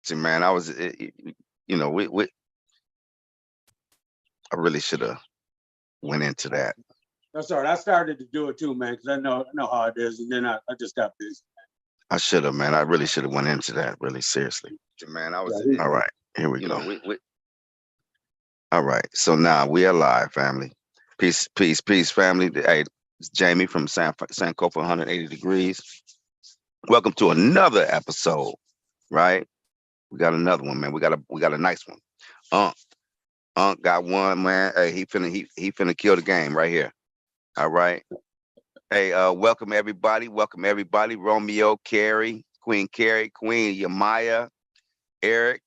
See, man, I was, you know, I really should have went into that. That's all right. I started to do it too, man, because I know how it is, and then I just got busy. I should have, man. I really should have went into that, really seriously. Man, I was, all right, here we go. All right, so now we are live, family. Peace, peace, peace, family. Hey, it's Jamie from Sankofa 180 Degrees. Welcome to another episode, right? We got another one, man. We got a nice one. Unc got one, man. Hey, he finna kill the game right here. All right. Hey, welcome everybody. Welcome everybody. Romeo, Queen Yamaya, Eric.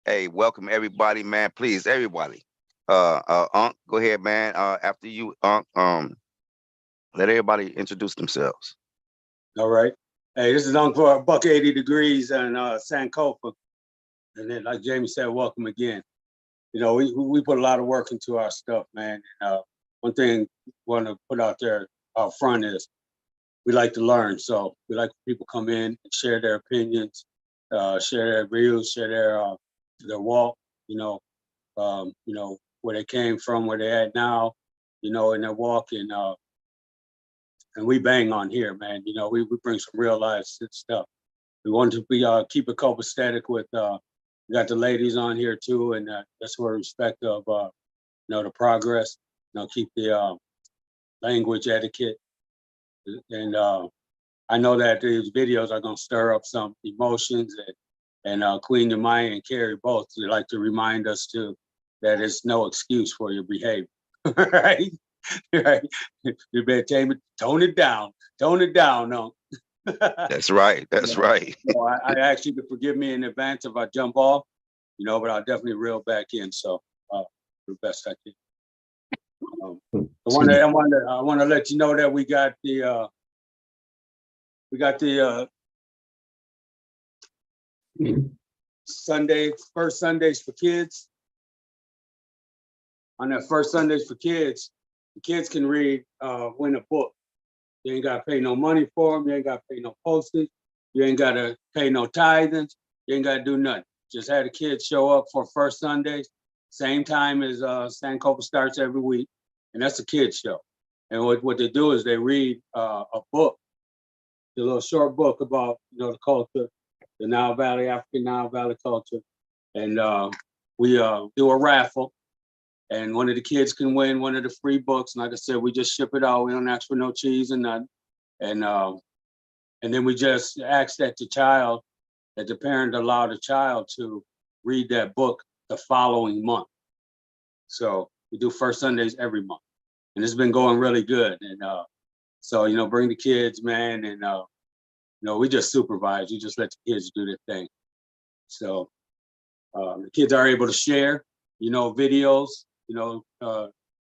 Hey, welcome everybody, man. Please, everybody. Unc, go ahead, man. After you, Unc, let everybody introduce themselves. All right. Hey, this is Unc for Buck 80 Degrees and Sankofa. And then, like Jamie said, welcome again. You know, we put a lot of work into our stuff, man. And one thing I want to put out there out front is we like to learn. So we like people come in and share their opinions, share their views, share their walk, you know, where they came from, where they're at now, you know, in their walk. And we bang on here, man. You know, we bring some real life stuff. We want to be keep it copacetic with we got the ladies on here too, and that's where respect of you know, the progress. You know, keep the language etiquette. And I know that these videos are gonna stir up some emotions, and Queen Yamaya and Carrie both, they like to remind us too that it's no excuse for your behavior, right? Right. You better tone it down, no. That's right. That's right. So I ask you to forgive me in advance if I jump off, you know, but I'll definitely reel back in. So the best I can. I want to let you know that we got the first Sundays for kids. On that first Sundays for kids, the kids can win a book. You ain't got to pay no money for them. You ain't got to pay no postage. You ain't got to pay no tithings. You ain't got to do nothing. Just have the kids show up for first Sundays, same time as Sankofa starts every week, and that's a kids show. And what they do is they read a book, a little short book about, you know, the culture, the Nile Valley, African Nile Valley culture, and we do a raffle. And one of the kids can win one of the free books. And like I said, we just ship it out. We don't ask for no cheese and nothing. And then we just ask that the parent allow the child to read that book the following month. So we do first Sundays every month. And it's been going really good. And so, you know, bring the kids, man. And, you know, we just supervise. You just let the kids do their thing. So the kids are able to share, you know, videos. You know,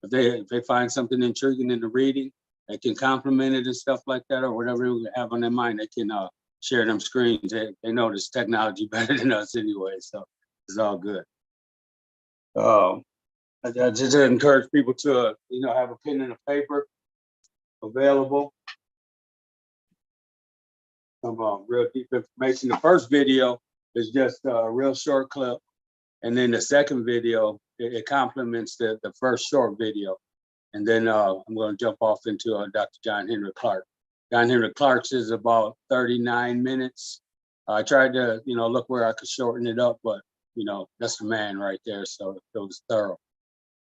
if they find something intriguing in the reading, they can compliment it and stuff like that, or whatever they have on their mind, they can share them screens. They know this technology better than us anyway, so it's all good. I just encourage people to, you know, have a pen and a paper available. Some real deep information. The first video is just a real short clip. And then the second video, it complements the first short video. And then I'm going to jump off into Dr. John Henry Clark. John Henry Clark's is about 39 minutes. I tried to, you know, look where I could shorten it up, but, you know, that's the man right there. So it was thorough.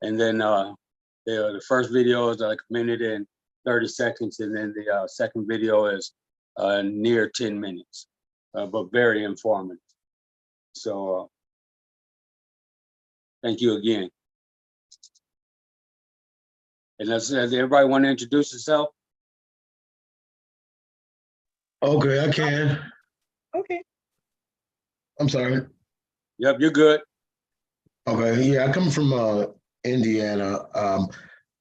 And then the first video is like 1 minute and 30 seconds. And then the second video is near 10 minutes, but very informative. So, thank you again. And does everybody want to introduce yourself? Okay, I can. Okay. I'm sorry. Yep, you're good. Okay, yeah, I come from Indiana.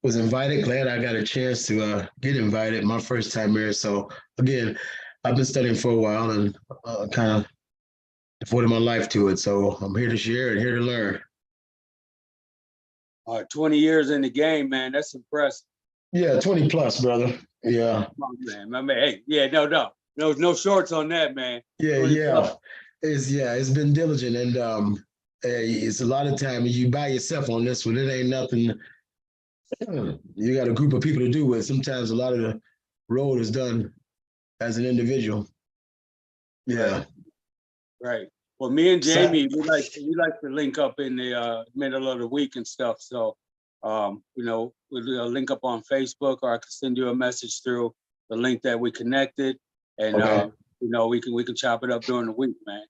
Was invited. Glad I got a chance to get invited. My first time here. So again, I've been studying for a while and kind of devoted my life to it. So I'm here to share and here to learn. 20 years in the game, man. That's impressive. Yeah, 20 plus, brother. Yeah. Oh, man, my man. Hey, yeah, no shorts on that, man. Yeah. It's been diligent, and it's a lot of time you by yourself on this one. It ain't nothing. You got a group of people to do with. Sometimes a lot of the road is done as an individual. Yeah. Right. Well, me and So, Jamie, we like to link up in the middle of the week and stuff. So, we'll link up on Facebook, or I can send you a message through the link that we connected, and okay. we can chop it up during the week, man.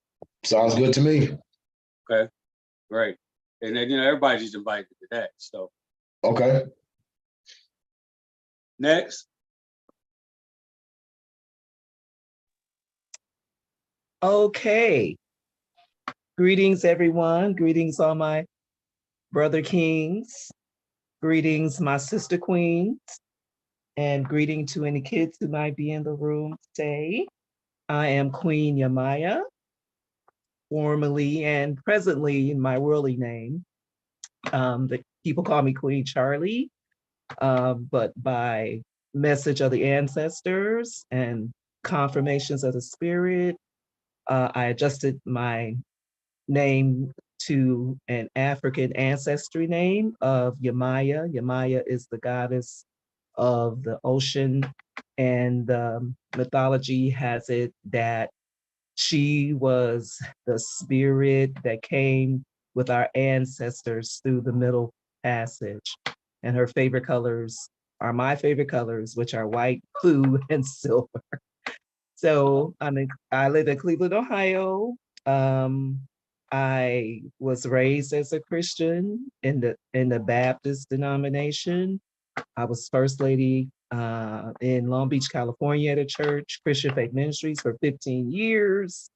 Sounds good to me. Okay, great. And then everybody's invited to that. So Okay. next, Okay. Greetings, everyone. Greetings, all my brother kings. Greetings, my sister queens. And greeting to any kids who might be in the room today. I am Queen Yamaya, formerly and presently in my worldly name. The people call me Queen Charlie, but by message of the ancestors and confirmations of the spirit, I adjusted my name to an African ancestry name of Yamaya. Yamaya is the goddess of the ocean, and mythology has it that she was the spirit that came with our ancestors through the Middle Passage. And her favorite colors are my favorite colors, which are white, blue, and silver. So I live in Cleveland, Ohio. Um, I was raised as a Christian in the Baptist denomination. I was first lady in Long Beach, California at a church, Christian Faith Ministries, for 15 years.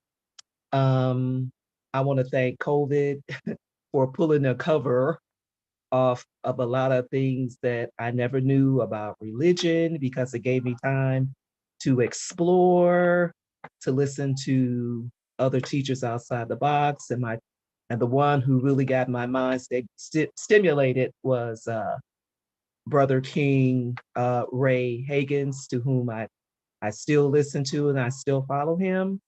I want to thank COVID for pulling the cover off of a lot of things that I never knew about religion, because it gave me time to explore, to listen to other teachers outside the box. And the one who really got my mind stimulated was Brother King Ray Hagins, to whom I still listen to and I still follow him.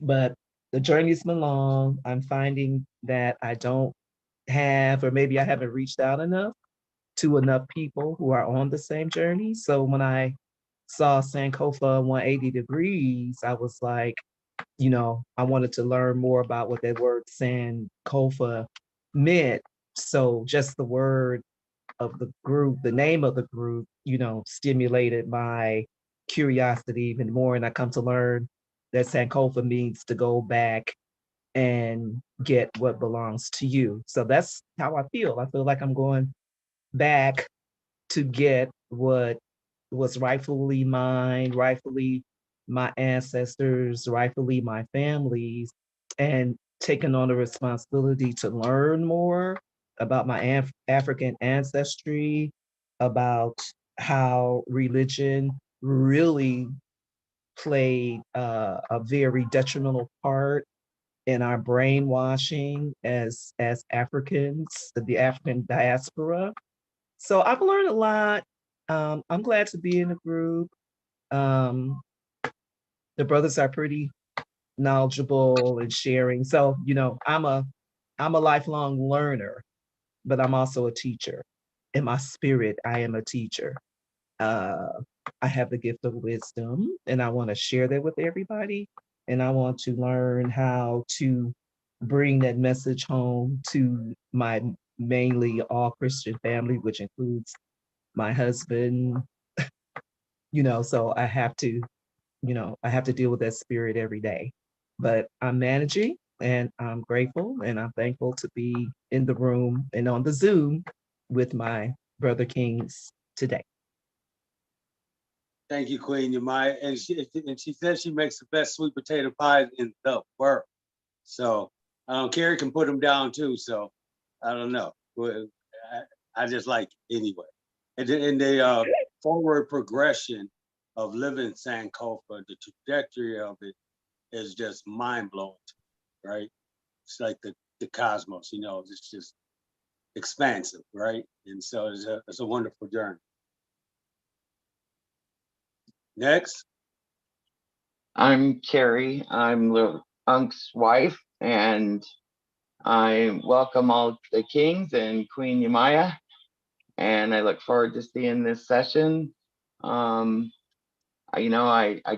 But the journey's been long. I'm finding that I don't have, or maybe I haven't reached out enough to enough people who are on the same journey. So when I saw Sankofa 180 degrees, I was like, I wanted to learn more about what that word Sankofa meant. So just the word of the group, the name of the group, stimulated my curiosity even more. And I come to learn that Sankofa means to go back and get what belongs to you. So that's how I feel. I feel like I'm going back to get what was rightfully mine, rightfully my ancestors, rightfully my families, and taking on the responsibility to learn more about my African ancestry, about how religion really played a very detrimental part in our brainwashing as Africans, the African diaspora. So I've learned a lot. I'm glad to be in a group. Um, the brothers are pretty knowledgeable and sharing. So I'm a lifelong learner, but I'm also a teacher. In my spirit, I am a teacher. Uh, I have the gift of wisdom, and I want to share that with everybody. And I want to learn how to bring that message home to my mainly all Christian family, which includes my husband. So I have to deal with that spirit every day. But I'm managing, and I'm grateful, and I'm thankful to be in the room and on the Zoom with my brother kings today. thank you, Queen Yamaya. And she said she makes the best sweet potato pies in the world. So Carrie can put them down too. So I don't know. I just like it anyway. And the forward progression of living Sankofa, the trajectory of it is just mind blowing, right? It's like the cosmos, it's just expansive, right? And so it's a wonderful journey. Next. I'm Carrie. I'm Unc's wife, and I welcome all the kings and Queen Yemaya, and I look forward to seeing this session. I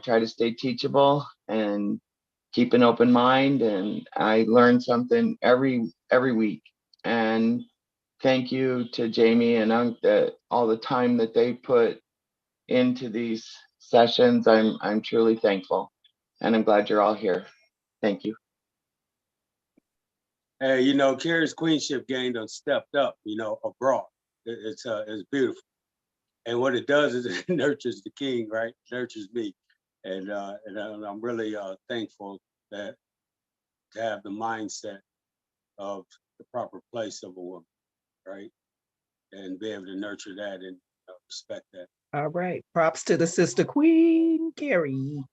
try to stay teachable and keep an open mind, and I learn something every week. And thank you to Jamie and Unc that all the time that they put into these sessions. I'm truly thankful, and I'm glad you're all here. Thank you. Hey, Carrie's queenship game done stepped up, abroad. It's beautiful. And what it does is it nurtures the king, right? Nurtures me. And I'm really thankful that to have the mindset of the proper place of a woman, right? And be able to nurture that and respect that. All right. Props to the sister Queen Carrie.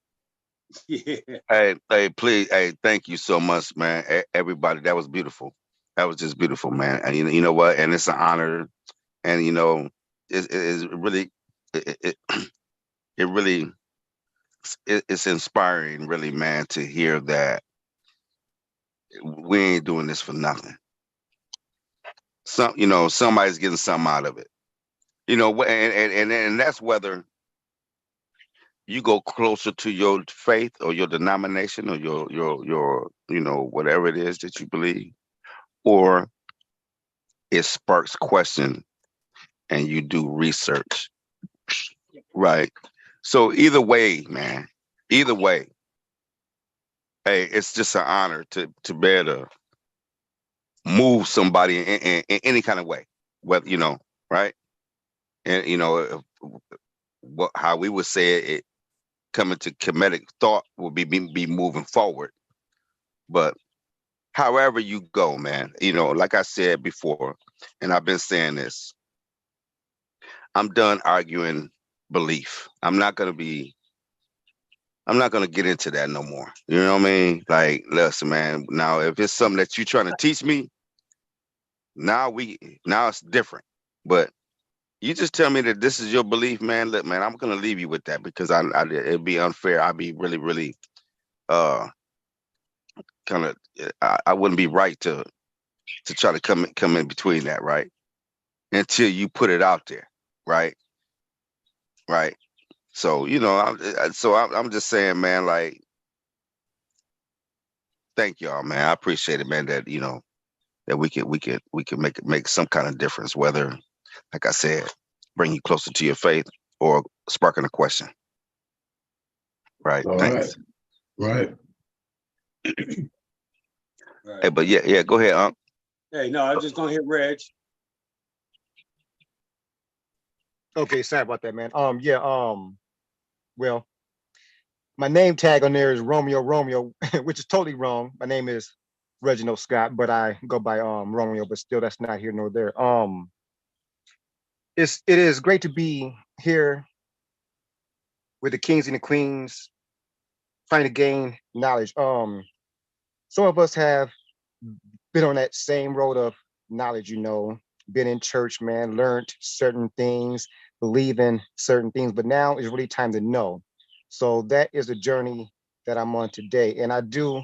Yeah. Hey, please, hey, thank you so much, man. Everybody, that was beautiful. That was just beautiful, man. And you know what? And it's an honor, and it's really, it it really, it's inspiring, really, man, to hear that we ain't doing this for nothing. Somebody's getting something out of it. And that's whether you go closer to your faith or your denomination or your whatever it is that you believe, or it sparks question and you do research, right? So either way, man, either way, hey, it's just an honor to be able to move somebody in any kind of way, whether right, and how we would say it, coming to comedic thought will be moving forward, but however you go, man, like I said before, and I've been saying this, I'm done arguing belief. I'm not gonna get into that no more. You know what I mean? Like, listen, man. Now, if it's something that you're trying to teach me, now it's different. But you just tell me that this is your belief, man. Look, man, I'm gonna leave you with that because it'd be unfair. I'd be really, really, uh, kind of. I wouldn't be right to try to come in between that, right? Until you put it out there, right? Right. So I'm just saying, man. Like, thank y'all, man. I appreciate it, man. That that we can make some kind of difference, whether, like I said, bring you closer to your faith or sparking a question. Right. All right. Thanks. Right. Right. Hey, but yeah, go ahead, Unc. Hey, no, I was just gonna hit Reg. Okay, sorry about that, man. Well, my name tag on there is Romeo, which is totally wrong. My name is Reginald Scott, but I go by Romeo, but still that's not here nor there. It is great to be here with the kings and the queens trying to gain knowledge. Some of us have been on that same road of knowledge, been in church, man, learned certain things, believe in certain things, but now it's really time to know. So that is the journey that I'm on today. And I do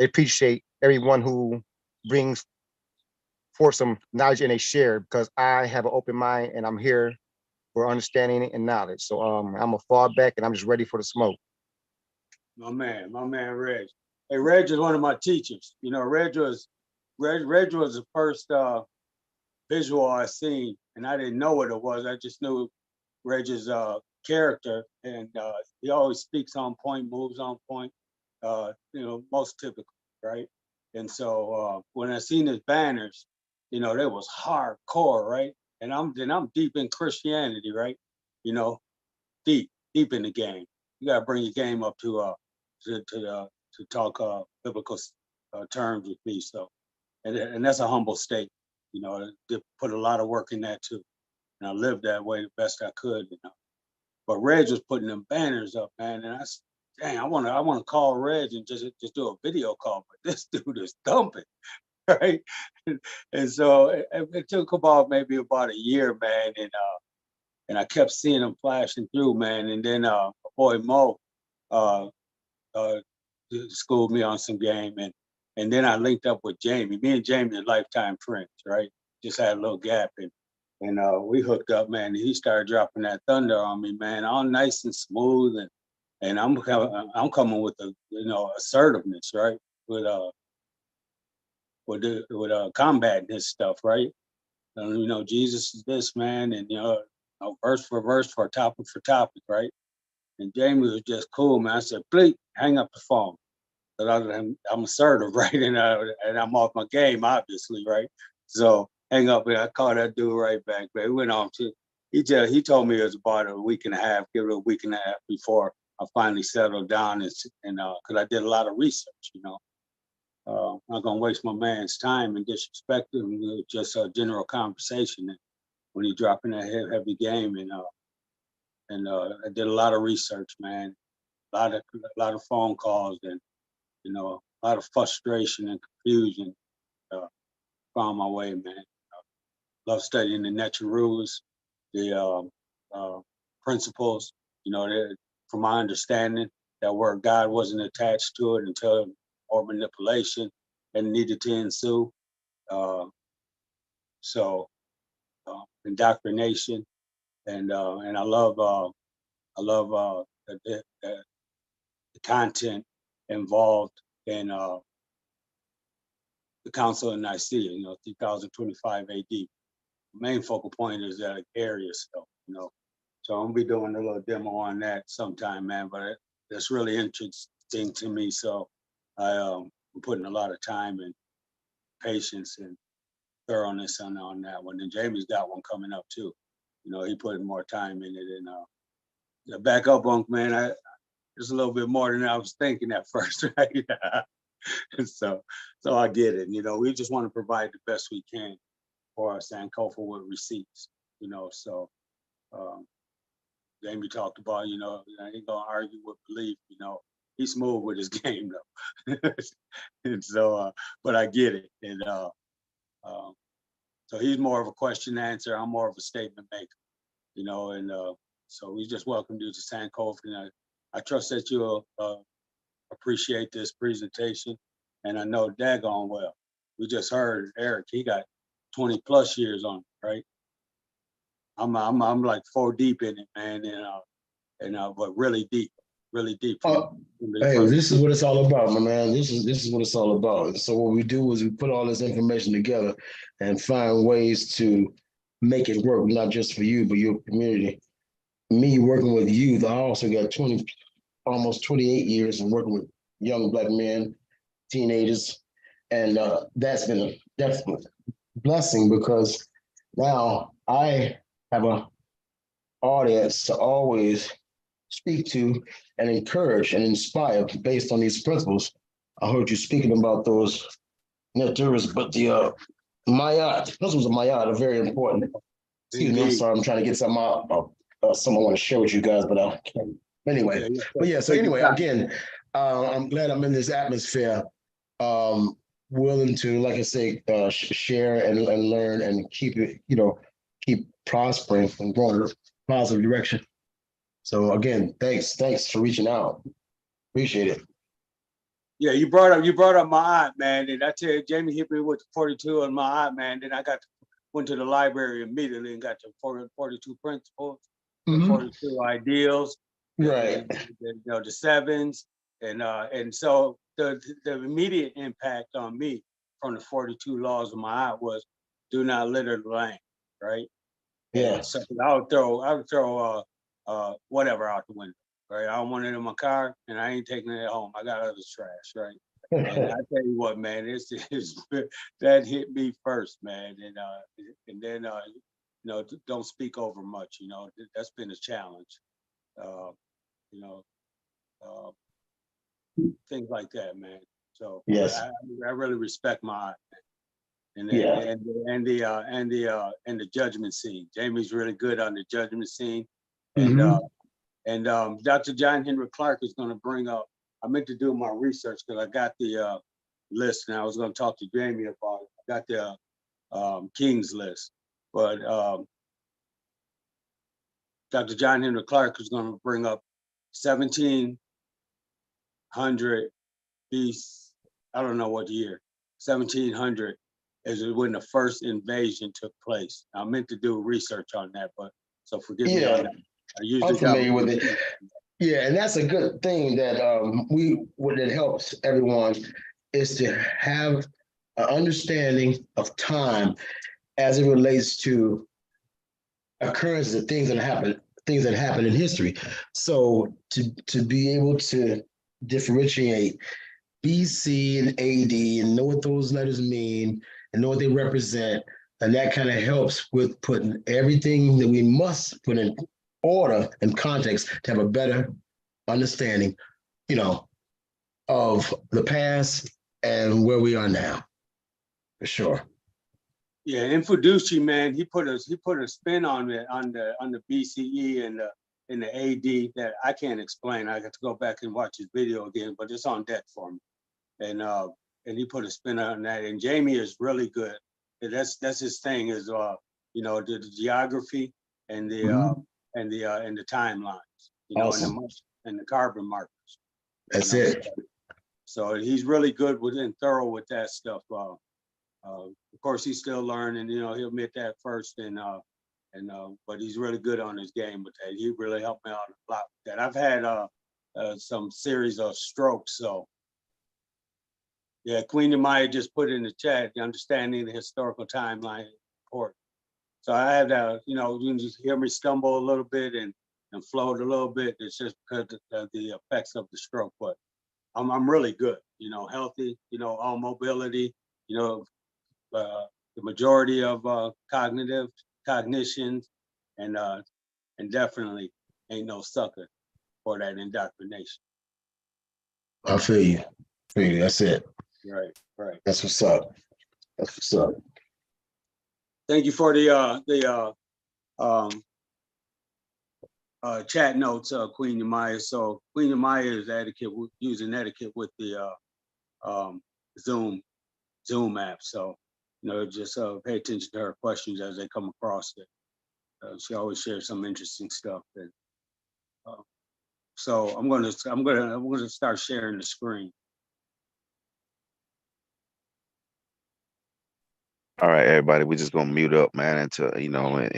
appreciate everyone who brings forth some knowledge and they share, because I have an open mind and I'm here for understanding and knowledge. So I'm gonna fall back and I'm just ready for the smoke. My man, Reg. Hey, Reg is one of my teachers. Reg was the first visual I seen, and I didn't know what it was. I just knew Reg's character, and he always speaks on point, moves on point. Most typical, right? And so when I seen his banners, they was hardcore, right? And I'm deep in Christianity, right? Deep in the game. You gotta bring your game up to talk biblical terms with me. So, and that's a humble state. I did put a lot of work in that too, and I lived that way the best I could. But Reg was putting them banners up, man, and dang, I want to call Reg and just do a video call, but this dude is thumping, right? And so it took about maybe about a year, man, and I kept seeing him flashing through, man. And then boy Mo, schooled me on some game, and then I linked up with Jamie. Me and Jamie are lifetime friends, right? Just had a little gap, and we hooked up, man. He started dropping that thunder on me, man, all nice and smooth, and I'm coming with the assertiveness, right? With combating his stuff, right? And Jesus is this, man, and verse for topic, right? And Jamie was just cool, man. I said, please hang up the phone. But I'm assertive, right? And I'm off my game, obviously, right? So hang up, and I called that dude right back. But it went on to he told me it was about a week and a half, give it a week and a half before I finally settled down and because I did a lot of research, I'm not gonna waste my man's time and disrespect him. It was just a general conversation. And when he dropped in that heavy game, and I did a lot of research, man. A lot of phone calls, and a lot of frustration and confusion. Found my way, man. Love studying the natural rules, the principles. From my understanding, that word God wasn't attached to it until or manipulation and needed to ensue. So indoctrination, and I love the content involved in the Council of Nicaea, 3025 AD. The main focal point is that area stuff, So I'm gonna be doing a little demo on that sometime, man. But that's really interesting to me. So I'm putting a lot of time and patience and thoroughness on that one. And Jamie's got one coming up too. He put more time in it. And the back up, Unc, man, it's a little bit more than I was thinking at first, right? so I get it. We just want to provide the best we can for our Sankofa with receipts. So Jamie talked about, I ain't gonna argue with belief. He's smooth with his game though. And so, but I get it. And so he's more of a question answer. I'm more of a statement maker. And so we just welcome you to Sankofa. And I trust that you'll appreciate this presentation. And I know daggone well. We just heard Eric, he got 20 plus years on it, right? I'm like 4 deep in it, man, but really deep. Hey, this is what it's all about, my man. This is what it's all about. So what we do is we put all this information together and find ways to make it work, not just for you, but your community. Me working with youth, I also got almost 28 years of working with young Black men, teenagers, and that's been a definite blessing because now I have a audience to always speak to and encourage and inspire based on these principles. I heard you speaking about those neturs, but the Mayat, principles of Mayat are very important. Excuse me, I'm sorry, I'm trying to get something out. Something I want to share with you guys, but I can't. Anyway, so anyway, again, I'm glad I'm in this atmosphere, willing to, like I say, share and learn and keep it, keep prospering and going in a positive direction. So again, thanks for reaching out. Appreciate it. Yeah, you brought up my aunt, man, and I tell you, Jamie hit me with the 42 on my aunt, man. Then I went to the library immediately and got the 42 principles, the 42 ideals, right? The sevens, and so the immediate impact on me from the 42 laws of my aunt was do not litter the land, right? Yeah. And so I would throw whatever out the window. Right, I don't want it in my car, and I ain't taking it home. I got other trash, right? And I tell you what, man, that hit me first, man. And then don't speak over much. That's been a challenge. Things like that, man. So yes, I really respect my and the judgment scene. Jamie's really good on the judgment scene, and. And Dr. John Henry Clark is going to bring up, I meant to do my research because I got the list and I was going to talk to Jamie about it. I got the King's list. But Dr. John Henry Clark is going to bring up 17 1700 BC, I don't know what year, 1700 is when the first invasion took place. I meant to do research on that, but so forgive me on that. I'm familiar with it. Yeah, and that's a good thing that what it helps everyone is to have an understanding of time as it relates to occurrences of things that happen in history. So to be able to differentiate BC and AD and know what those letters mean and know what they represent, and that kind of helps with putting everything that we must put in order and context to have a better understanding, of the past and where we are now, for sure. Yeah, Infoducci, man, he put a spin on the BCE and the AD that I can't explain. I got to go back and watch his video again, but it's on deck for me. And he put a spin on that. And Jamie is really good. And that's his thing is the geography and the timelines, Awesome. and the carbon markers. That's it. So he's really good and thorough with that stuff. Of course, he's still learning. He'll admit that first, but he's really good on his game with that. He really helped me out a lot with that. I've had some series of strokes, so yeah. Queen Amaya just put in the chat, understanding the historical timeline important. So I had you can just hear me stumble a little bit and float a little bit. It's just because of the effects of the stroke, but I'm really good. Healthy. All mobility. The majority of cognitions, and definitely ain't no sucker for that indoctrination. I feel you. That's it. Right. That's what's up. Thank you for the chat notes, Queen Yamaya. So Queen Yamaya is using etiquette with the Zoom app. So just pay attention to her questions as they come across it. She always shares some interesting stuff. And so I'm gonna start sharing the screen. All right, everybody, we're just gonna mute up, man, until if you want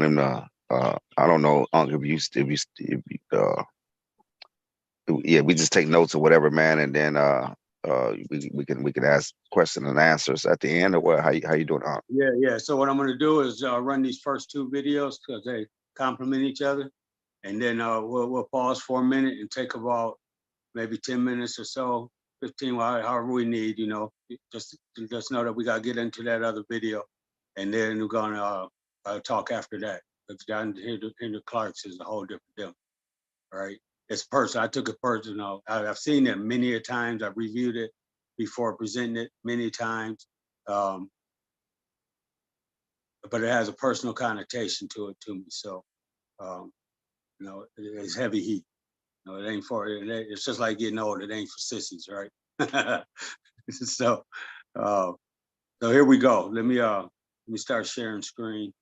him to, I don't know, Uncle, yeah, we just take notes or whatever, man, and then we can ask questions and answers at the end, or what? How you doing, Uncle? Yeah. So what I'm gonna do is run these first two videos because they complement each other, and then we'll pause for a minute and take about maybe 10 minutes or so, 15, however we need. Just know that we gotta get into that other video, and then we're gonna talk after that. Because down here, the Clarks is a whole different deal, right? It's personal. I took it personal. I've seen it many a times. I've reviewed it before presenting it many times, but it has a personal connotation to it to me. So, it's heavy heat. It ain't for it. It's just like getting old. It ain't for sissies, right? So here we go. Let me start sharing screen.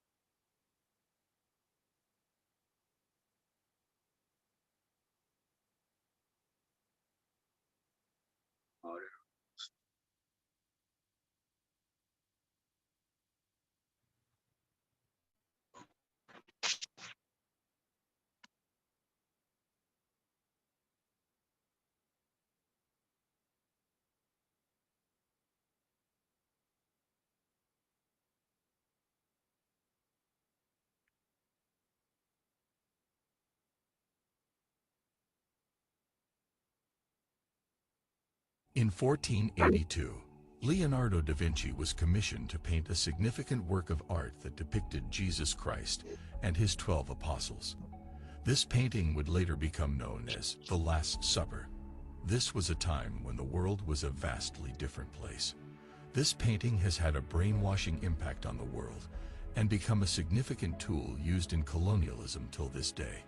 In 1482, Leonardo da Vinci was commissioned to paint a significant work of art that depicted Jesus Christ and his 12 apostles. This painting would later become known as the Last Supper. This was a time when the world was a vastly different place. This painting has had a brainwashing impact on the world and become a significant tool used in colonialism till this day.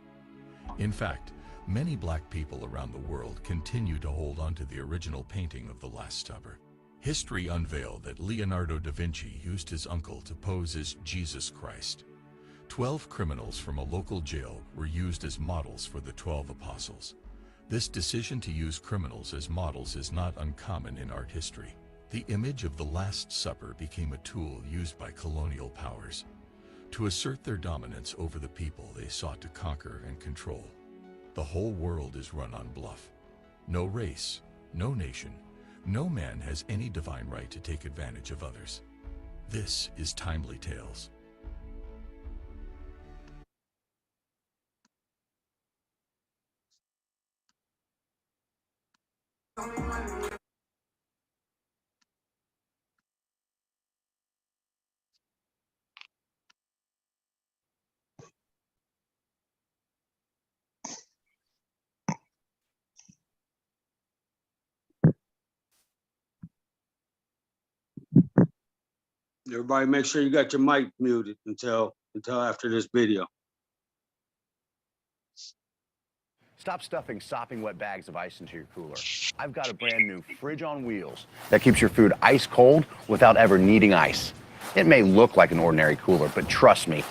In fact, many Black people around the world continue to hold on to the original painting of the Last Supper. History unveiled that Leonardo da Vinci used his uncle to pose as Jesus Christ. 12 criminals from a local jail were used as models for the 12 apostles. This decision to use criminals as models is not uncommon in art history. The image of the Last Supper became a tool used by colonial powers to assert their dominance over the people they sought to conquer and control. The whole world is run on bluff. No race, no nation, no man has any divine right to take advantage of others. This is Timely Tales. Everybody make sure you got your mic muted until after this video. Stop stuffing sopping wet bags of ice into your cooler. I've got a brand new fridge on wheels that keeps your food ice cold without ever needing ice. It may look like an ordinary cooler, but trust me.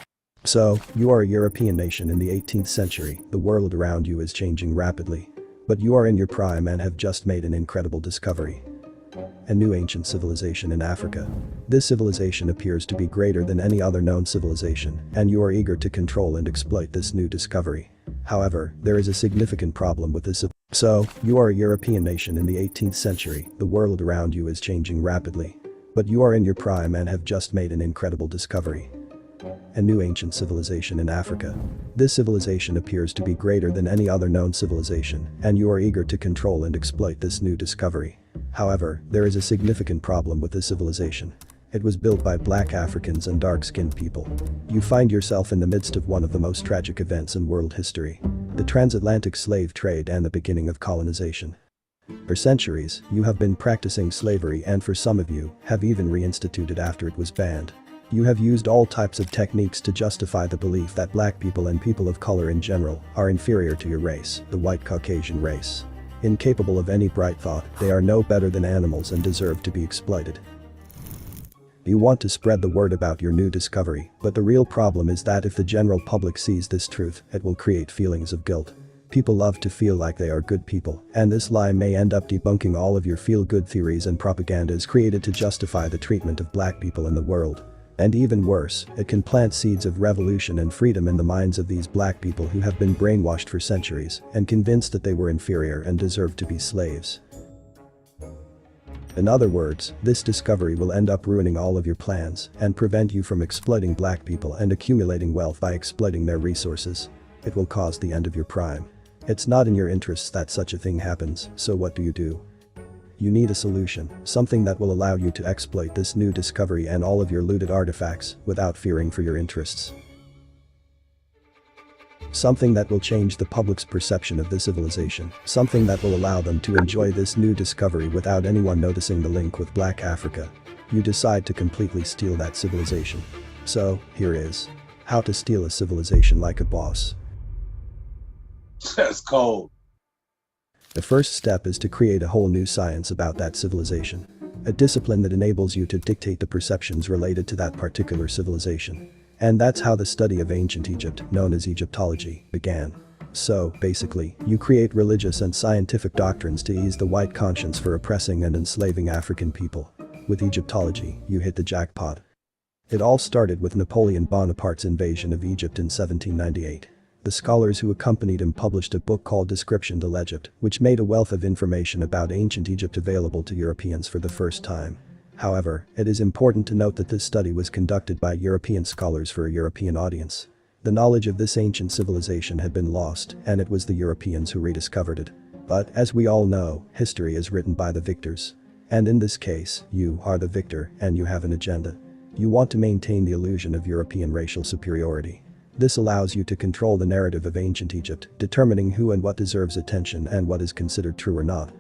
So, you are a European nation in the 18th century. The world around you is changing rapidly. But you are in your prime and have just made an incredible discovery. A new ancient civilization in Africa. This civilization appears to be greater than any other known civilization, and you are eager to control and exploit this new discovery. However, there is a significant problem with this. So, you are a European nation in the 18th century. The world around you is changing rapidly. But you are in your prime and have just made an incredible discovery. A new ancient civilization in Africa. This civilization appears to be greater than any other known civilization, and you are eager to control and exploit this new discovery. However, there is a significant problem with this civilization. It was built by black Africans and dark-skinned people. You find yourself in the midst of one of the most tragic events in world history: the transatlantic slave trade and the beginning of colonization. For centuries, you have been practicing slavery, and for some of you, have even reinstituted after it was banned. You have used all types of techniques to justify the belief that black people and people of color in general are inferior to your race, the white Caucasian race. Incapable of any bright thought, they are no better than animals and deserve to be exploited. You want to spread the word about your new discovery, but the real problem is that if the general public sees this truth, it will create feelings of guilt. People love to feel like they are good people, and this lie may end up debunking all of your feel-good theories and propagandas created to justify the treatment of black people in the world. And even worse, it can plant seeds of revolution and freedom in the minds of these black people who have been brainwashed for centuries and convinced that they were inferior and deserved to be slaves. In other words, this discovery will end up ruining all of your plans and prevent you from exploiting black people and accumulating wealth by exploiting their resources. It will cause the end of your prime. It's not in your interests that such a thing happens, so what do? You need a solution, something that will allow you to exploit this new discovery and all of your looted artifacts without fearing for your interests. Something that will change the public's perception of the civilization, something that will allow them to enjoy this new discovery without anyone noticing the link with Black Africa. You decide to completely steal that civilization. So, here is how to steal a civilization like a boss. That's cold. The first step is to create a whole new science about that civilization. A discipline that enables you to dictate the perceptions related to that particular civilization. And that's how the study of ancient Egypt, known as Egyptology, began. So, basically, you create religious and scientific doctrines to ease the white conscience for oppressing and enslaving African people. With Egyptology, you hit the jackpot. It all started with Napoleon Bonaparte's invasion of Egypt in 1798. The scholars who accompanied him published a book called Description de l'Egypte, which made a wealth of information about ancient Egypt available to Europeans for the first time. However, it is important to note that this study was conducted by European scholars for a European audience. The knowledge of this ancient civilization had been lost, and it was the Europeans who rediscovered it. But, as we all know, history is written by the victors. And in this case, you are the victor, and you have an agenda. You want to maintain the illusion of European racial superiority. This allows you to control the narrative of ancient Egypt, determining who and what deserves attention and what is considered true or not.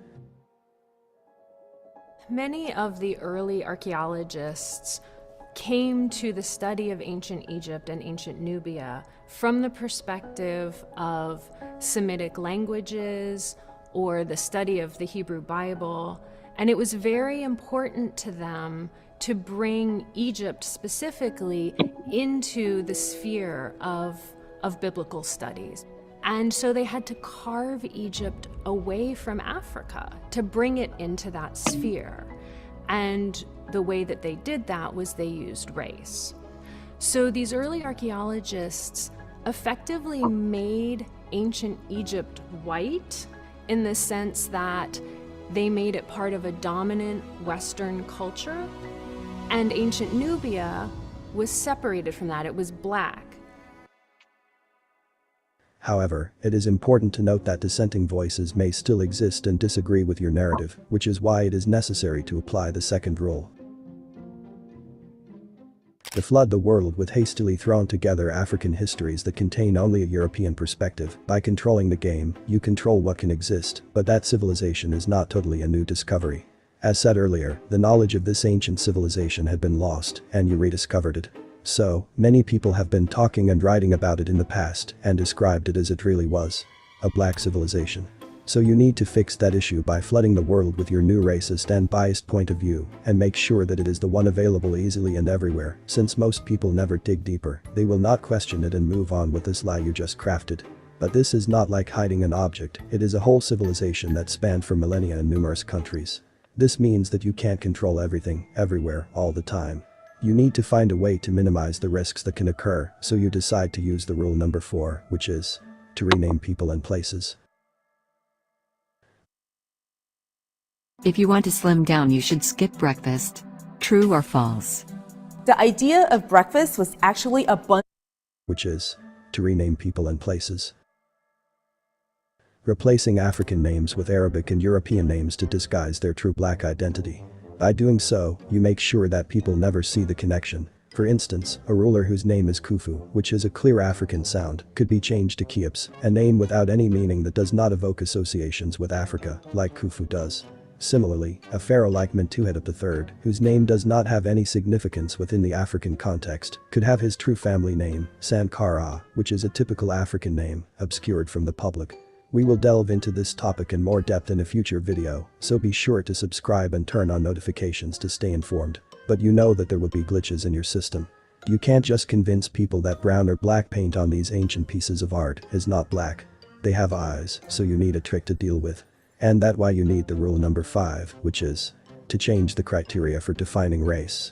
Many of the early archaeologists came to the study of ancient Egypt and ancient Nubia from the perspective of Semitic languages or the study of the Hebrew Bible, and it was very important to them to bring Egypt specifically into the sphere of biblical studies. And so they had to carve Egypt away from Africa to bring it into that sphere. And the way that they did that was they used race. So these early archaeologists effectively made ancient Egypt white in the sense that they made it part of a dominant Western culture, and ancient Nubia was separated from that. It was black. However, it is important to note that dissenting voices may still exist and disagree with your narrative, which is why it is necessary to apply the second rule. To flood the world with hastily thrown together African histories that contain only a European perspective. By controlling the game, you control what can exist, but that civilization is not totally a new discovery. As said earlier, the knowledge of this ancient civilization had been lost, and you rediscovered it. So, many people have been talking and writing about it in the past and described it as it really was. A black civilization. So you need to fix that issue by flooding the world with your new racist and biased point of view and make sure that it is the one available easily and everywhere. Since most people never dig deeper, they will not question it and move on with this lie you just crafted. But this is not like hiding an object, it is a whole civilization that spanned for millennia in numerous countries. This means that you can't control everything, everywhere, all the time. You need to find a way to minimize the risks that can occur, so you decide to use the rule number 4, which is to rename people and places. If you want to slim down, you should skip breakfast. True or false? The idea of breakfast was actually a bunch, which is to rename people and places. Replacing African names with Arabic and European names to disguise their true black identity. By doing so, you make sure that people never see the connection. For instance, a ruler whose name is Khufu, which is a clear African sound, could be changed to Cheops, a name without any meaning that does not evoke associations with Africa, like Khufu does. Similarly, a pharaoh like Mentuhotep III, whose name does not have any significance within the African context, could have his true family name, Sankara, which is a typical African name, obscured from the public. We will delve into this topic in more depth in a future video, so be sure to subscribe and turn on notifications to stay informed. But you know that there will be glitches in your system. You can't just convince people that brown or black paint on these ancient pieces of art is not black. They have eyes, so you need a trick to deal with. And that's why you need the rule number 5, which is to change the criteria for defining race.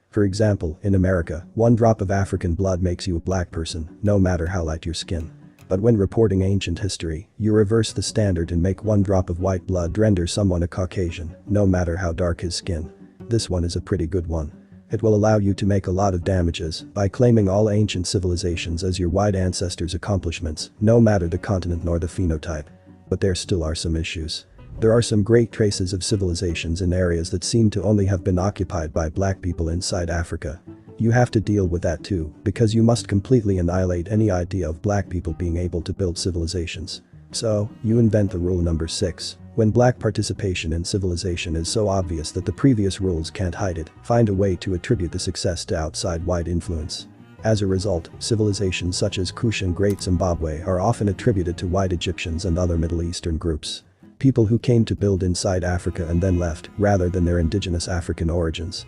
For example, in America, 1 drop of African blood makes you a black person, no matter how light your skin. But when reporting ancient history, you reverse the standard and make 1 drop of white blood render someone a Caucasian, no matter how dark his skin. This one is a pretty good one. It will allow you to make a lot of damages by claiming all ancient civilizations as your white ancestors' accomplishments, no matter the continent nor the phenotype. But there still are some issues. There are some great traces of civilizations in areas that seem to only have been occupied by black people inside Africa. You have to deal with that too, because you must completely annihilate any idea of black people being able to build civilizations. So, you invent the rule number 6. When black participation in civilization is so obvious that the previous rules can't hide it, find a way to attribute the success to outside white influence. As a result, civilizations such as Kush and Great Zimbabwe are often attributed to white Egyptians and other Middle Eastern groups. People who came to build inside Africa and then left, rather than their indigenous African origins.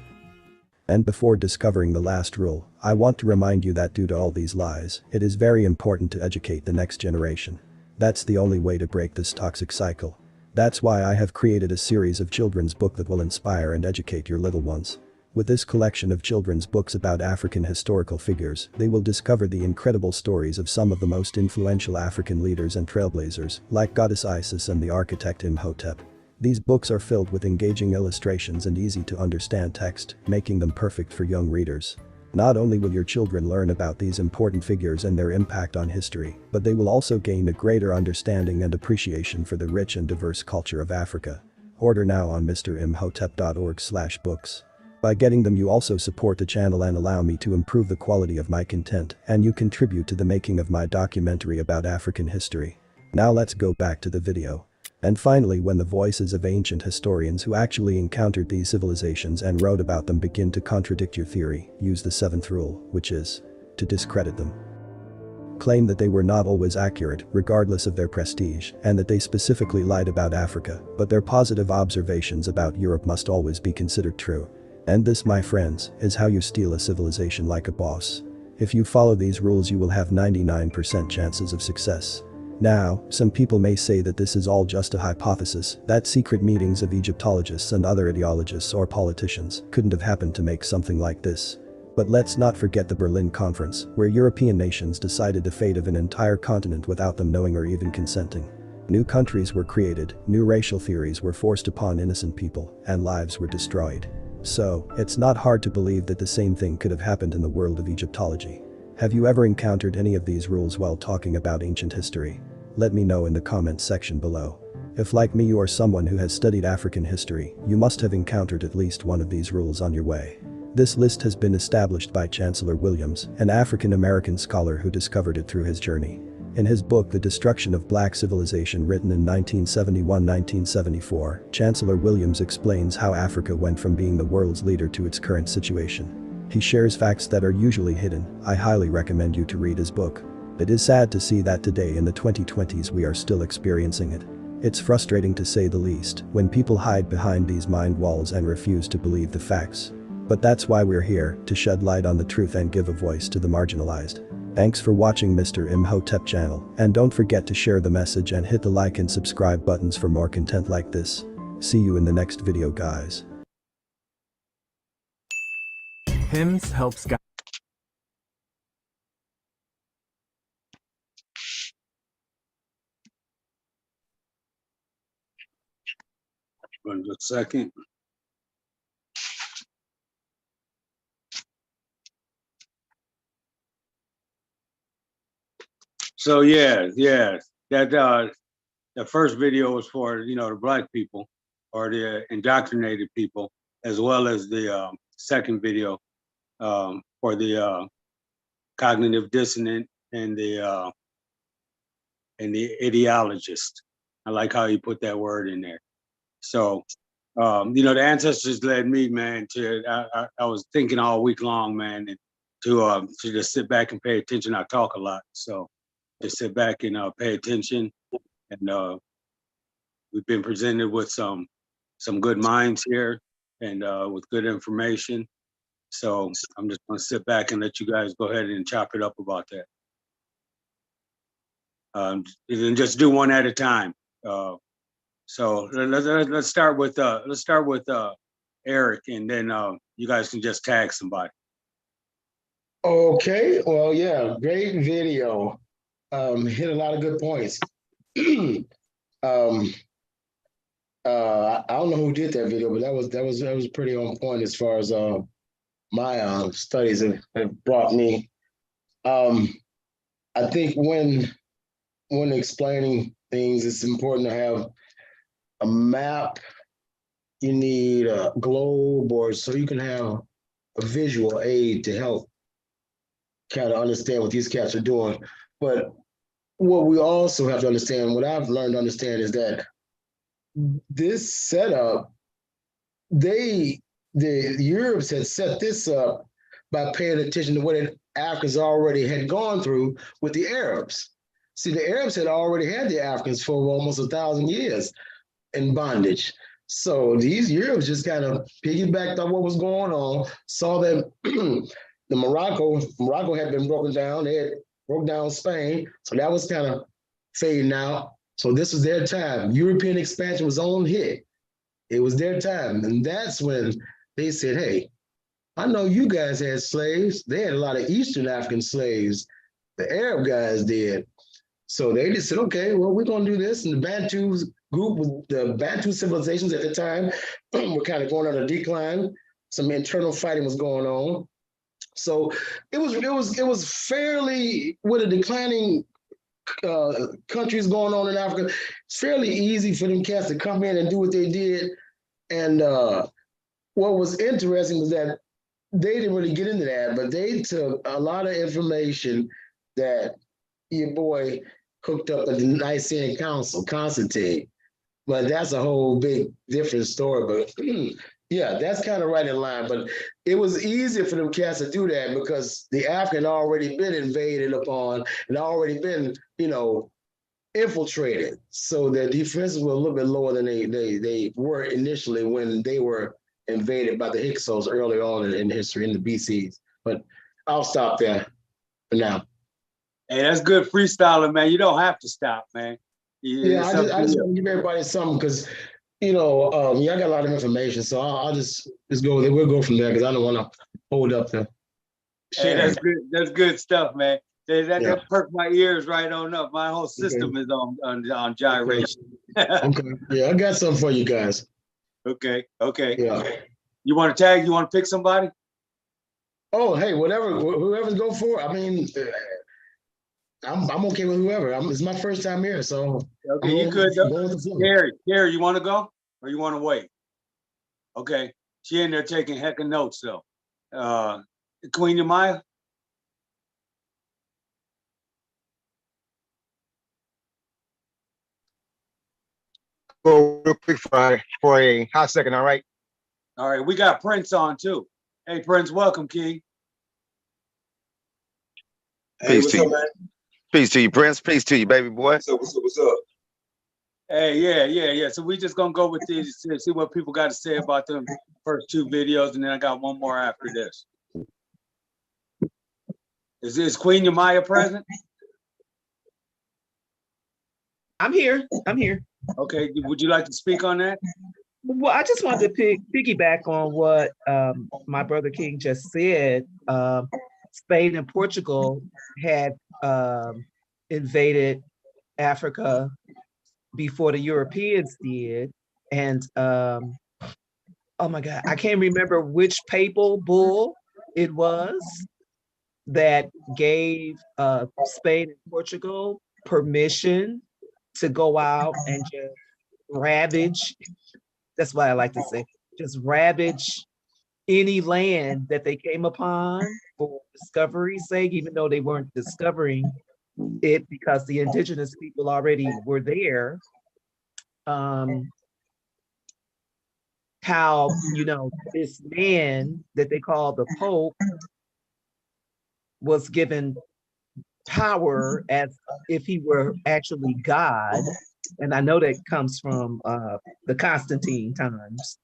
And before discovering the last rule, I want to remind you that due to all these lies, it is very important to educate the next generation. That's the only way to break this toxic cycle. That's why I have created a series of children's books that will inspire and educate your little ones. With this collection of children's books about African historical figures, they will discover the incredible stories of some of the most influential African leaders and trailblazers, like Goddess Isis and the architect Imhotep. These books are filled with engaging illustrations and easy to understand text, making them perfect for young readers. Not only will your children learn about these important figures and their impact on history, but they will also gain a greater understanding and appreciation for the rich and diverse culture of Africa. Order now on mrimhotep.org/books. By getting them, you also support the channel and allow me to improve the quality of my content, and you contribute to the making of my documentary about African history. Now let's go back to the video. And finally, when the voices of ancient historians who actually encountered these civilizations and wrote about them begin to contradict your theory, use the 7th rule, which is to discredit them. claim that they were not always accurate, regardless of their prestige, and that they specifically lied about Africa, but their positive observations about Europe must always be considered true. And this, my friends, is how you steal a civilization like a boss. If you follow these rules, you will have 99% chances of success. Now, some people may say that this is all just a hypothesis, that secret meetings of Egyptologists and other ideologists or politicians couldn't have happened to make something like this. But let's not forget the Berlin Conference, where European nations decided the fate of an entire continent without them knowing or even consenting. New countries were created, new racial theories were forced upon innocent people, and lives were destroyed. So, it's not hard to believe that the same thing could have happened in the world of Egyptology. Have you ever encountered any of these rules while talking about ancient history? Let me know in the comments section below. If, like me, you are someone who has studied African history, you must have encountered at least one of these rules on your way. This list has been established by Chancellor Williams, an African-American scholar who discovered it through his journey. In his book The Destruction of Black Civilization, written in 1971-1974, Chancellor Williams explains how Africa went from being the world's leader to its current situation. He shares facts that are usually hidden. I highly recommend you to read his book. It is sad to see that today in the 2020s we are still experiencing it. It's frustrating to say the least when people hide behind these mind walls and refuse to believe the facts. But that's why we're here, to shed light on the truth and give a voice to the marginalized. Thanks for watching Mr. Imhotep channel, and don't forget to share the message and hit the like and subscribe buttons for more content like this. See you in the next video, guys. Hymns helps guide. One second. So yeah, that the first video was for the Black people or the indoctrinated people, as well as the second video for the cognitive dissonant and the ideologist. I like how you put that word in there. So the ancestors led me, man, to I was thinking all week long, man, and to just sit back and pay attention. I talk a lot, so just sit back and pay attention. And we've been presented with some good minds here and with good information. So I'm just gonna sit back and let you guys go ahead and chop it up about that. And just do one at a time. So let's start with Eric, and then you guys can just tag somebody. Okay, well, yeah, great video. Hit a lot of good points. I don't know who did that video, but that was pretty on point as far as my studies have brought me. I think when explaining things, it's important to have a map. You need a globe, or so you can have a visual aid to help kind of understand what these cats are doing. But what we also have to understand, what I've learned to understand, is that this setup, the Europeans had set this up by paying attention to what the Africans already had gone through with the Arabs. See, the Arabs had already had the Africans for almost 1,000 years in bondage. So these Europeans just kind of piggybacked on what was going on, saw that Morocco had been broken down. They had broke down Spain. So that was kind of fading out. So this was their time. European expansion was on hit. It was their time. And that's when they said, hey, I know you guys had slaves. They had a lot of Eastern African slaves. The Arab guys did. So they just said, okay, well, we're going to do this. And the Bantu group, the Bantu civilizations at the time were kind of going on a decline. Some internal fighting was going on. So it was fairly, with a declining countries going on in Africa, it's fairly easy for them cats to come in and do what they did. And what was interesting was that they didn't really get into that, but they took a lot of information that your boy hooked up at the Nicene Council, Constantine. But that's a whole big different story. But Yeah, that's kind of right in line. But it was easier for them cats to do that because the African already been invaded upon and already been, infiltrated. So the defenses were a little bit lower than they were initially when they were invaded by the Hyksos early on in history, in the BCs. But I'll stop there for now. Hey, that's good freestyling, man. You don't have to stop, man. Yeah, I just want to give everybody something because y'all got a lot of information, so I'll just go there. We'll go from there because I don't want to hold up the Hey, that's good. That's good stuff, man. That perked my ears right on up. My whole system is on gyration. Okay. Yeah, I got something for you guys. Okay. Yeah. You want to tag? You want to pick somebody? Oh, hey, whoever's go for it. I mean, I'm okay with whoever. It's my first time here, so okay, you could. Gary, you want to go or you want to wait? Okay, she in there taking heck of notes though. Queen Yamaya. Go real quick for a hot second, all right? All right, we got Prince on too. Hey, Prince, welcome, King. Hey, peace to you, man. Peace to you, Prince. Peace to you, baby boy. What's up? Hey, yeah. So we just gonna go with these, see what people got to say about them first two videos, and then I got one more after this. Is Queen Yamaya present? I'm here. Okay, would you like to speak on that? Well, I just wanted to piggyback on what my brother King just said. Spain and Portugal had invaded Africa before the Europeans did. And oh my God, I can't remember which papal bull it was that gave Spain and Portugal permission to go out and just ravage. That's what I like to say. Just ravage any land that they came upon for discovery's sake, even though they weren't discovering it because the indigenous people already were there. How, this man that they call the Pope was given power as if he were actually God. And I know that comes from the Constantine times,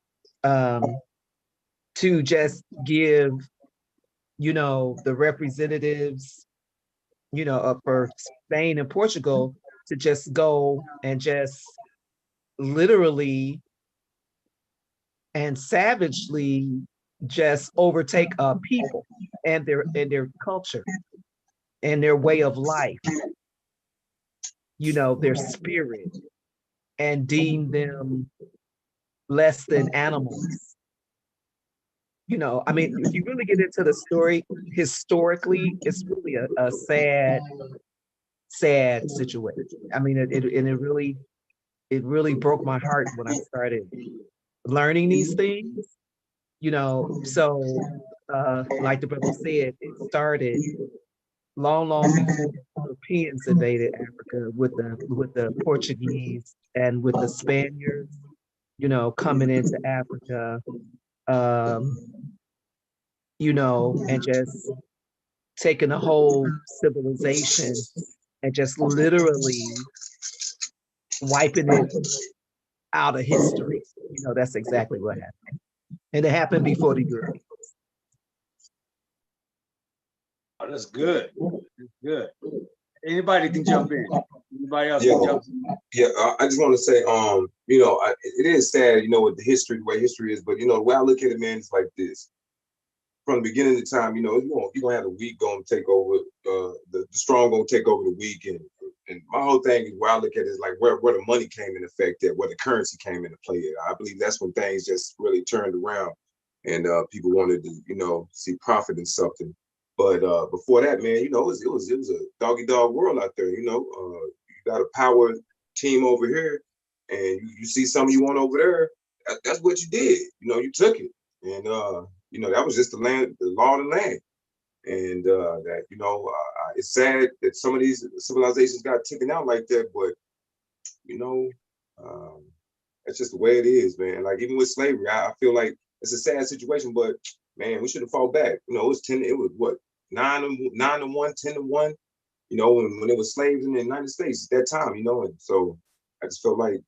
to just give, the representatives, for Spain and Portugal to just go and just literally and savagely just overtake people and their culture and their way of life, their spirit, and deem them less than animals. I mean, if you really get into the story historically, it's really a sad situation. I mean, it really broke my heart when I started learning these things. So like the brother said, it started long before the Europeans invaded Africa with the Portuguese and with the Spaniards, coming into Africa, and just taking a whole civilization and just literally wiping it out of history. That's exactly what happened. And it happened before the Europeans. Oh, that's good. That's good. Anybody can jump in. Anybody else can jump in. Yeah, I just want to say, it is sad, with the way history is, but the way I look at it, man, it's like this. From the beginning of the time, you're gonna have the weak gonna take over, the strong gonna take over the weak, and my whole thing is where I look at it is like where the money came in effect at, where the currency came into play at. I believe that's when things just really turned around, and people wanted to, see profit in something. But before that, man, it was a doggy dog world out there. You got a power team over here, and you see something you want over there. That's what you did. You took it, and that was just the law of the land. And that it's sad that some of these civilizations got taken out like that, but that's just the way it is, man. Like even with slavery, I feel like it's a sad situation, but man, we should have fought back. You know, it was 10, it was what, 9-1, 10-1, you know, when it was slaves in the United States at that time, you know, and so I just felt like,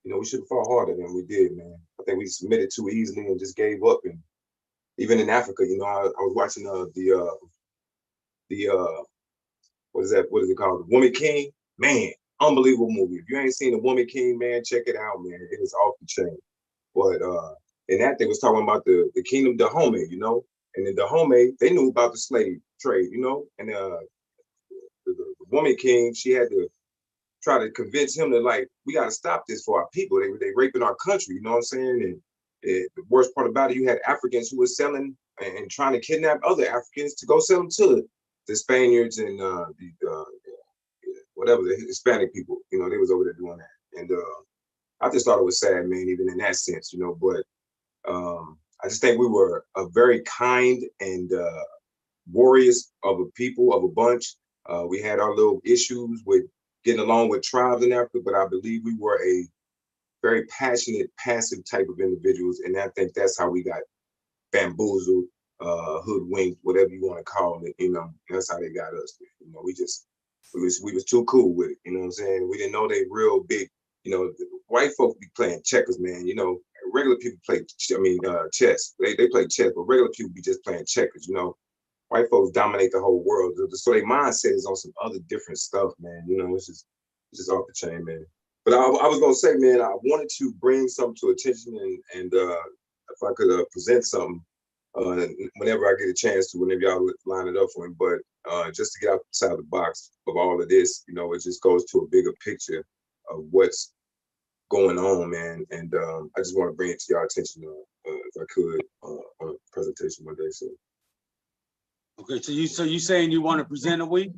you know, we should have fought harder than we did, man. I think we submitted too easily and just gave up. And even in Africa, you know, I was watching what is that? What is it called? The Woman King. Man, unbelievable movie. If you ain't seen The Woman King, man, check it out, man. It is off the chain. But and that thing was talking about the kingdom Dahomey, you know, and the Dahomey, they knew about the slave trade, you know, and the Woman King, she had to try to convince him that, like, we got to stop this for our people. They raping our country, you know what I'm saying? And the worst part about it, you had Africans who were selling and trying to kidnap other Africans to go sell them to the Spaniards and whatever, the Hispanic people, you know, they was over there doing that. And I just thought it was sad, man, even in that sense, you know, but I just think we were a very kind and warriors of a people, of a bunch. We had our little issues with getting along with tribes in Africa, but I believe we were a very passionate, passive type of individuals. And I think that's how we got bamboozled, hoodwinked, whatever you want to call it. You know, that's how they got us. You know, we was too cool with it. You know what I'm saying? We didn't know they real big. You know, white folks be playing checkers, man. You know, regular people play, chess. They play chess, but regular people be just playing checkers. You know, white folks dominate the whole world. So their mindset is on some other different stuff, man. You know, it's just off the chain, man. But I was gonna say, man, I wanted to bring something to attention, and if I could present something whenever I get a chance to, whenever y'all line it up for me. But just to get outside the box of all of this, you know, it just goes to a bigger picture of what's going on, man. And I just want to bring it to y'all attention, if I could, on a presentation one day. So. Okay, so you saying you want to present a week?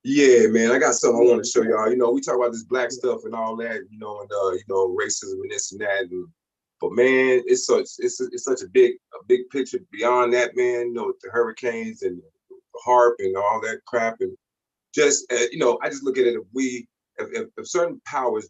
Yeah, man, I got something I want to show y'all. You know, we talk about this black stuff and all that, you know, and you know, racism and this and that. But man, it's such a big picture beyond that, man. You know, with the hurricanes and the HARP and all that crap, and just you know, I just look at it, if certain powers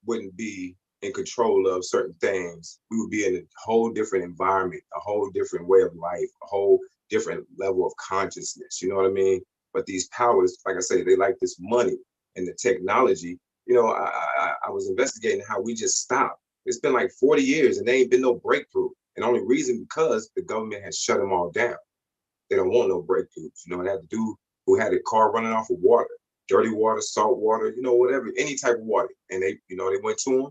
wouldn't be in control of certain things, we would be in a whole different environment, a whole different way of life, a whole different level of consciousness. You know what I mean? But these powers, like I say, they like this money and the technology. You know, I was investigating how we just stopped. It's been like 40 years and there ain't been no breakthrough. And the only reason because the government has shut them all down. They don't want no breakthroughs. You know, they had the dude who had a car running off of water, dirty water, salt water, you know, whatever, any type of water. And they, you know, they went to him,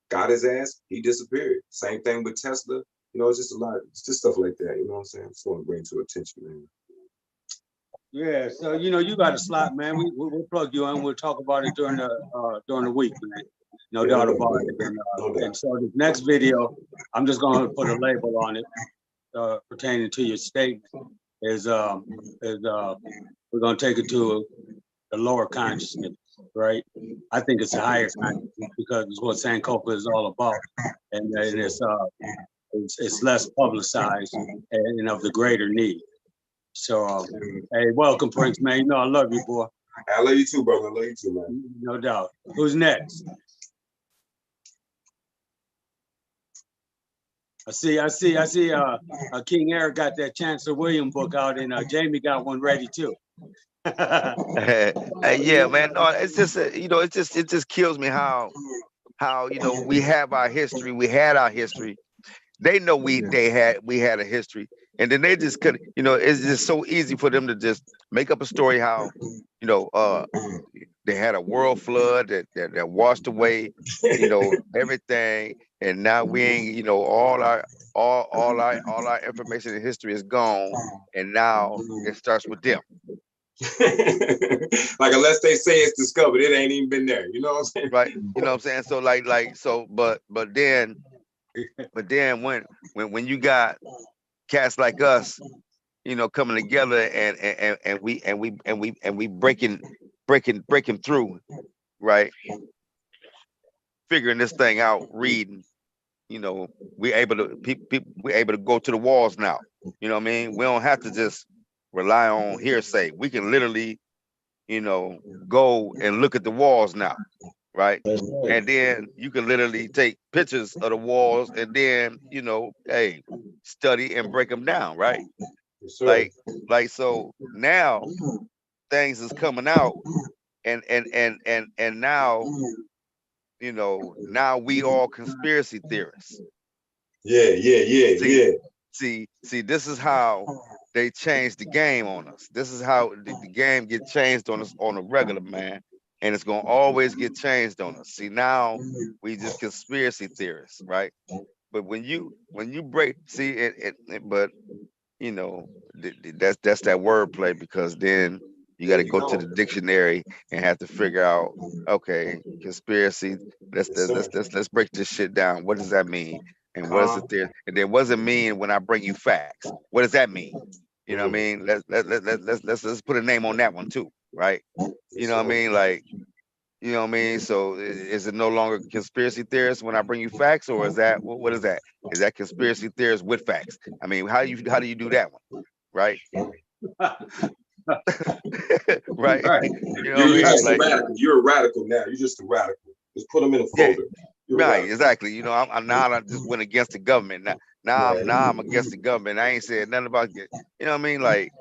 got his ass, he disappeared. Same thing with Tesla. You know, it's just a lot, it's just stuff like that. You know what I'm saying? Just want to bring to attention, man. Yeah, so you know, you got a slot, man. We'll plug you in. We'll talk about it during the week, man. No doubt about it. And so the next video, I'm just going to put a label on it pertaining to your statement. Is we're going to take it to the lower consciousness, right? I think it's a higher consciousness because it's what Sankofa is all about, and it's less publicized and of the greater need. So, hey, welcome, Prince, man. You know I love you, boy. I love you too, brother. I love you too, man. No doubt. Who's next? I see. King Eric got that Chancellor William book out, and Jamie got one ready too. Yeah, man. No, it's just you know, it just kills me how you know we have our history, we had our history. They know we had a history, and then they just could, you know, it's just so easy for them to just make up a story how, you know, they had a world flood that washed away, you know, everything, and now we ain't, you know, all our information and history is gone, and now it starts with them. Like, unless they say it's discovered, it ain't even been there. You know what I'm saying? Right. You know what I'm saying? So but then when you got cats like us, you know, coming together and we breaking through, right? Figuring this thing out, reading, you know, we're able to go to the walls now. You know what I mean? We don't have to just rely on hearsay. We can literally, you know, go and look at the walls now, right? And then you can literally take pictures of the walls and then, you know, hey, study and break them down, right? Yes, sir. Like so now things is coming out and now, you know, now we all conspiracy theorists. Yeah, yeah, yeah, See, yeah. see, this is how they changed the game on us. This is how the game get changed on us on a regular, man. And it's gonna always get changed on us. See, now we just conspiracy theorists, right? But when you break, see but you know, that's that wordplay because then you got There to you go to go. the dictionary and have to figure out, okay, conspiracy. Yes, sir. Let's break this shit down. What does that mean? And what is the Uh-huh. theory? And then what does it mean when I bring you facts? What does that mean? You know what I Mm. mean? Let's put a name on that one too, right? You Yes, know what I sir. mean? Like, you know what I mean? So is it no longer conspiracy theorists when I bring you facts, or is that what is that? Is that conspiracy theorists with facts? I mean, how do you do that one, right? Right? Right. You know what I You're mean? just a Like, radical. You're a radical now. You're just a radical. Just put them in a yeah, folder. You're a right, radical. exactly. You know, I'm now I just went against the government. Now I'm against the government. I ain't said nothing about it. You know what I mean? Like,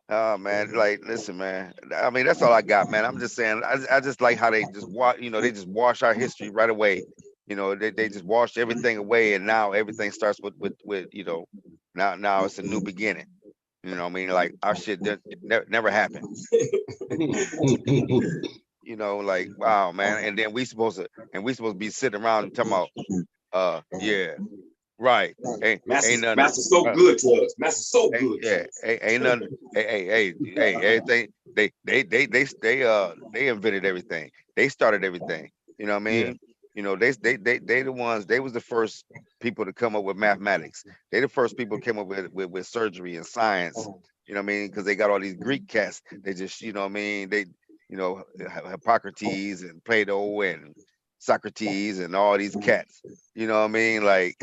oh man, like listen, man. I mean, that's all I got, man. I'm just saying, I just like how they just they just wash our history right away. You know, they just washed everything away, and now everything starts with you know, now it's a new beginning. You know what I mean? Like our shit never happened. You know, like wow, man. And then we supposed to be sitting around and talking about, yeah, right. Ain't nothing. Master's so Uh, good to us. Master's so good to yeah, us. ain't nothing. Everything. They invented everything. They started everything. You know what I Yeah. mean? You know, they the ones. They was the first people to come up with mathematics. They the first people came up with surgery and science. You know what I mean? Because they got all these Greek cats. They just, you know what I mean? They, you know, Hippocrates and Plato and Socrates and all these cats. You know what I mean? Like,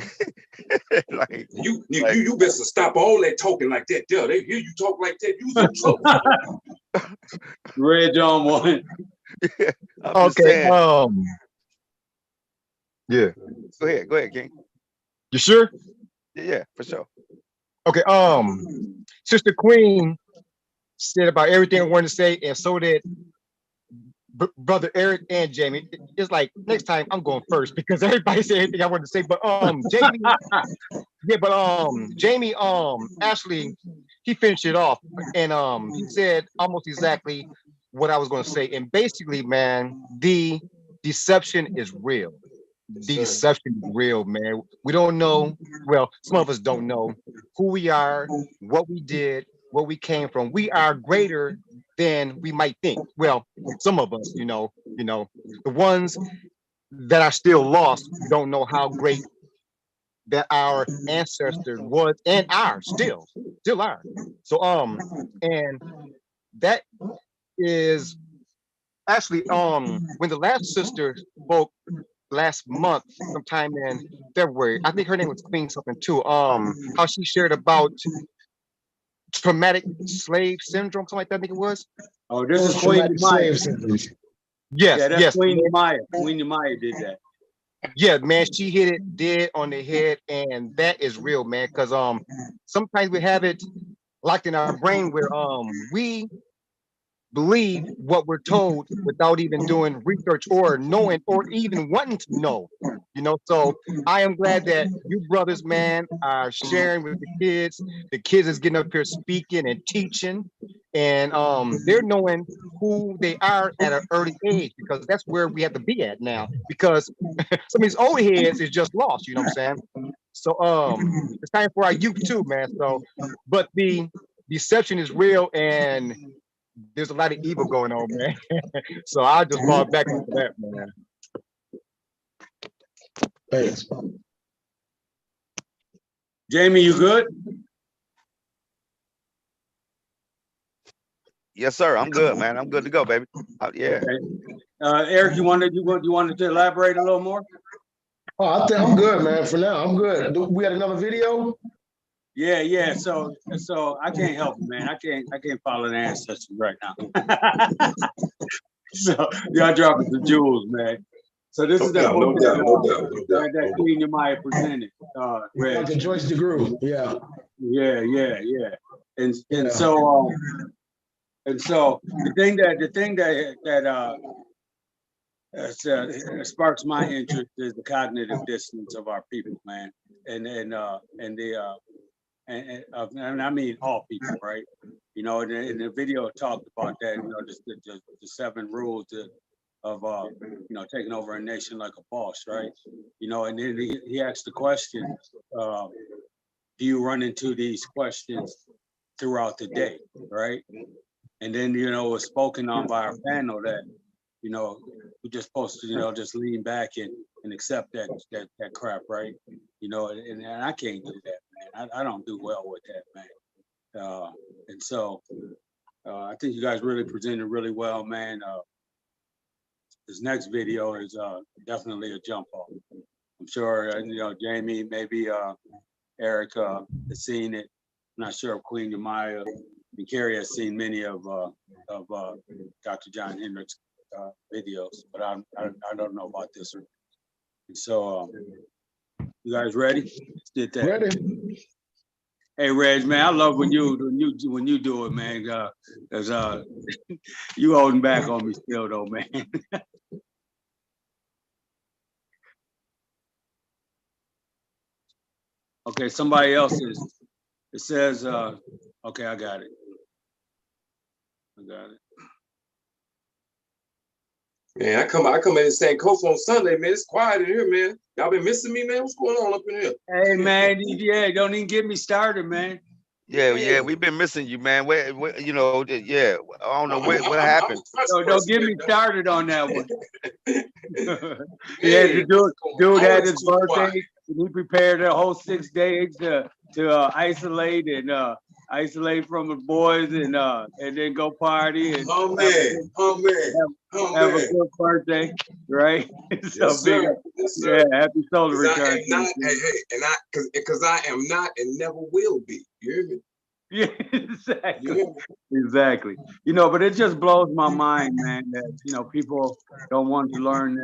like, like. You best stop all that talking like that. There, they hear you talk like that. You's in trouble. Red John one. I'm just Okay. saying. Yeah. Go ahead, King. You sure? Yeah, for sure. Okay. Sister Queen said about everything I wanted to say, and so did brother Eric and Jamie. It's like next time I'm going first because everybody said everything I wanted to say. But Jamie, yeah, but Jamie, actually, he finished it off, and he said almost exactly what I was going to say. And basically, man, the deception is real. The deception is real, man. We don't know. Well, some of us don't know who we are, what we did, where we came from. We are greater than we might think. Well, some of us, the ones that are still lost don't know how great that our ancestors was and are still are. So and that is actually when the last sister spoke last month, sometime in February, I think her name was Queen something too. How she shared about traumatic slave syndrome, something like that, I think it was. Oh, this is Queen Post-traumatic Maya. slave syndrome. Yes, Yeah, that's yes. Queen Maya. Queen Maya did that. Yeah, man, she hit it dead on the head, and that is real, man. Because sometimes we have it locked in our brain where we believe what we're told without even doing research or knowing or even wanting to know. So I am glad that you brothers, man, are sharing with the kids. The kids is getting up here speaking and teaching, and they're knowing who they are at an early age, because that's where we have to be at now, because some of these old heads is just lost, you know what I'm saying? So it's time for our youth too, man. So but the deception is real, and there's a lot of evil going on, man. So I'll just fall back into that, man. Thanks. Jamie, you good? Yes, sir. I'm good, man. I'm good to go, baby. Yeah. Okay. Eric, you wanted to elaborate a little more? Oh, I think I'm good, man. For now, I'm good. We had another video. Yeah. So I can't help it, man. I can't follow the ancestors right now. So y'all dropping the jewels, man. So this is the book that Queen Yamaya presented. Reg. Dr. Joyce DeGruy. Yeah. Yeah. And so the thing that sparks my interest is the cognitive dissonance of our people, man, and I mean all people, right? You know, and the video talked about that. You know, just the 7 rules of you know, taking over a nation like a boss, right? You know, and then he asked the question, do you run into these questions throughout the day, right? And then, you know, it was spoken on by our panel that, you know, we're just supposed to, you know, just lean back and accept that crap, right? You know, and I can't do that, man. I don't do well with that, man. And so I think you guys really presented really well, man. This next video is definitely a jump off. I'm sure, you know, Jamie, maybe Eric has seen it. I'm not sure if Queen Yamaya and Carrie has seen many of Dr. John Hendricks' videos, but I don't know about this one. And so, you guys ready? Let's get that. Ready. Hey, Reg, man, I love when you do it, man. Cause you holding back on me still, though, man. Okay, somebody else is. It says, okay, I got it. Man, I come in and saying Coach on Sunday, man. It's quiet in here, man. Y'all been missing me, man. What's going on up in here? Hey, man, yeah, don't even get me started, man. Yeah, we've been missing you, man. Where you know, yeah, I don't know what happened. Don't get me started on that one. He had to do it. Dude had his birthday, and he prepared a whole 6 days to isolate from the boys and then go party and have a good birthday, right? So Yes, sir. Yes, sir. Yeah, happy solar return. Because I am not and never will be. You hear me? Yeah, exactly. You know, but it just blows my mind, man, that, you know, people don't want to learn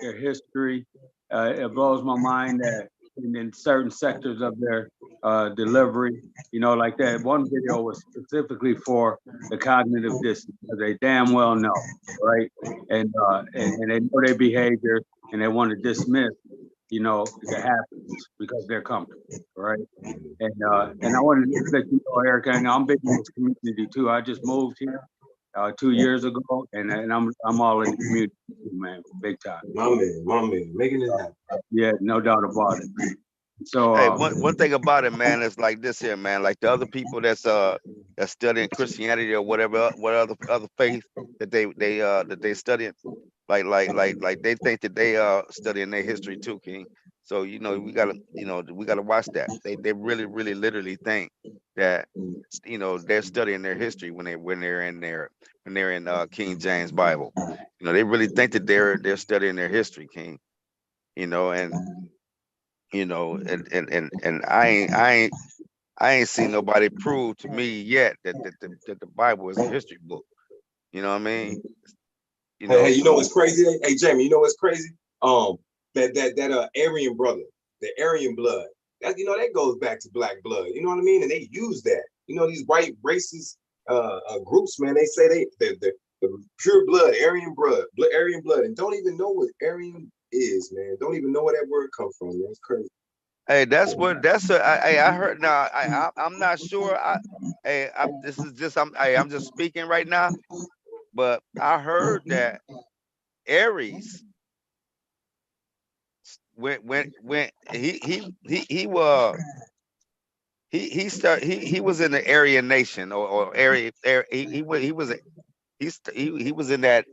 their history. It blows my mind that in certain sectors of their delivery, you know, like that one video was specifically for the cognitive dissonance. They damn well know, right? And they know their behavior and they want to dismiss, you know, that happens because they're comfortable, right? And I wanted to let you know, Eric, I'm big in this community too. I just moved here 2 years ago, and I'm all in the community, man, big time. My man, making it happen. Yeah, no doubt about it. So hey, one thing about it, man, is like this here, man. Like the other people that's studying Christianity or whatever, what other faith that they studying, like they think that they studying their history too, King. So you know we gotta watch that. They really literally think that you know they're studying their history when they're in King James Bible. You know they really think that they're studying their history, King. You know and I ain't seen nobody prove to me yet that the Bible is a history book. You know what I mean? Hey, you know what's crazy? Hey, Jamie, you know what's crazy? That Aryan brother, the Aryan blood. That that goes back to black blood. You know what I mean? And they use that. You know these white racist groups, man. They say the pure blood, Aryan blood, and don't even know what Aryan is, man. Don't even know where that word comes from, man. It's crazy. Hey, I heard now. I'm not sure. I'm just speaking right now, but I heard that Aries when he was in the Aryan nation or area. He was in that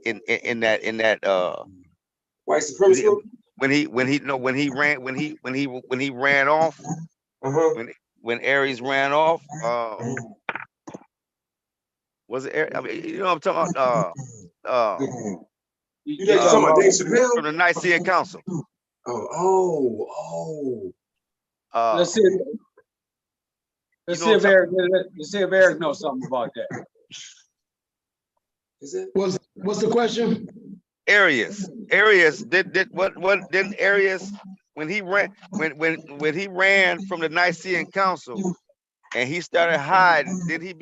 white supremacy when he ran off. When Aries ran off, was it Aries? I mean, you know what I'm talking about? You talking about Dave Chappelle from the Nicene Council? Let's see. Let's see if Eric knows something about that. Is it? What's the question? Arius did what didn't Arius when he ran when he ran from the Nicene Council and he started hiding, didn't he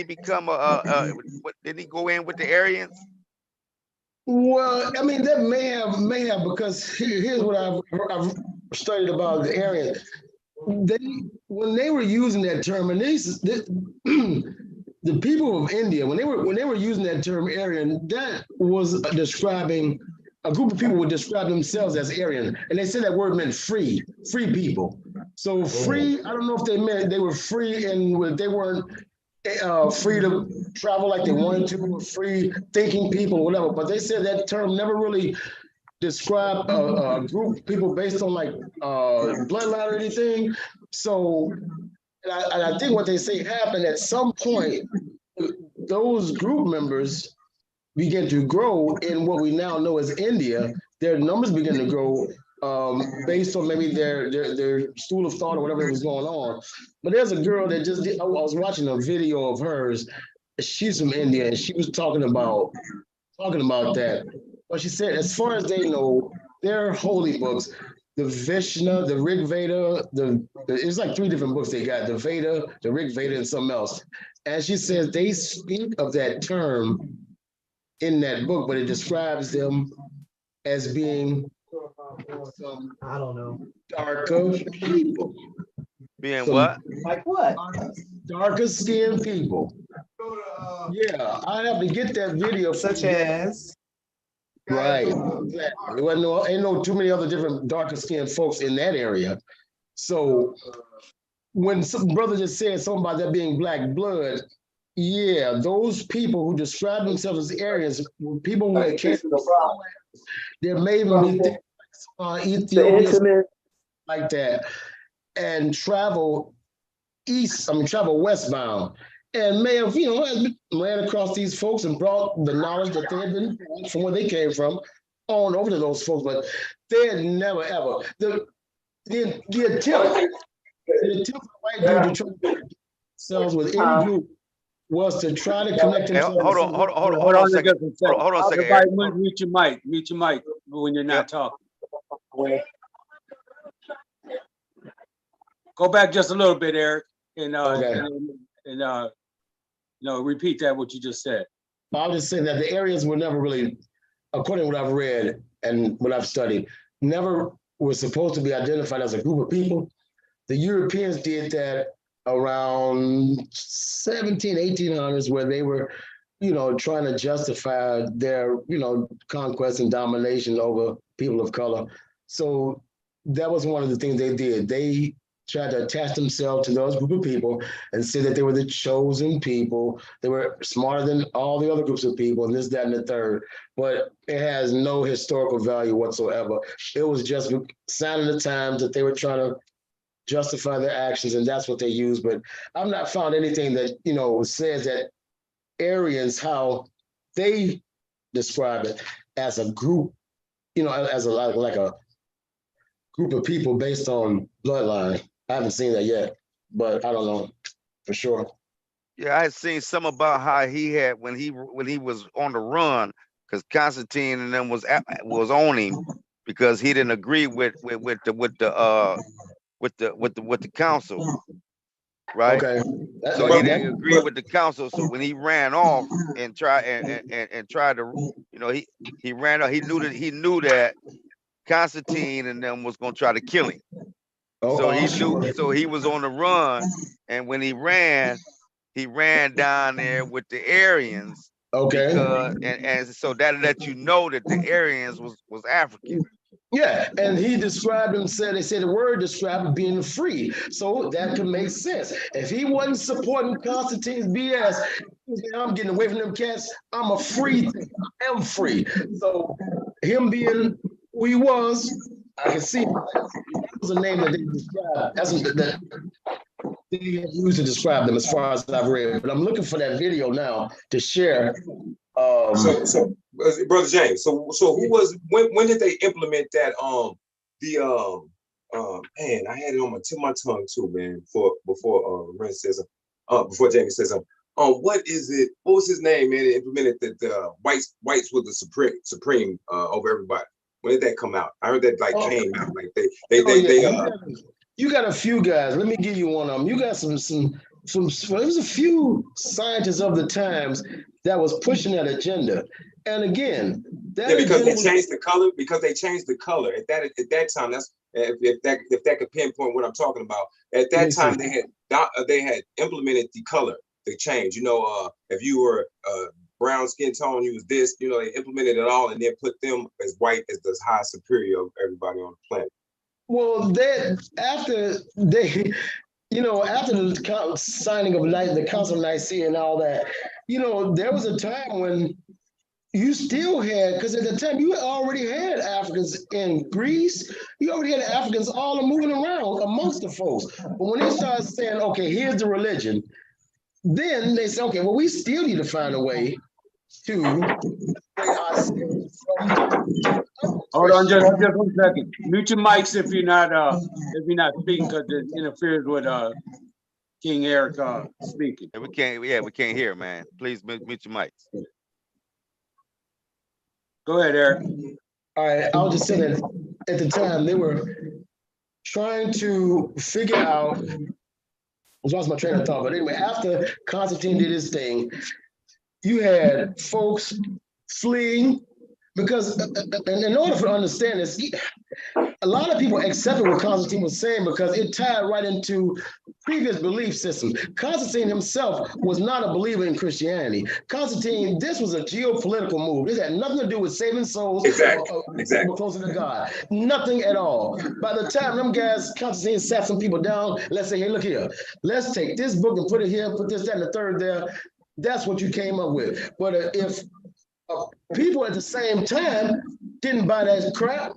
become what, did he go in with the Arians? Well, I mean, that may have because here's what I've studied about the Aryans. When they were using that term, and the people of India, when they were using that term Aryan, that was describing a group of people would describe themselves as Aryan, and they said that word meant free people. So free, I don't know if they meant they were free and they weren't free to travel like they wanted to, or free thinking people, whatever. But they said that term never really described a group of people based on like bloodline or anything. So, and I think what they say happened at some point, those group members begin to grow in what we now know as India. Their numbers begin to grow based on maybe their school of thought or whatever was going on. But there's a girl that just did, I was watching a video of hers. She's from India, and she was talking about that. But she said, as far as they know, their holy books, the Vishnu, the Rig Veda, it's like 3 different books they got: the Veda, the Rig Veda, and something else. And she says they speak of that term in that book, but it describes them as being some, I don't know. darker people. Being Some what? Like what? darker skinned people. Yeah, I have to get that video. Such as? Right. Exactly. There wasn't ain't no too many other different darker skinned folks in that area. So when some brother just said something about that being black blood, yeah, those people who describe themselves as Aryans, people who came from there may even be things like Ethiopia, like that, and travel westbound, and may have, ran across these folks and brought the knowledge that they had been from where they came from on over to those folks, but they had never ever the attempt of white dude to try to connect themselves with any group was to try to connect themselves. Hey, hold on a second. Hold on a second. Everybody, mute your mic. Mute your mic when you're not talking. Go back just a little bit, Eric, and repeat that what you just said. I'll just say that the Aryans were never really, according to what I've read and what I've studied, never were supposed to be identified as a group of people. The Europeans did that around 1800s, where they were, trying to justify their, conquest and domination over people of color. So that was one of the things they did. They tried to attach themselves to those group of people and say that they were the chosen people. They were smarter than all the other groups of people, and this, that, and the third. But it has no historical value whatsoever. It was just a sign of the times that they were trying to justify their actions, and that's what they use. But I've not found anything that says that Aryans, how they describe it as a group, as like a group of people based on bloodline. I haven't seen that yet, but I don't know for sure. Yeah, I had seen some about how he had when he was on the run, because Constantine and them was on him because he didn't agree with the council, right? Okay. So he didn't agree with the council. So when he ran off and tried to, he ran off. He knew that Constantine and them was gonna try to kill him. So he knew. So he was on the run, and when he ran down there with the Aryans. Okay. Because, and so that let you know that the Aryans was African. Yeah, and he described himself, they said the word described being free. So that could make sense. If he wasn't supporting Constantine's BS, I'm getting away from them cats, I'm a free thing. I am free. So him being who he was, I can see that was a name that they described. That's that they used to describe them as far as I've read. But I'm looking for that video now to share. So Brother James, so who was when did they implement that man, I had it on my tip of my tongue too, man, before Ren says before Jamie says what is it? What was his name, man? It implemented that whites was the supreme over everybody. When did that come out? I heard that came out like you got a few guys. Let me give you one of them. You got some. There was a few scientists of the times that was pushing that agenda, and again, because they changed the color. Because they changed the color at that time. That's if that could pinpoint what I'm talking about. At that time, they had implemented the color. They changed. You know, if you were brown skin tone, you was this. You know, they implemented it all and then put them as white as the high superior of everybody on the planet. Well, after the signing of the Council of Nicaea and all that, there was a time when you still had, because at the time you already had Africans in Greece, you already had Africans all moving around amongst the folks. But when they started saying, okay, here's the religion, then they said, okay, well, we still need to find a way to Hold on, just 1 second. Mute your mics if you're not speaking, because it interferes with King Eric speaking. We can't hear, man. Please mute your mics. Go ahead, Eric. All right, I was just saying that at the time they were trying to figure out. I lost my train of thought, but anyway, after Constantine did his thing, you had folks fleeing because, in order to understand this, a lot of people accepted what Constantine was saying because it tied right into previous belief systems. Constantine himself was not a believer in Christianity. Constantine, this was a geopolitical move. This had nothing to do with saving souls or closer to God. Nothing at all. By the time them guys, Constantine sat some people down, let's say, hey, look here, let's take this book and put it here, put this, that, and the third there. That's what you came up with. But if people at the same time didn't buy that crap,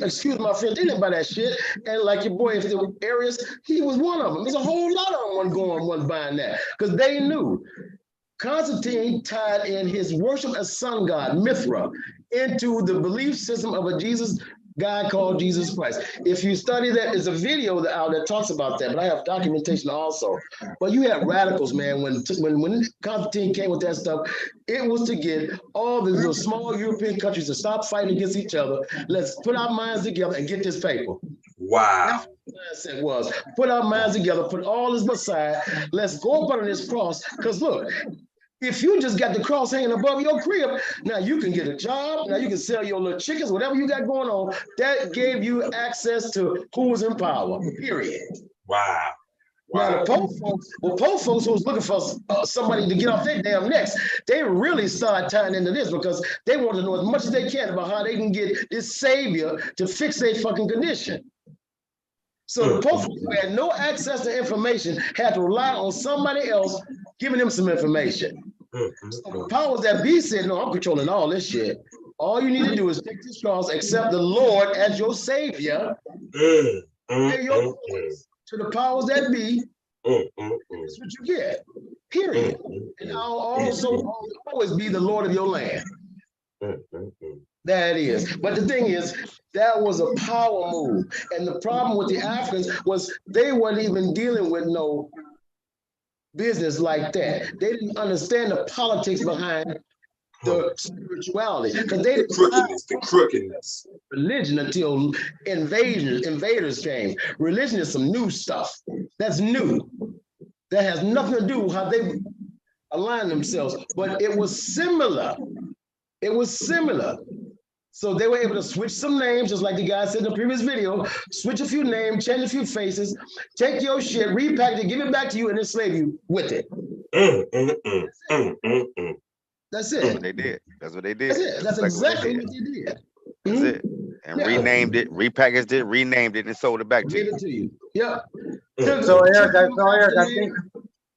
excuse my friend, they didn't buy that shit. And like your boy, if there were Arius, he was one of them. There's a whole lot of them wasn't buying that because they knew. Constantine tied in his worship as sun god, Mithra, into the belief system of a Jesus God called Jesus Christ. If you study that, there's a video out that talks about that, but I have documentation also. But you had radicals, man. When Constantine came with that stuff, it was to get all the little small European countries to stop fighting against each other. Let's put our minds together and get this paper. Wow. That's what it was. Put our minds together, put all this aside. Let's go up under this cross. Because look, if you just got the cross hanging above your crib, now you can get a job, now you can sell your little chickens, whatever you got going on. That gave you access to who was in power, period. Wow. Now, the Pope folks who was looking for somebody to get off their damn necks, they really started tying into this because they want to know as much as they can about how they can get this savior to fix their fucking condition. So the Pope who had no access to information had to rely on somebody else giving them some information. So the powers that be said, no, I'm controlling all this shit. All you need to do is take this cross, accept the Lord as your savior, pay your voice to the powers that be. That's what you get, period. And I'll also always be the Lord of your land. That is. But the thing is, that was a power move. And the problem with the Africans was they weren't even dealing with no business like that. They didn't understand the politics behind the spirituality. Because they didn't the crookedness. Religion until invaders came. Religion is some new stuff. That's new. That has nothing to do with how they align themselves. But it was similar. It was similar. So they were able to switch some names, just like the guy said in the previous video, switch a few names, change a few faces, take your shit, repackage it, give it back to you, and enslave you with it. That's it. That's what they did. That's what they did. That's it. That's exactly what they did. That's it. And renamed it, repackaged it, renamed it, and sold it back to you. Give it to you. Yeah. So Eric,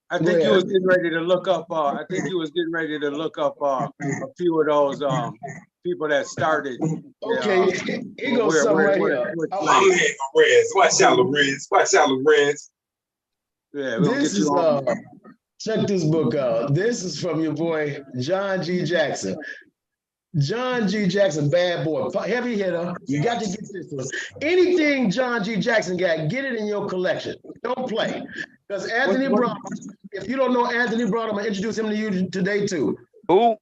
I think you was getting ready to look up. I think you was getting ready to look up a few of those people that started. Okay, here goes something right here. I'm heading Lorenz. Watch out, Lorenz. Watch out, Lorenz. Yeah, this is check this book out. This is from your boy John G. Jackson. John G. Jackson, bad boy, heavy hitter. You got to get this one. Anything John G. Jackson got, get it in your collection. Don't play. Because Anthony Brown, if you don't know Anthony Brown, I'm gonna introduce him to you today too. Who?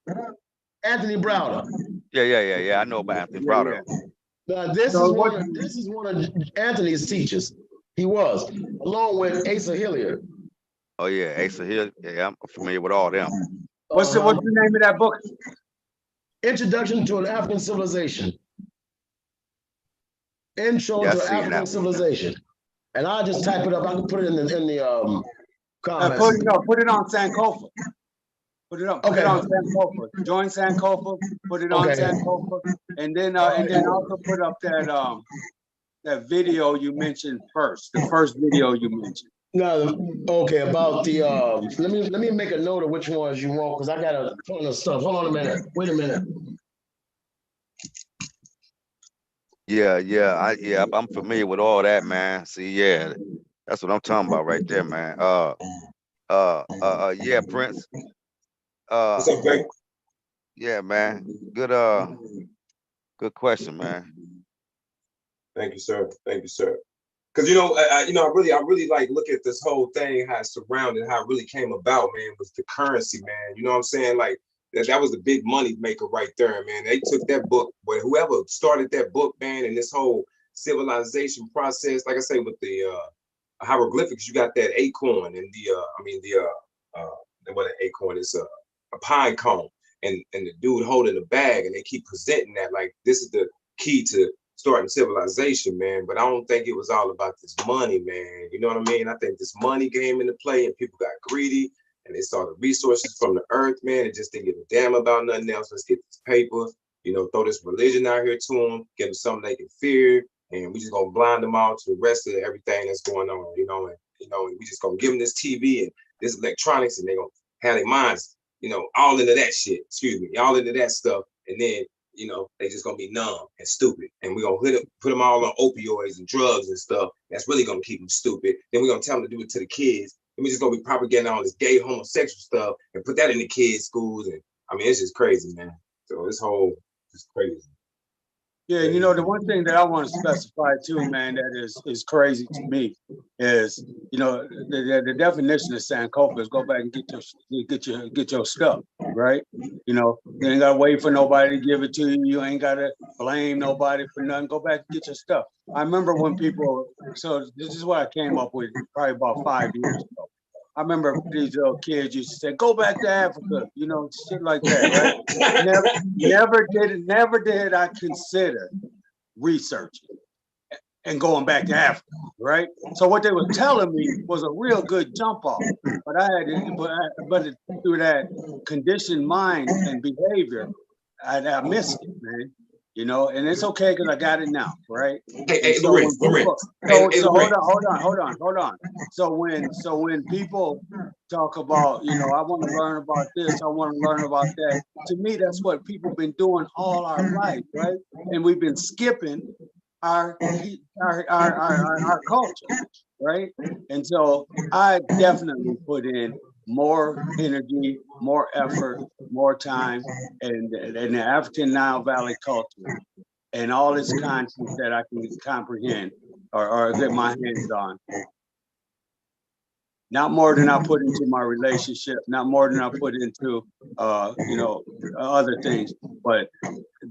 Anthony Browder. Yeah. I know about Anthony Browder. Now, this is one of Anthony's teachers. He was, along with Asa Hilliard. Oh yeah, Asa Hill. Yeah, I'm familiar with all them. What's the name of that book? Introduction to an African Civilization. Intro to African Civilization. And I'll just type it up. I can put it in the comments. Put it on Sankofa. Put it on Sankofa. Join Sankofa. Put it on Sankofa, and then also put up that video you mentioned first. The first video you mentioned. No, okay. About the let me make a note of which ones you want because I got a ton of stuff. Hold on a minute. Wait a minute. Yeah. I'm familiar with all that, man. See, yeah, that's what I'm talking about right there, man. Yeah, Prince. What's up, Blake? Yeah, man. Good question, man. Thank you, sir. Thank you, sir. Because I really like look at this whole thing, how it's surrounded, how it really came about, man, was the currency, man. You know what I'm saying? Like that was the big money maker right there, man. They took that book, but whoever started that book, man, and this whole civilization process, like I say, with the hieroglyphics, you got that acorn and what an acorn is, a pine cone, and the dude holding the bag, and they keep presenting that like this is the key to starting civilization, man. But I don't think it was all about this money, man. You know what I mean? I think this money came into play and people got greedy and they saw the resources from the earth, man, and just didn't give a damn about nothing else. Let's get this paper, throw this religion out here to them, give them something they can fear, and we just gonna blind them all to the rest of everything that's going on, and we just gonna give them this TV and this electronics, and they gonna have their minds, all into that shit, all into that stuff, and then they just gonna be numb and stupid, and we're gonna put them all on opioids and drugs and stuff. That's really gonna keep them stupid. Then we're gonna tell them to do it to the kids, and we're just gonna be propagating all this gay, homosexual stuff and put that in the kids' schools. And I mean, it's just crazy, man. So this whole is crazy. Yeah, the one thing that I want to specify too, man, that is crazy to me is, the definition of Sankofa is go back and get your stuff, right? You ain't gotta wait for nobody to give it to you. You ain't gotta blame nobody for nothing. Go back and get your stuff. I remember when so this is what I came up with probably about 5 years ago. I remember these little kids used to say, "Go back to Africa," shit like that, right? Never did I consider researching and going back to Africa, right? So what they were telling me was a real good jump off, but through that conditioned mind and behavior, I missed it, man. And it's okay because I got it now, right? Hey, so Lorenz. Hold on. So when people talk about, I want to learn about this, I want to learn about that. To me, that's what people been doing all our life, right? And we've been skipping our culture, right? And so I definitely put in more energy, more effort, more time, and the African Nile Valley culture and all its content that I can comprehend or get my hands on. Not more than I put into my relationship, not more than I put into other things, but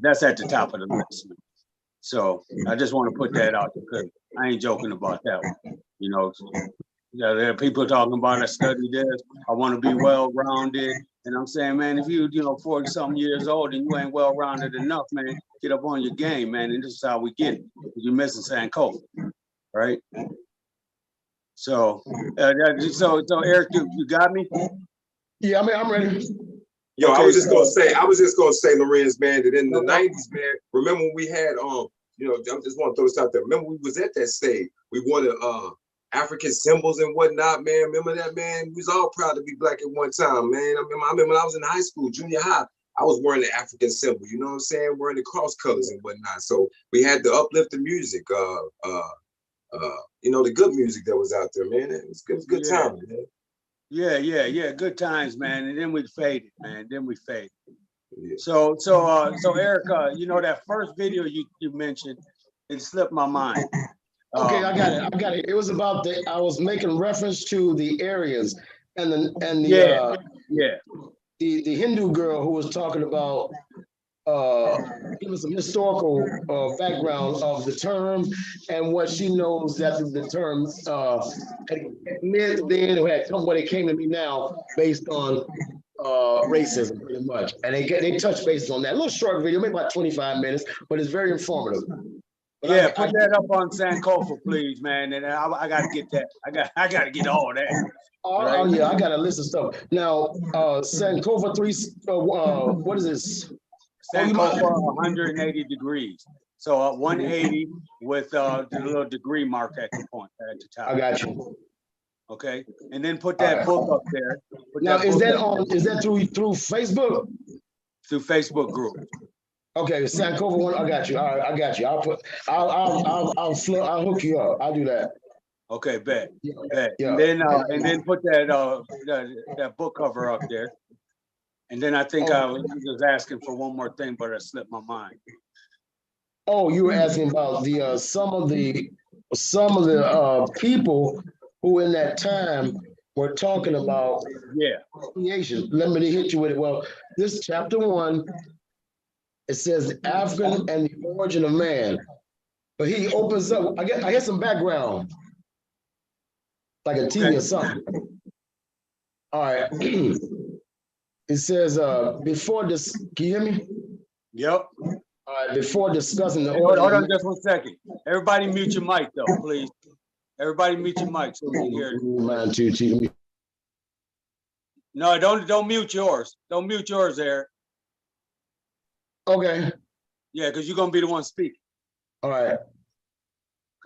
that's at the top of the list. So I just want to put that out there because I ain't joking about that one. There are people talking about I study this, I want to be well-rounded. And I'm saying, man, if you 40-something years old and you ain't well-rounded enough, man, get up on your game, man. And this is how we get it. You're missing Sankofa, right? So, Eric, you got me? Yeah, I'm ready. Yo, okay, I was just gonna say, Lorenz, man, that in the 90s, man, remember when we had I just want to throw this out there. Remember we was at that stage. We wanted African symbols and whatnot, man. Remember that, man? We was all proud to be black at one time, man. I remember when I was in high school, junior high, I was wearing the African symbol, you know what I'm saying? Wearing the cross colors and whatnot. So we had to uplift the music, the good music that was out there, man. It was good time, man. Yeah. Good times, man. And then we faded, man. Yeah. So Eric, that first video you mentioned, it slipped my mind. Okay, I got it. I got it. It was about I was making reference to the areas and yeah. The Hindu girl who was talking about giving some historical background of the term and what she knows that the term meant then or had come what it came to be now based on racism pretty much. And they touch bases on that. A little short video, maybe about 25 minutes, but it's very informative. But yeah, put that up on Sankofa, please, man. And I got to get that. I got to get all that. Oh yeah, I got a list of stuff. Now, Sankofa 3, what is this? Sankofa 180 degrees. So 180 with the little degree mark at the point at the top. I got you. Okay, and then put that book up there. Now, is that through Facebook? Through Facebook group. Okay, Sankofa one. I got you. All right, I got you. I'll hook you up. I'll do that. Okay, bet. Yeah. And then put that book cover up there. And then I think I was just asking for one more thing, but I slipped my mind. Oh, you were asking about the some of the people who in that time were talking about creation. Let me hit you with it. Well, this chapter 1, it says African and the origin of man. But he opens up. I get some background, like a TV or something. All right. It says before this. Can you hear me? Yep. All right. Before discussing the origin. Hold on just 1 second. Everybody mute your mic though, please. Everybody mute your mic so we can hear it. Mine too. No, don't mute yours. Don't mute yours, Eric. Okay. Yeah, because you're gonna be the one speaking. All right.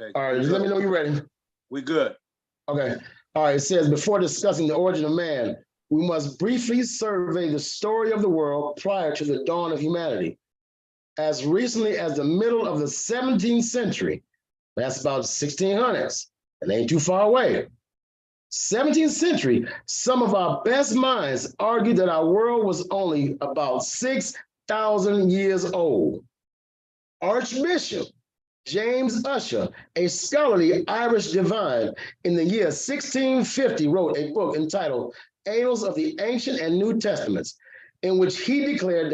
Okay. All right. Just let me know you're ready. We good. Okay. All right. It says before discussing the origin of man, we must briefly survey the story of the world prior to the dawn of humanity. As recently as the middle of the 17th century, that's about 1600s, it ain't too far away. 17th century, some of our best minds argued that our world was only about 6,000 years old. Archbishop James Ussher, a scholarly Irish divine, in the year 1650 wrote a book entitled Annals of the Ancient and New Testaments, in which he declared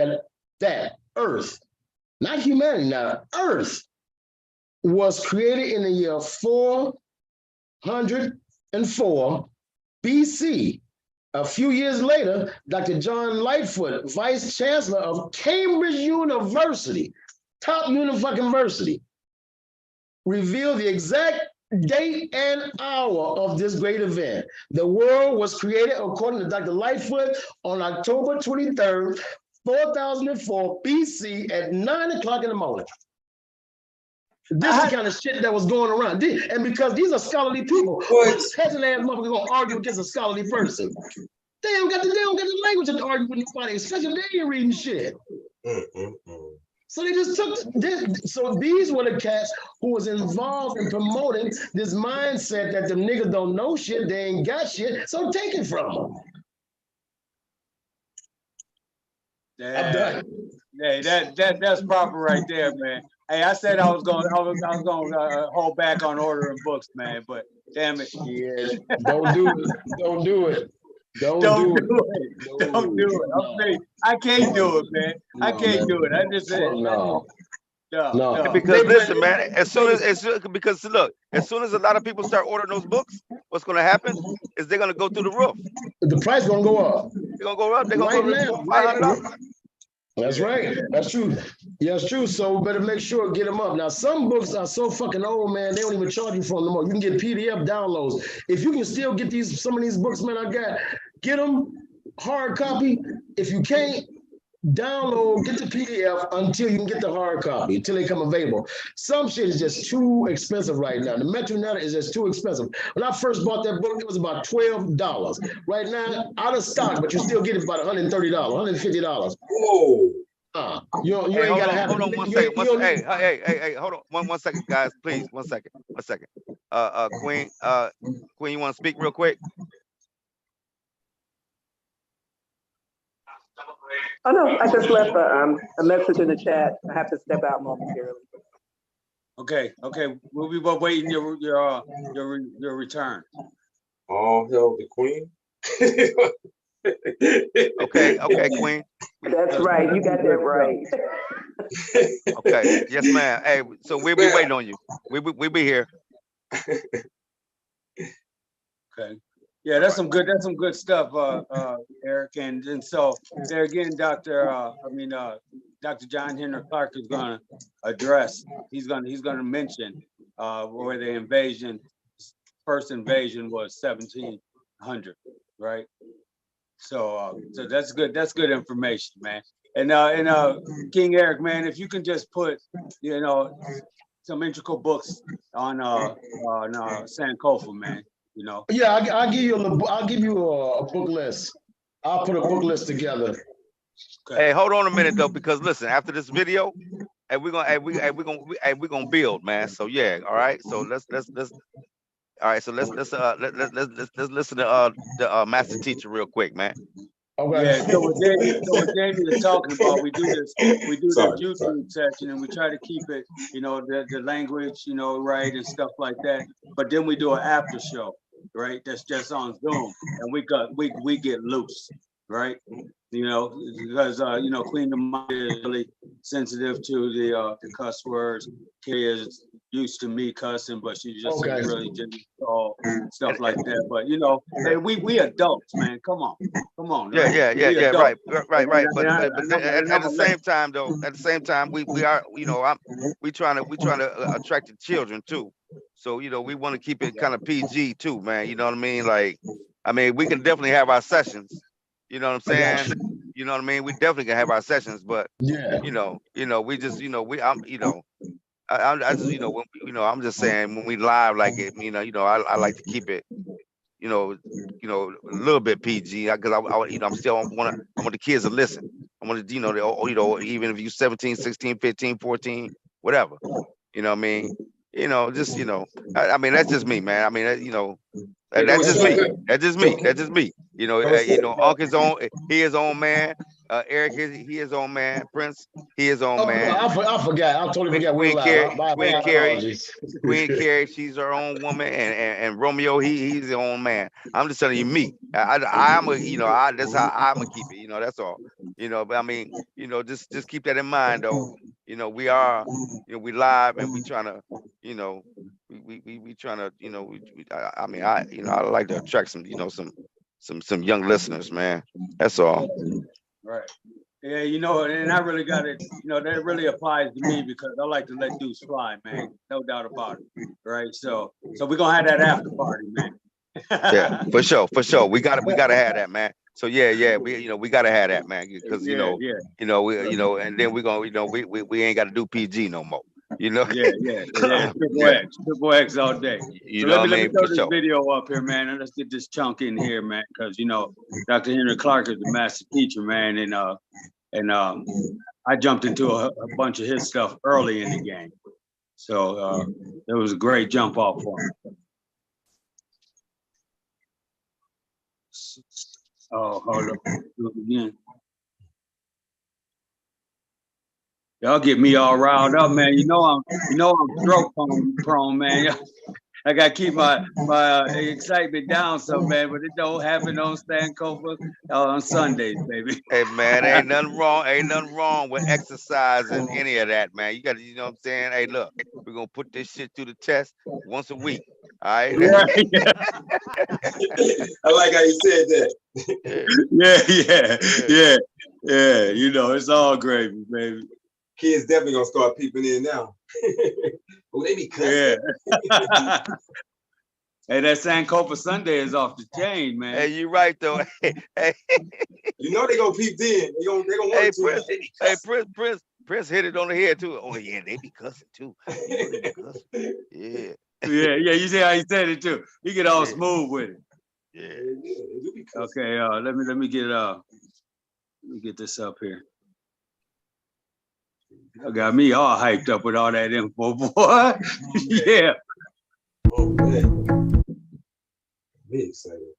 that Earth, not humanity now, Earth, was created in the year 404 BC. A few years later, Dr. John Lightfoot, Vice Chancellor of Cambridge University, top university, revealed the exact date and hour of this great event. The world was created, according to Dr. Lightfoot, on October 23rd, 4004 BC at 9 o'clock in the morning. This is the kind of shit that was going around. And because these are scholarly people, peasant ass motherfuckers gonna argue against a scholarly person. They don't got the language to argue with nobody, especially if they ain't reading shit. So they just took this. So these were the cats who was involved in promoting this mindset that the niggas don't know shit, they ain't got shit, so take it from them. I'm done. Hey, that's proper right there, man. Hey, I said I was gonna hold back on ordering books, man, but damn it. Yeah, don't do it. Don't do it. Don't do it. I can't do it, man. I can't do it. I just said no. Because listen, man, as soon as a lot of people start ordering those books, what's going to happen is they're going to go through the roof. The price going to go up. They're going to go up. They're going to go $500. That's right. That's true. Yeah, it's true. So we better make sure get them up. Now, some books are so fucking old, man. They don't even charge you for them no more. You can get PDF downloads. If you can still get some of these books, man, get them hard copy. If you can't, download, get the PDF until you can get the hard copy, until they come available. Some shit is just too expensive right now. The Metronetta is just too expensive. When I first bought that book, it was about $12. Right now, out of stock, but you still get it for about $130, $150. Whoa. You ain't gotta have. Hold on 1 second. Hey, hold on one second, guys, please. 1 second. Queen, you want to speak real quick? Oh no, I just left a message in the chat. I have to step out momentarily. Okay, we'll be waiting your return. All hell the queen. Okay, Queen. That's right. You got that right. Okay, yes, ma'am. Hey, so we'll be waiting on you. We'll be here. Okay. Yeah, that's some good stuff, Eric. And so there again, Dr. John Henry Clark is gonna address, he's gonna mention where the first invasion was 1700, right? So that's good information, man. And King Eric, man, if you can just put, some integral books on Sankofa, man. Yeah, I'll give you a book list. I'll put a book list together. Okay. Hey, hold on a minute though, because listen, after this video, we're gonna build, man. So yeah, all right. So let's all right. So let's listen to the master teacher real quick, man. Okay. Yeah, so what Jamie is talking about, we do this YouTube session, and we try to keep it, the language, right, and stuff like that. But then we do an after show, right? That's just on Zoom, and we get loose, right? Because Queen Amaya is really sensitive to the cuss words. Kay is used to me cussing, but she just really gentle, stuff like that. But hey, we adults, man. Come on. Yeah, right. But at the same time, though, we are, we trying to attract the children too. So we want to keep it kind of PG too, man. You know what I mean? Like, we can definitely have our sessions. You know what I'm saying? You know what I mean? We definitely can have our sessions, but we just, I just, I'm just saying when we live like it, I like to keep it, a little bit PG, because I'm still I want the kids to listen. I want to, even if you 17, 16, 15, 14, whatever, you know what I mean? Just, that's just me, man. That's just me. That's just me. Unc is on, he his own man. Eric he his own man. Prince, he his own man. I forgot. I totally forgot. Queen Carrie, she's her own woman, and Romeo, he's his own man. I'm just telling you, me. I'm a, that's how I'm gonna keep it. That's all. But just keep that in mind, though. We are, we live, and we trying to, we trying to, I like to attract some, some young listeners, man. That's all. Right. Yeah, and I really got it. That really applies to me because I like to let dudes fly, man. No doubt about it. Right. So we're gonna have that after party, man. Yeah, for sure. We gotta have that, man. So yeah, we gotta have that, man, because we, and then we're gonna, we ain't gotta do PG no more. Yeah. Triple X all day. So let me throw this video up here, man, and let's get this chunk in here, man, because Dr. Henry Clark is the master teacher, man, and I jumped into a bunch of his stuff early in the game, so it was a great jump off for him. Oh, hold up, do it again. Y'all get me all riled up, man. I'm stroke prone, man. I gotta keep my excitement down, so man. But it don't happen on Sankofa on Sundays, baby. Hey man, ain't nothing wrong with exercising any of that, man. You got to, what I'm saying? Hey, look, we're gonna put this shit through the test once a week. All right. Yeah. I like how you said that. Yeah. It's all gravy, baby. Kids definitely gonna start peeping in now. Oh, they be cussing. Yeah. Hey, that Sankofa Sunday is off the chain, man. Hey, you right though. Hey. They gonna peep in. They gonna want to. Prince hit it on the head too. Oh yeah, they be cussing too. They be cussing. Yeah. Yeah. You see how he said it too. He get all smooth with it. Yeah. Okay. Let me get this up here. You got me all hyped up with all that info, boy. Yeah. Oh man. Me excited.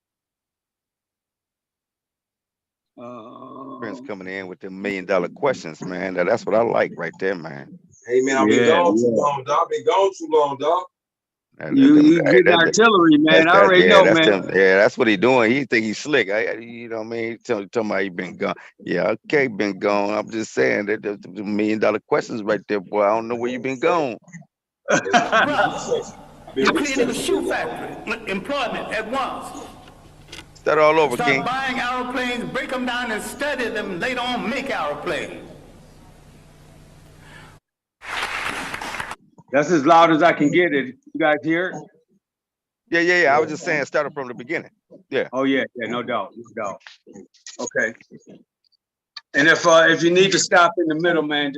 Prince coming in with the $1 million questions, man. That's what I like right there, man. Hey man, I've been gone too long, dog. Been gone too long, dog. You getting artillery, man. I already know, man. That's what he doing. He think he's slick. You know what I mean? Tell me he been gone. Yeah, okay, been gone. I'm just saying that the $1 million questions right there, boy. I don't know where you been gone. You're creating a shoe factory, employment at once. Start all over, Start King. buying aeroplanes, break them down and study them, later on make aeroplanes. That's as loud as I can get it. You guys hear it? Yeah. I was just saying, start it from the beginning. Yeah. Oh yeah, no doubt. Okay. And if you need to stop in the middle, man,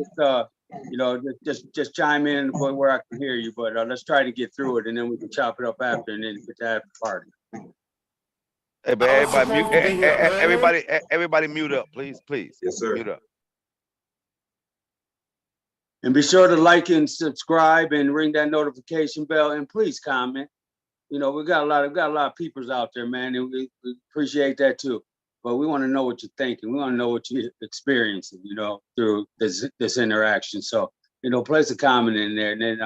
just chime in where I can hear you. But let's try to get through it, and then we can chop it up after, and then get to after party. Hey, but everybody mute up, please. Yes, sir. Mute up. And be sure to like and subscribe and ring that notification bell, and please comment. We got a lot of peoples out there, man, and we appreciate that too. But we want to know what you're thinking. We want to know what you're experiencing, through this interaction. So, place a comment in there, and then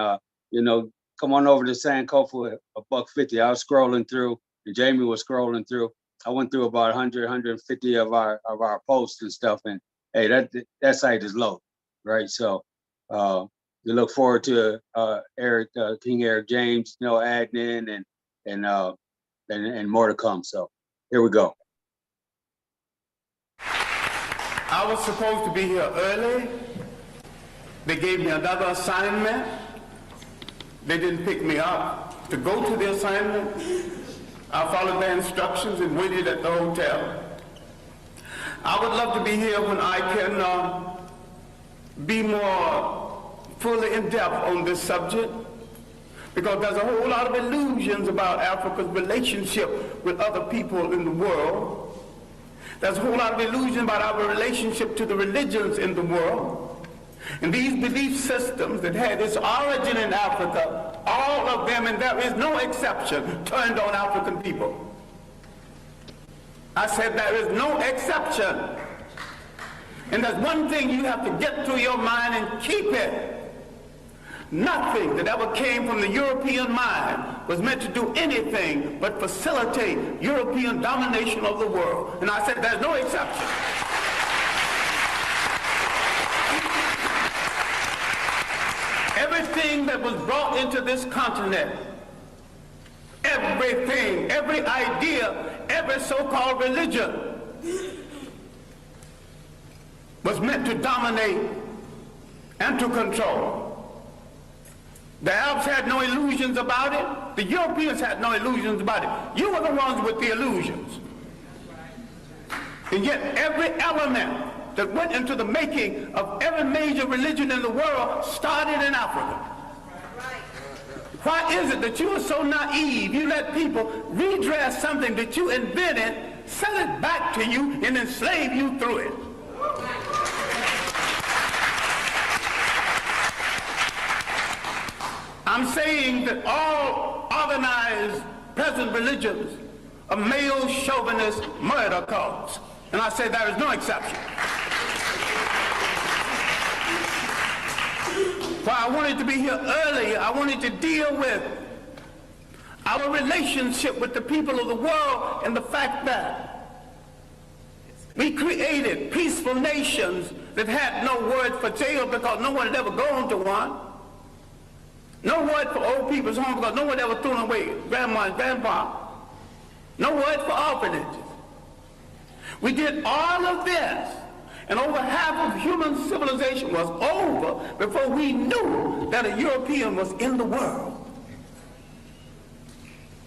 come on over to Sankofa for $150. I was scrolling through, and Jamie was scrolling through. I went through about 100, 150 of our posts and stuff, and hey, that site is low, right? So we look forward to King Eric James, adding in and more to come. So here we go. I was supposed to be here early. They gave me another assignment. They didn't pick me up to go to the assignment. I followed their instructions and waited at the hotel. I would love to be here when I can be more fully in depth on this subject, because there's a whole lot of illusions about Africa's relationship with other people in the world. There's a whole lot of illusion about our relationship to the religions in the world. And these belief systems that had its origin in Africa, all of them, and there is no exception, turned on African people. I said there is no exception. And there's one thing you have to get through your mind and keep it. Nothing that ever came from the European mind was meant to do anything but facilitate European domination of the world. And I said there's no exception. Everything that was brought into this continent, everything, every idea, every so-called religion was meant to dominate and to control. The Arabs had no illusions about it. The Europeans had no illusions about it. You were the ones with the illusions. And yet every element that went into the making of every major religion in the world started in Africa. Why is it that you are so naive? You let people redress something that you invented, sell it back to you, and enslave you through it. I'm saying that all organized present religions are male chauvinist murder cults. And I say there is no exception. Why I wanted to be here earlier, I wanted to deal with our relationship with the people of the world and the fact that we created peaceful nations that had no word for jail because no one had ever gone to one. No word for old people's home because no one ever threw them away, grandma and grandpa. No word for orphanages. We did all of this, and over half of human civilization was over before we knew that a European was in the world.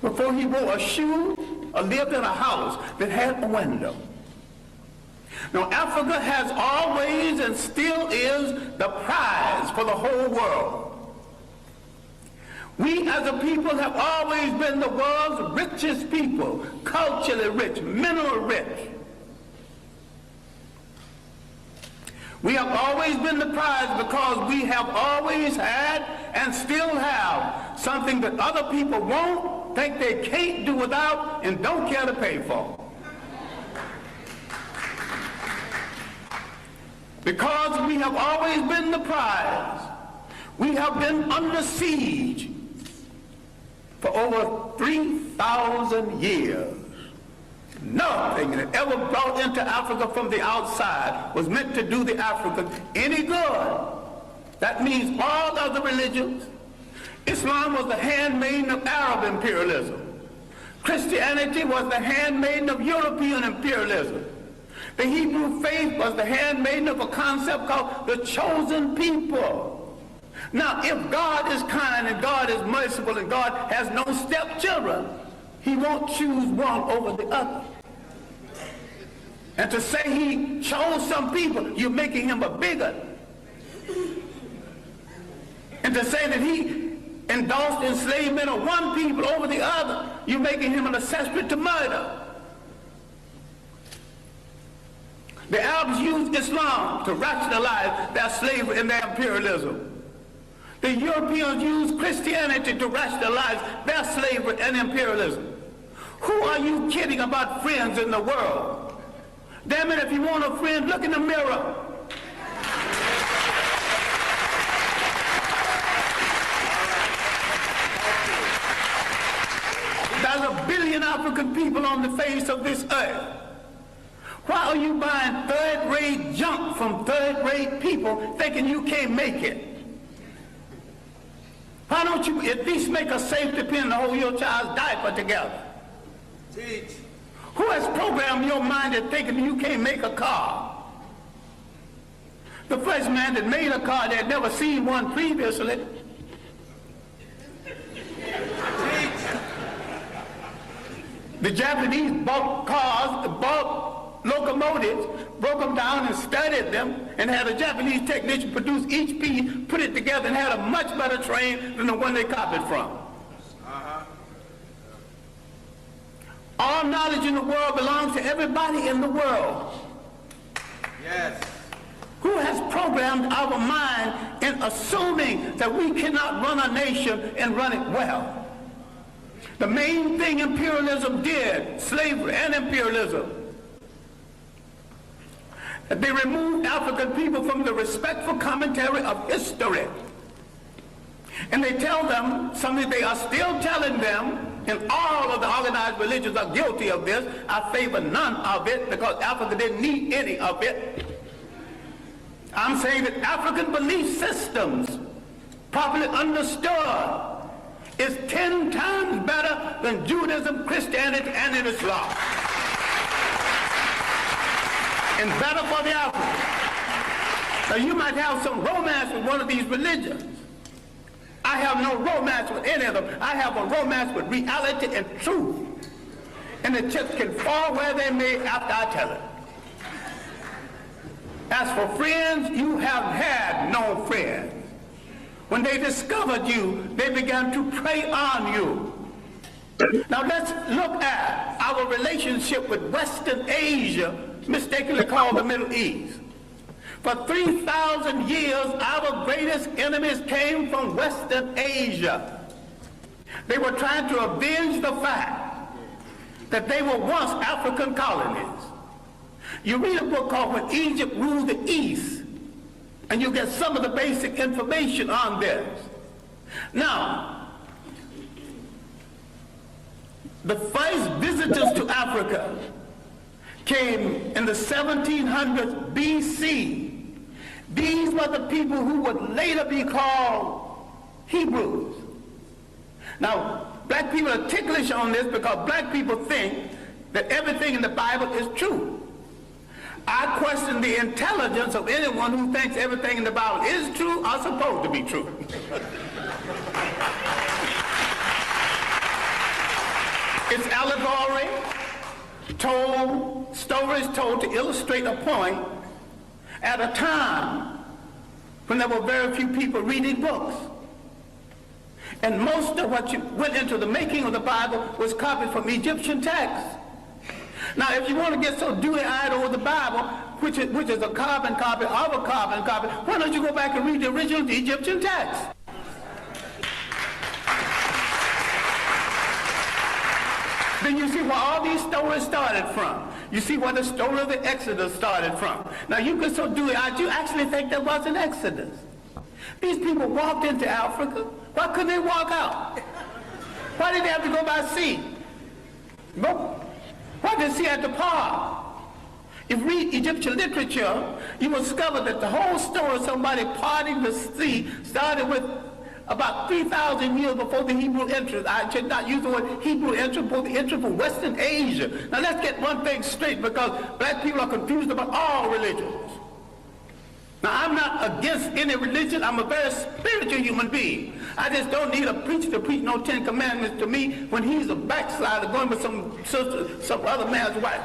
Before he wore a shoe or lived in a house that had a window. Now, Africa has always and still is the prize for the whole world. We as a people have always been the world's richest people, culturally rich, mineral rich. We have always been the prize because we have always had and still have something that other people won't, think they can't do without, and don't care to pay for. Because we have always been the prize, We have been under siege for over 3,000 years. Nothing that ever brought into Africa from the outside was meant to do the Africans any good. That means all other religions. Islam was the handmaiden of Arab imperialism. Christianity was the handmaiden of European imperialism. The Hebrew faith was the handmaiden of a concept called the chosen people. Now, if God is kind and God is merciful and God has no stepchildren, he won't choose one over the other. And to say he chose some people, you're making him a bigot. And to say that he endorsed enslavement of one people over the other, you're making him an accessory to murder. The Arabs used Islam to rationalize their slavery and their imperialism. The Europeans used Christianity to rationalize their slavery and imperialism. Who are you kidding about friends in the world? Damn it, if you want a friend, look in the mirror. There's 1 billion African people on the face of this earth. Why are you buying third-rate junk from third-rate people thinking you can't make it? Why don't you at least make a safety pin to hold your child's diaper together? Teach. Who has programmed your mind at thinking you can't make a car? The first man that made a car that had never seen one previously. The Japanese bought cars, bought locomotives, broke them down and studied them, and had a Japanese technician produce each piece, put it together, and had a much better train than the one they copied from. All knowledge in the world belongs to everybody in the world. Yes. Who has programmed our mind in assuming that we cannot run a nation and run it well? The main thing imperialism did, slavery and imperialism, that they removed African people from the respectful commentary of history. And they tell them something they are still telling them, and all of the organized religions are guilty of this. I favor none of it because Africa didn't need any of it. I'm saying that African belief systems, properly understood, is 10 times better than Judaism, Christianity, and Islam. And better for the African. Now you might have some romance with one of these religions. I have no romance with any of them. I have a romance with reality and truth. And the chips can fall where they may after I tell it. As for friends, you have had no friends. When they discovered you, they began to prey on you. Now let's look at our relationship with Western Asia, mistakenly called the Middle East. For 3,000 years, our greatest enemies came from Western Asia. They were trying to avenge the fact that they were once African colonies. You read a book called When Egypt Ruled the East, and you get some of the basic information on this. Now, the first visitors to Africa came in the 1700s BC. These were the people who would later be called Hebrews. Now, black people are ticklish on this because black people think that everything in the Bible is true. I question the intelligence of anyone who thinks everything in the Bible is true or supposed to be true. It's allegory, stories told to illustrate a point at a time when there were very few people reading books. And most of what went into the making of the Bible was copied from Egyptian texts. Now, if you want to get so dewy-eyed over the Bible, which is a carbon copy of a carbon copy, why don't you go back and read the original Egyptian text? Then you see where all these stories started from. You see where the story of the Exodus started from. Now, you get so dewy-eyed, you actually think there was an Exodus. These people walked into Africa. Why couldn't they walk out? Why did they have to go by sea? Why did they see at the park? If you read Egyptian literature, you will discover that the whole story of somebody parting the sea started with about 3,000 years before the Hebrew entrance. I should not use the word Hebrew entrance, before the entrance from Western Asia. Now let's get one thing straight, because black people are confused about all religions. Now I'm not against any religion. I'm a very spiritual human being. I just don't need a preacher to preach no 10 commandments to me when he's a backslider going with some other man's wife.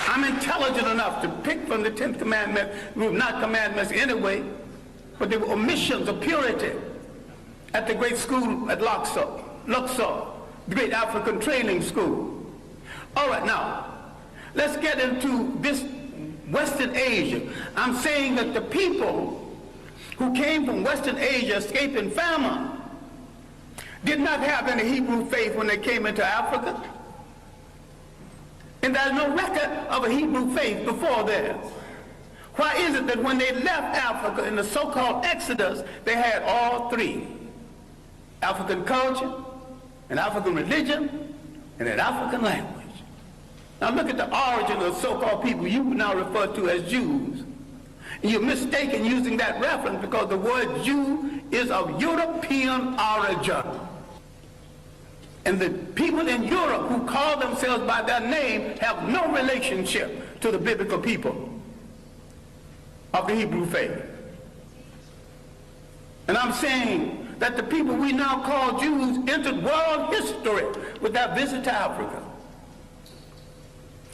I'm intelligent enough to pick from the 10th commandment, not commandments anyway, but they were omissions of purity at the great school at Luxor, the great African training school. All right, now, let's get into this Western Asia. I'm saying that the people who came from Western Asia escaping famine did not have any Hebrew faith when they came into Africa. And there's no record of a Hebrew faith before there. Why is it that when they left Africa in the so-called Exodus, they had all three? African culture, an African religion, and an African language. Now look at the origin of the so-called people you now refer to as Jews. And you're mistaken using that reference because the word Jew is of European origin. And the people in Europe who call themselves by their name have no relationship to the biblical people of the Hebrew faith. And I'm saying that the people we now call Jews entered world history with their visit to Africa.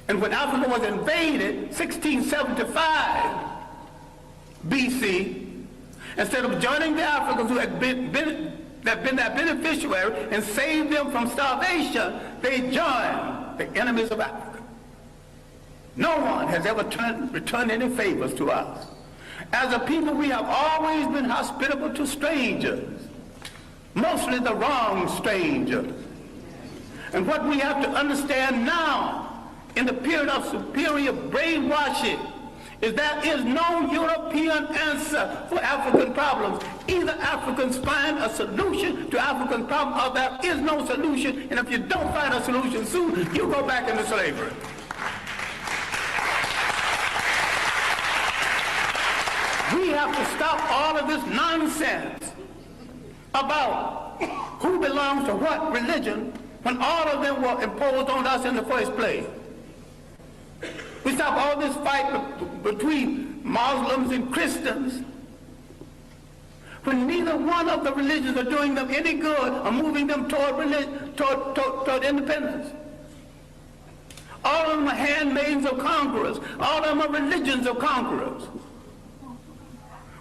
And when Africa was invaded, 1675 BC, instead of joining the Africans who had been their beneficiary and saved them from starvation, they joined the enemies of Africa. No one has ever returned any favors to us. As a people, we have always been hospitable to strangers, mostly the wrong strangers. And what we have to understand now, in the period of superior brainwashing, is there is no European answer for African problems. Either Africans find a solution to African problems, or there is no solution, and if you don't find a solution soon, you go back into slavery. We have to stop all of this nonsense about who belongs to what religion when all of them were imposed on us in the first place. We stop all this fight between Muslims and Christians when neither one of the religions are doing them any good or moving them toward independence. All of them are handmaids of conquerors. All of them are religions of conquerors.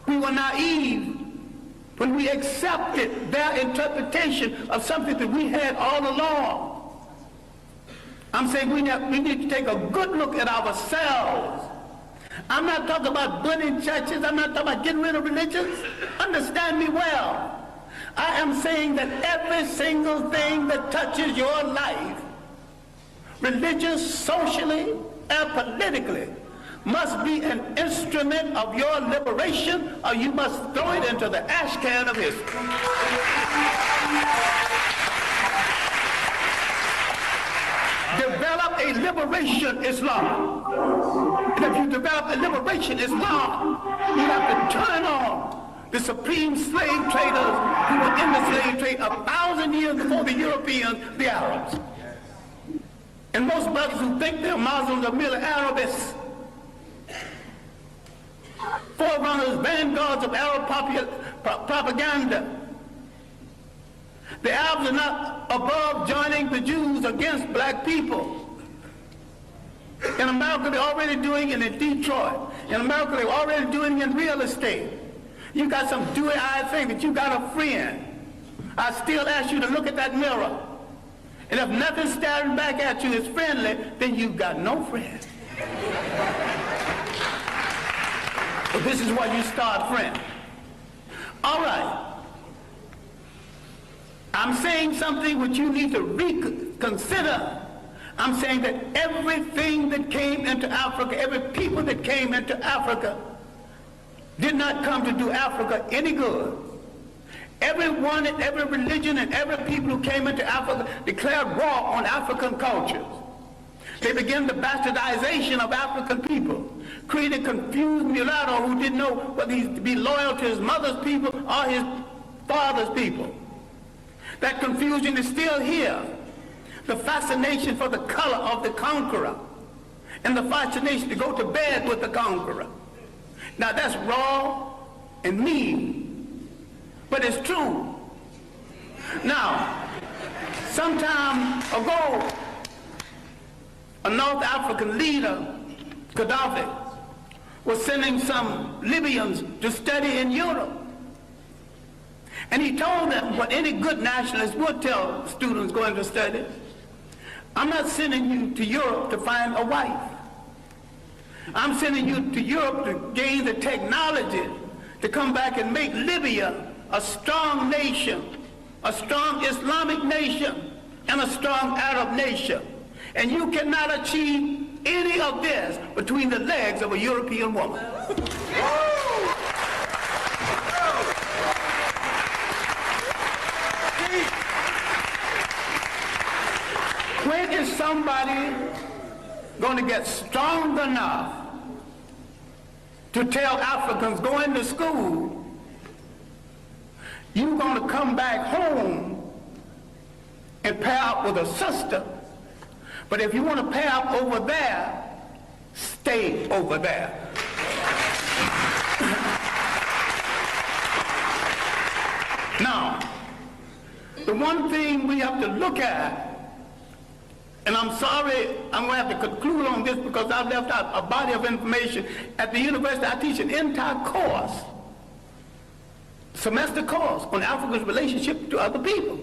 We were naive when we accepted their interpretation of something that we had all along. I'm saying we need to take a good look at ourselves. I'm not talking about burning churches. I'm not talking about getting rid of religions. Understand me well. I am saying that every single thing that touches your life, religious, socially, and politically, must be an instrument of your liberation, or you must throw it into the ash can of history. Develop a liberation Islam. And if you develop a liberation Islam, you have to turn on the supreme slave traders who were in the slave trade 1,000 years before the Europeans, the Arabs. And most brothers who think they're Muslims are merely Arabists. Forerunners, vanguards of Arab propaganda. The Arabs are not above joining the Jews against black people. In America, they're already doing it in Detroit. In America, they're already doing it in real estate. You got some dewy-eyed thing that you got a friend. I still ask you to look at that mirror. And if nothing staring back at you is friendly, then you've got no friend. But this is why you start friends. All right. I'm saying something which you need to reconsider. I'm saying that everything that came into Africa, every people that came into Africa, did not come to do Africa any good. Everyone, every religion, and every people who came into Africa declared war on African cultures. They began the bastardization of African people, created confused mulatto who didn't know whether he'd be loyal to his mother's people or his father's people. That confusion is still here. The fascination for the color of the conqueror and the fascination to go to bed with the conqueror. Now that's raw and mean, but it's true. Now, some time ago, a North African leader, Gaddafi, was sending some Libyans to study in Europe. And he told them what any good nationalist would tell students going to study: I'm not sending you to Europe to find a wife. I'm sending you to Europe to gain the technology to come back and make Libya a strong nation, a strong Islamic nation, and a strong Arab nation. And you cannot achieve any of this between the legs of a European woman. When is somebody going to get strong enough to tell Africans going to school, you're going to come back home and pair up with a sister, but if you want to pair up over there, stay over there. Now, the one thing we have to look at, and I'm sorry, I'm going to have to conclude on this because I've left out a body of information. At the university, I teach an entire course, semester course, on Africa's relationship to other people.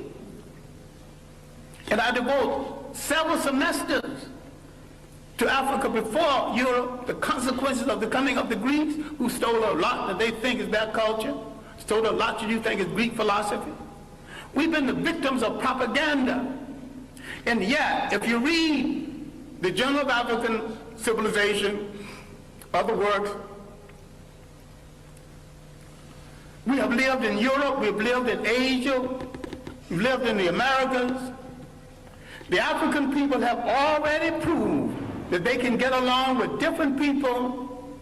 And I devote several semesters to Africa before Europe, the consequences of the coming of the Greeks, who stole a lot that they think is their culture, stole a lot that you think is Greek philosophy. We've been the victims of propaganda. And yet, if you read the Journal of African Civilization, other works, we have lived in Europe, we've lived in Asia, we've lived in the Americas. The African people have already proved that they can get along with different people,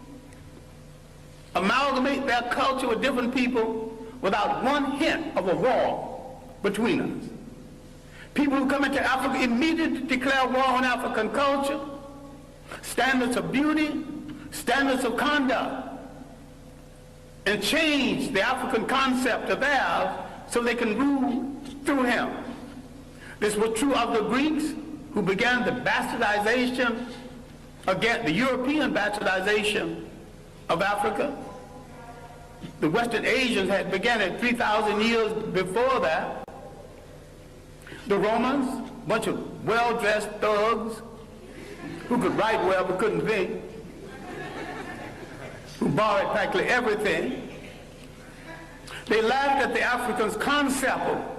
amalgamate their culture with different people without one hint of a war between us. People who come into Africa immediately declare war on African culture, standards of beauty, standards of conduct, and change the African concept of theirs so they can rule through him. This was true of the Greeks, who began the bastardization, again, the European bastardization of Africa. The Western Asians had begun it 3,000 years before that. The Romans, a bunch of well-dressed thugs who could write well but couldn't think, who borrowed practically everything. They laughed at the Africans' concept of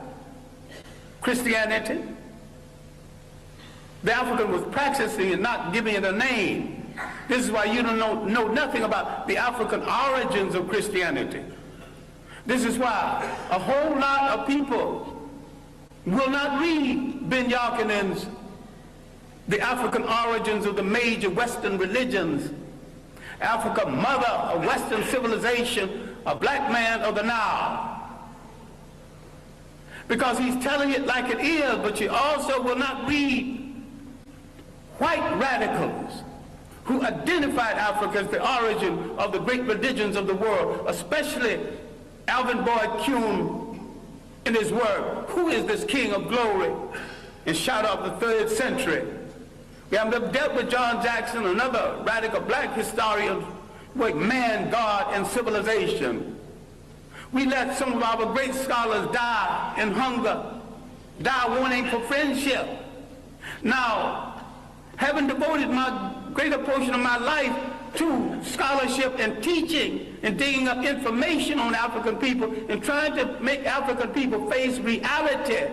Christianity. The African was practicing and not giving it a name. This is why you don't know nothing about the African origins of Christianity. This is why a whole lot of people will not read Ben Yakinen's The African Origins of the Major Western Religions, Africa, Mother of Western Civilization, a Black Man of the Nile. Because he's telling it like it is, but you also will not read white radicals who identified Africa as the origin of the great religions of the world, especially Alvin Boyd Kuhn in his work, Who is This King of Glory? And Shadow of the 3rd Century. We have dealt with John Jackson, another radical black historian, like Man, God, and Civilization. We let some of our great scholars die in hunger, die wanting for friendship. Now, having devoted my greater portion of my life to scholarship and teaching and digging up information on African people and trying to make African people face reality,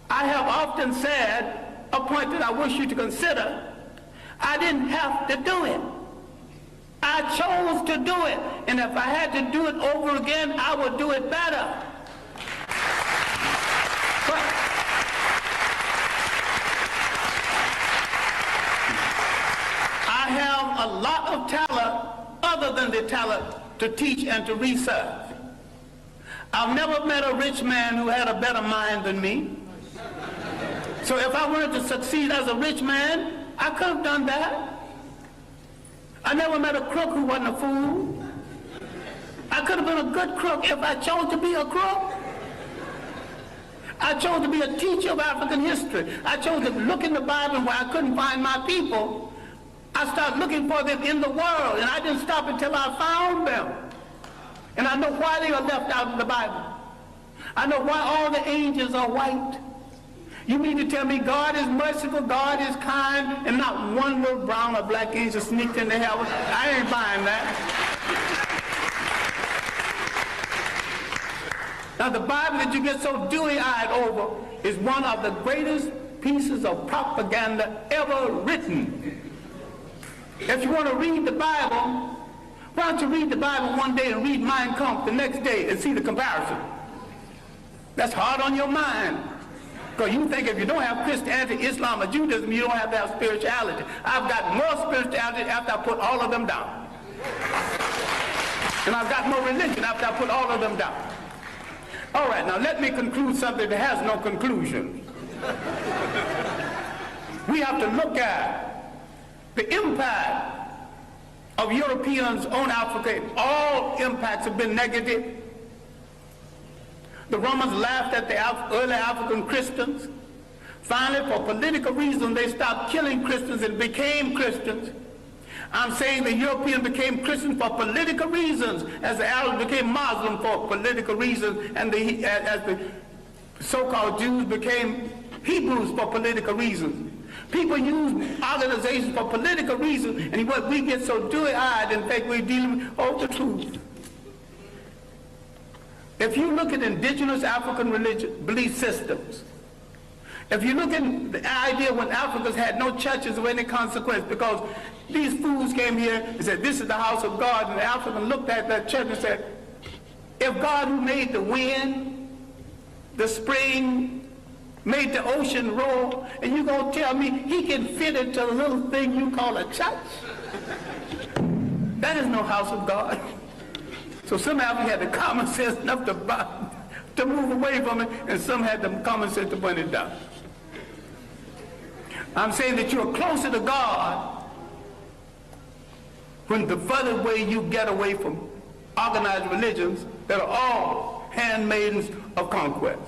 I have often said, a point that I wish you to consider, I didn't have to do it. I chose to do it, and if I had to do it over again, I would do it better. But I have a lot of talent other than the talent to teach and to research. I've never met a rich man who had a better mind than me. So if I wanted to succeed as a rich man, I could have done that. I never met a crook who wasn't a fool. I could have been a good crook if I chose to be a crook. I chose to be a teacher of African history. I chose to look in the Bible where I couldn't find my people. I started looking for them in the world, and I didn't stop until I found them. And I know why they are left out of the Bible. I know why all the angels are white. You mean to tell me God is merciful, God is kind, and not one little brown or black angel sneaked into heaven? I ain't buying that. Now the Bible that you get so dewy-eyed over is one of the greatest pieces of propaganda ever written. If you want to read the Bible, why don't you read the Bible one day and read Mein Kampf the next day and see the comparison? That's hard on your mind. Because you think if you don't have Christianity, Islam, or Judaism, you don't have to have spirituality. I've got more spirituality after I put all of them down. And I've got more religion after I put all of them down. All right, now let me conclude something that has no conclusion. We have to look at the impact of Europeans on Africa. All impacts have been negative. The Romans laughed at the early African Christians. Finally, for political reasons, they stopped killing Christians and became Christians. I'm saying the Europeans became Christians for political reasons, as the Arabs became Muslim for political reasons, and as the so-called Jews became Hebrews for political reasons. People use organizations for political reasons, and what we get so dewy-eyed, in fact, we're dealing with the truth. If you look at indigenous African belief systems, if you look at the idea when Africans had no churches of any consequence because these fools came here and said, this is the house of God, and the African looked at that church and said, if God who made the wind, the spring, made the ocean roar, and you're going to tell me he can fit into a little thing you call a church? That is no house of God. So some Africans had the common sense enough to move away from it, and some had the common sense to burn it down. I'm saying that you're closer to God when the further away you get away from organized religions that are all handmaidens of conquest.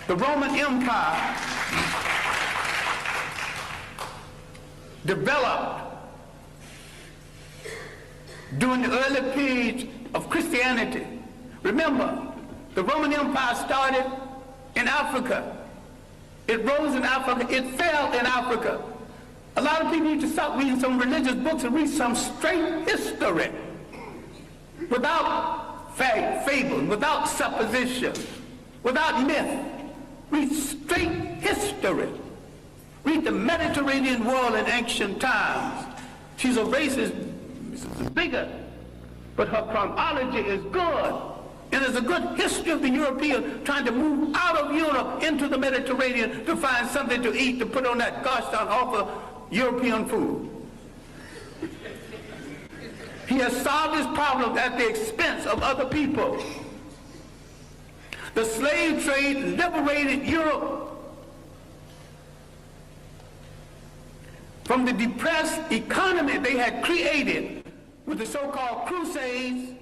The Roman Empire developed during the early period of Christianity. Remember, the Roman Empire started in Africa. It rose in Africa. It fell in Africa. A lot of people need to stop reading some religious books and read some straight history without fable, without supposition, without myth. Read straight history. Read the Mediterranean world in ancient times. She's a racist bigot, but her chronology is good. And there's a good history of the European trying to move out of Europe into the Mediterranean to find something to eat, to put on that gosh darn awful European food. He has solved his problem at the expense of other people. The slave trade liberated Europe from the depressed economy they had created with the so-called Crusades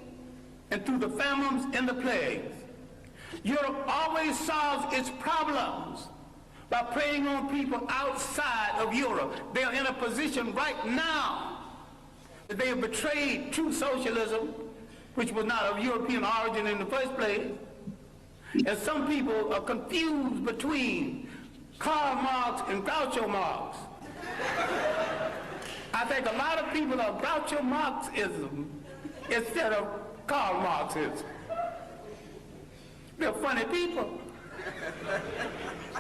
and through the famines and the plagues. Europe always solves its problems by preying on people outside of Europe. They are in a position right now that they have betrayed true socialism, which was not of European origin in the first place. And some people are confused between Karl Marx and Groucho Marx. I think a lot of people are Groucho Marxism instead of Karl Marxism. They're funny people.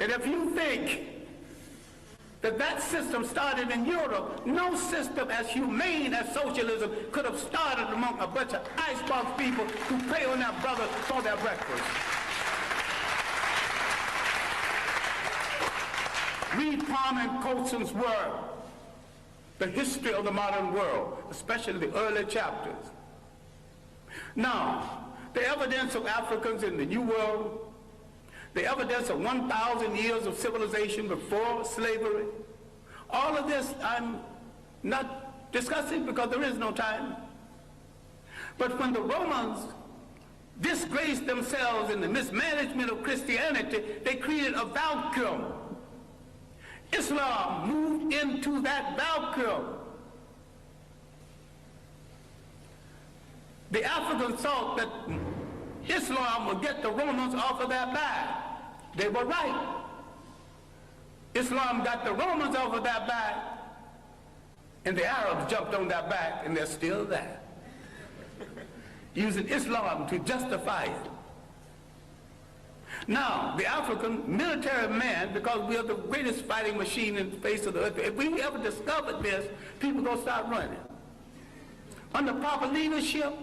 And if you think that system started in Europe. No system as humane as socialism could have started among a bunch of icebox people who pay on their brothers for their breakfast. Read Kwame Colson's work, The History of the Modern World, especially the early chapters. Now, the evidence of Africans in the New World, the evidence of 1,000 years of civilization before slavery, all of this I'm not discussing because there is no time. But when the Romans disgraced themselves in the mismanagement of Christianity, they created a vacuum. Islam moved into that vacuum. The Africans thought that Islam would get the Romans off of their back. They were right. Islam got the Romans off of their back, and the Arabs jumped on their back, and they're still there, using Islam to justify it. Now, the African military man, because we are the greatest fighting machine in the face of the earth, if we ever discovered this, people are going to start running. Under proper leadership,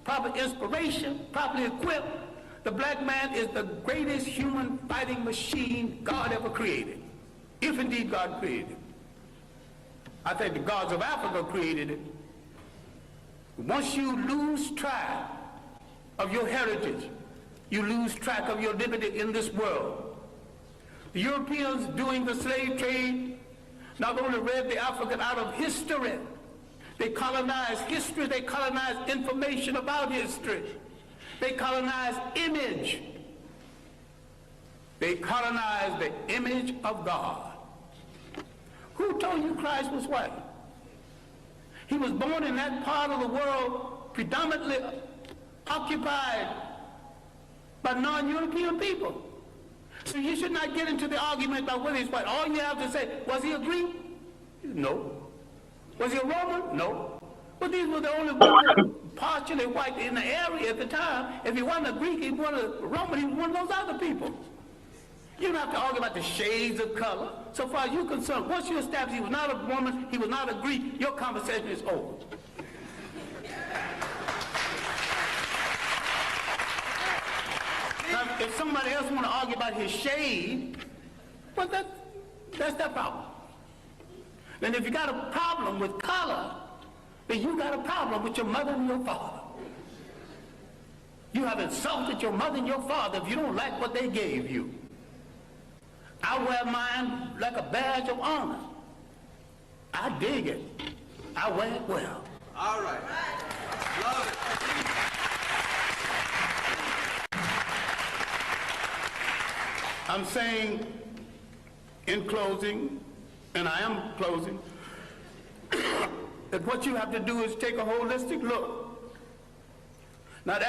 proper inspiration, properly equipped, the black man is the greatest human fighting machine God ever created, if indeed God created it. I think the gods of Africa created it. Once you lose track of your heritage, you lose track of your liberty in this world. The Europeans doing the slave trade not only read the African out of history, they colonized history, they colonized information about history. They colonized image. They colonized the image of God. Who told you Christ was white? He was born in that part of the world predominantly occupied by non-European people. So you should not get into the argument about whether he's white. All you have to say, was he a Greek? No. Was he a Roman? No. But these were the only people partially white in the area at the time. If he wasn't a Greek, he wasn't a Roman, he was one of those other people. You don't have to argue about the shades of color. So far as you're concerned, once you establish he was not a Roman, he was not a Greek, your conversation is over. Now, if somebody else want to argue about his shade, well, that's their problem. Then if you got a problem with color, then you got a problem with your mother and your father. You have insulted your mother and your father if you don't like what they gave you. I wear mine like a badge of honor. I dig it. I wear it well. All right. Love it. I'm saying in closing, and I am closing, that what you have to do is take a holistic look. Not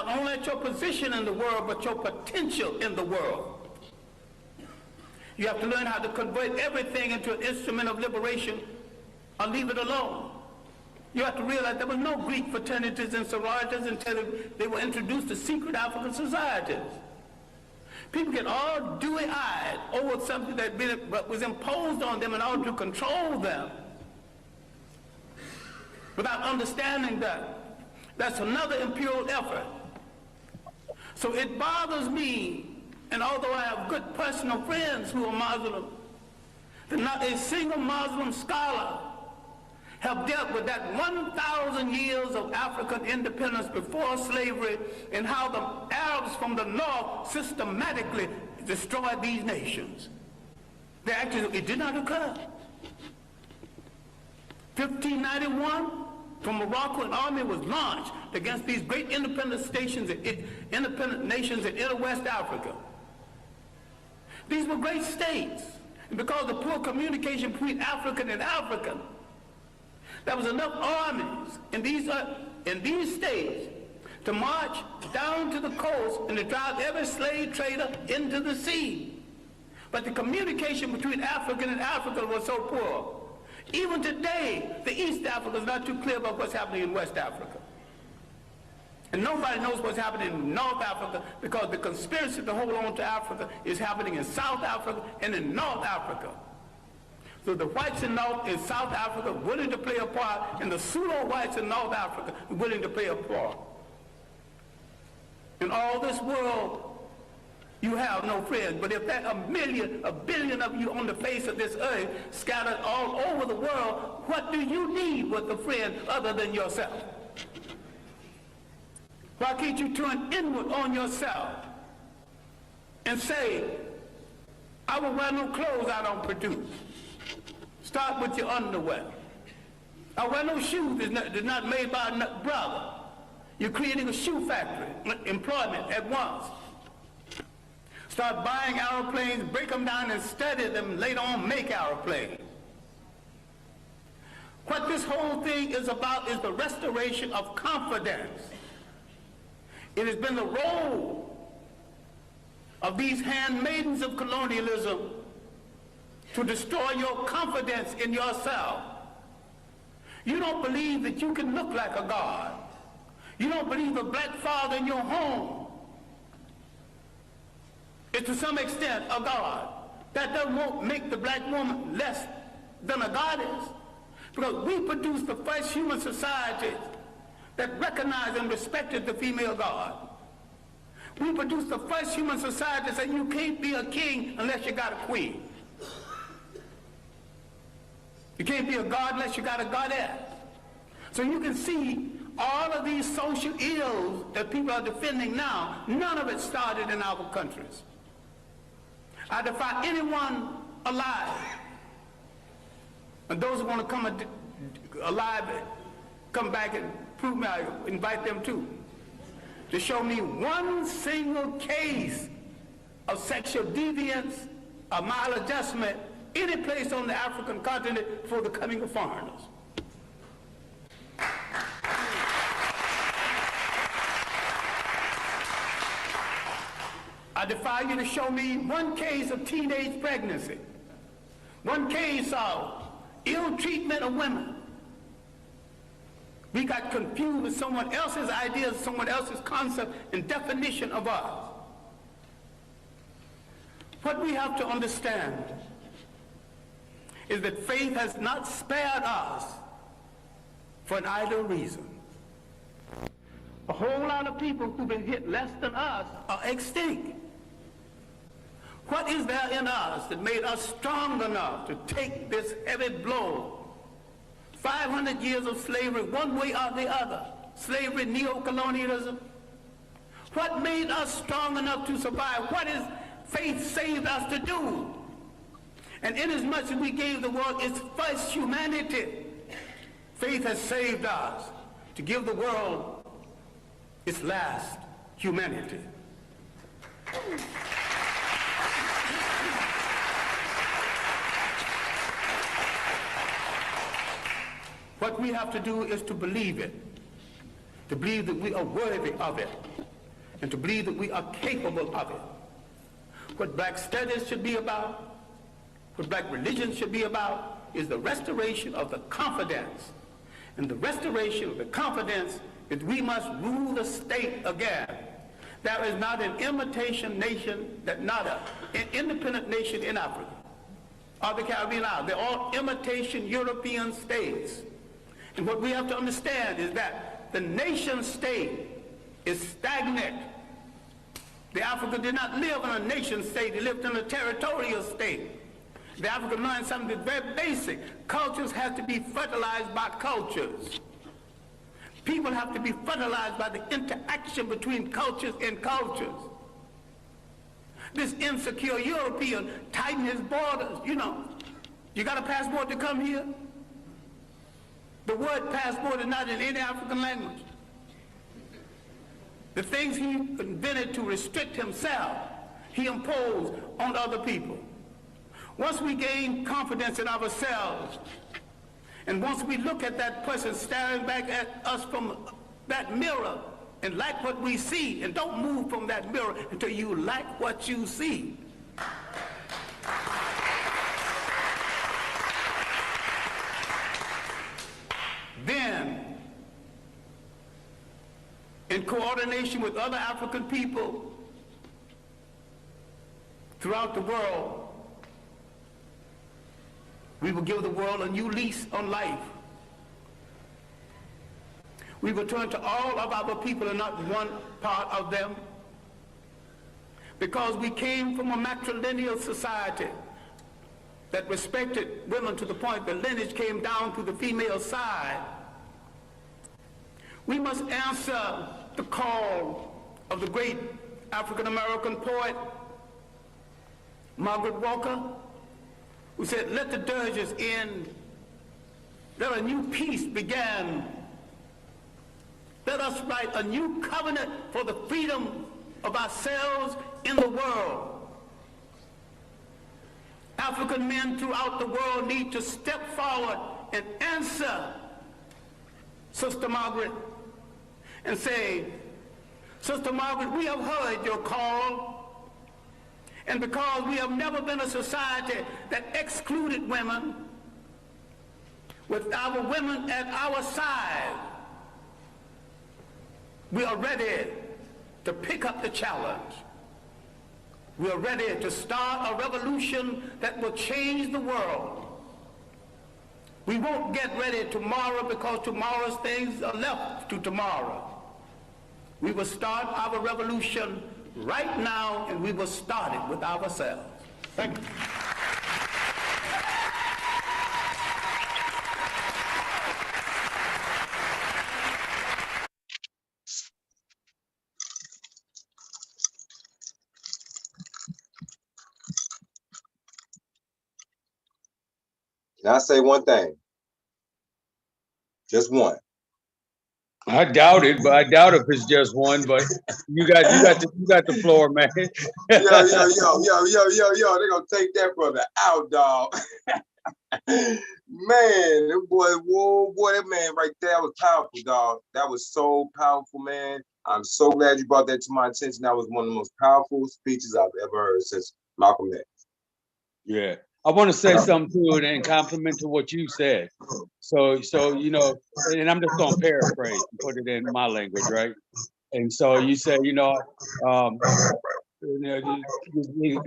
only at your position in the world, but your potential in the world. You have to learn how to convert everything into an instrument of liberation or leave it alone. You have to realize there were no Greek fraternities and sororities until they were introduced to secret African societies. People get all dewy-eyed over something that was imposed on them in order to control them without understanding that. That's another imperial effort. So it bothers me, and although I have good personal friends who are Muslim, that not a single Muslim scholar have dealt with that 1,000 years of African independence before slavery and how the Arabs from the north systematically destroyed these nations. It did not occur. 1591, from Morocco, an army was launched against these great independent nations in inner West Africa. These were great states, and because of the poor communication between African and African, there was enough armies in these states to march down to the coast and to drive every slave trader into the sea. But the communication between African and African was so poor. Even today, the East Africa is not too clear about what's happening in West Africa. And nobody knows what's happening in North Africa because the conspiracy to hold on to Africa is happening in South Africa and in North Africa. So the whites in South Africa willing to play a part, and the pseudo-whites in North Africa willing to play a part. In all this world, you have no friends. But if there are a billion of you on the face of this earth scattered all over the world, what do you need with a friend other than yourself? Why can't you turn inward on yourself and say, I will wear no clothes I don't produce. Start with your underwear. I wear no shoes that's not made by a brother. You're creating a shoe factory, employment at once. Start buying airplanes, break them down and study them, later on make airplanes. What this whole thing is about is the restoration of confidence. It has been the role of these handmaidens of colonialism to destroy your confidence in yourself. You don't believe that you can look like a god. You don't believe a black father in your home is to some extent a god. That doesn't make the black woman less than a goddess, because we produced the first human societies that recognized and respected the female god. We produced the first human society that said you can't be a king unless you got a queen. You can't be a god unless you got a goddess. So you can see all of these social ills that people are defending now, none of it started in our countries. I defy anyone alive, and those who want to come alive, come back and prove me, I invite them too, to show me one single case of sexual deviance or maladjustment any place on the African continent for the coming of foreigners. I defy you to show me one case of teenage pregnancy, one case of ill treatment of women. We got confused with someone else's ideas, someone else's concept and definition of us. What we have to understand is that faith has not spared us for an idle reason. A whole lot of people who've been hit less than us are extinct. What is there in us that made us strong enough to take this heavy blow? 500 years of slavery, one way or the other. Slavery, neo-colonialism. What made us strong enough to survive? What is faith saved us to do? And inasmuch as we gave the world its first humanity, faith has saved us to give the world its last humanity. What we have to do is to believe it, to believe that we are worthy of it, and to believe that we are capable of it. What black studies should be about, what black religion should be about, is the restoration of the confidence. And the restoration of the confidence is we must rule the state again. There is not an imitation nation, an independent nation in Africa or the Caribbean Islands. They're all imitation European states. And what we have to understand is that the nation state is stagnant. The African did not live in a nation state, they lived in a territorial state. The African learned something that's very basic. Cultures have to be fertilized by cultures. People have to be fertilized by the interaction between cultures and cultures. This insecure European tightened his borders. You know, you got a passport to come here? The word passport is not in any African language. The things he invented to restrict himself, he imposed on other people. Once we gain confidence in ourselves, and once we look at that person staring back at us from that mirror and like what we see, and don't move from that mirror until you like what you see. Then, in coordination with other African people throughout the world, We will give the world a new lease on life. We will turn to all of our people and not one part of them, because we came from a matrilineal society that respected women to the point that lineage came down to the female side. We must answer the call of the great African-American poet, Margaret Walker, who said, "Let the dirges end, let a new peace begin. Let us write a new covenant for the freedom of ourselves in the world." African men throughout the world need to step forward and answer Sister Margaret and say, "Sister Margaret, we have heard your call, and because we have never been a society that excluded women, with our women at our side, we are ready to pick up the challenge. We are ready to start a revolution that will change the world. We won't get ready tomorrow because tomorrow's things are left to tomorrow. We will start our revolution right now, and we will start it with ourselves." Thank you. Can I say one thing? Just one. I doubt it, but I doubt if it's just one. But you got the floor, man. Yo. They're gonna take that brother out, dog. Man, that boy, whoa, boy, that man right there was powerful, dog. That was so powerful, man. I'm so glad you brought that to my attention. That was one of the most powerful speeches I've ever heard since Malcolm X. Yeah. I want to say something to it and compliment to what you said. So you know, and I'm just gonna paraphrase and put it in my language, right? And so you say,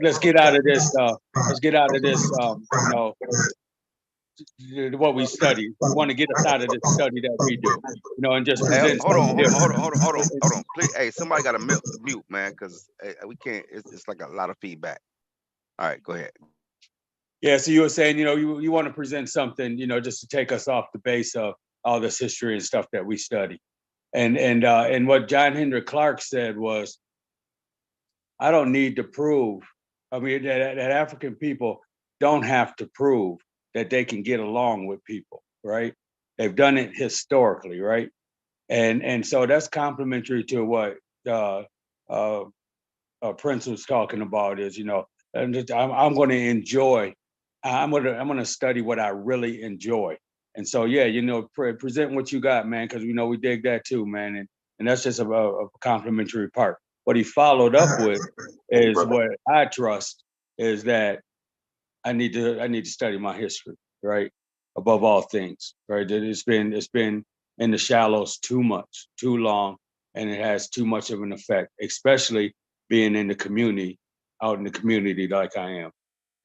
let's get out of this. What we study. We want to get us out of this study that we do, and just present. Hold on. Please, hey, somebody got to mute, man, because we can't. It's like a lot of feedback. All right, go ahead. Yeah, so you were saying, you want to present something, just to take us off the base of all this history and stuff that we study. And what John Henrik Clarke said was, I don't need to prove. I mean, that African people don't have to prove that they can get along with people, right? They've done it historically, right? And so that's complementary to what Prince was talking about. Is I'm going to enjoy. I'm gonna study what I really enjoy. And so yeah, present what you got, man, because we dig that too, man. And that's just a complimentary part. What he followed up with is what I trust is that I need to study my history, right? Above all things, right? That it's been in the shallows too much, too long, and it has too much of an effect, especially being in the community, out in the community like I am.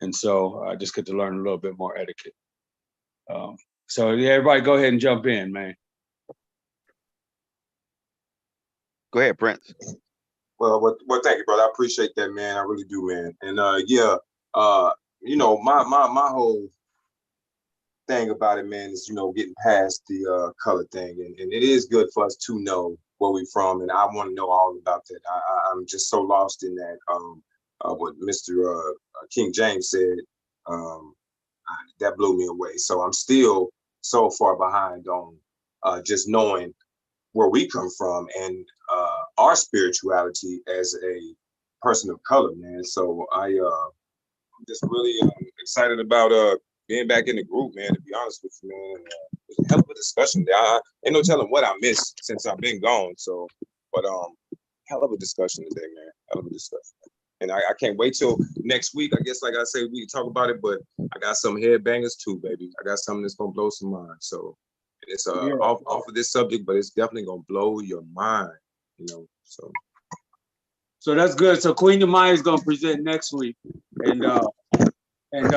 And so I just get to learn a little bit more etiquette. So yeah, everybody go ahead and jump in, man. Go ahead, Prince. Well, thank you, brother. I appreciate that, man. I really do, man. And my whole thing about it, man, is getting past the color thing, and it is good for us to know where we're from, and I want to know all about that. I'm just so lost in that. What Mr. King James said, that blew me away. So I'm still so far behind on just knowing where we come from and our spirituality as a person of color, man. So I'm just really excited about being back in the group, man, to be honest with you, man. It's a hell of a discussion. Ain't no telling what I missed since I've been gone. So, but hell of a discussion today, man. Hell of a discussion. And I can't wait till next week. I guess, like I say, we can talk about it, but I got some headbangers too, baby. I got something that's gonna blow some minds. So it's off of this subject, but it's definitely gonna blow your mind, So that's good. So Queen Amaya is gonna present next week, and And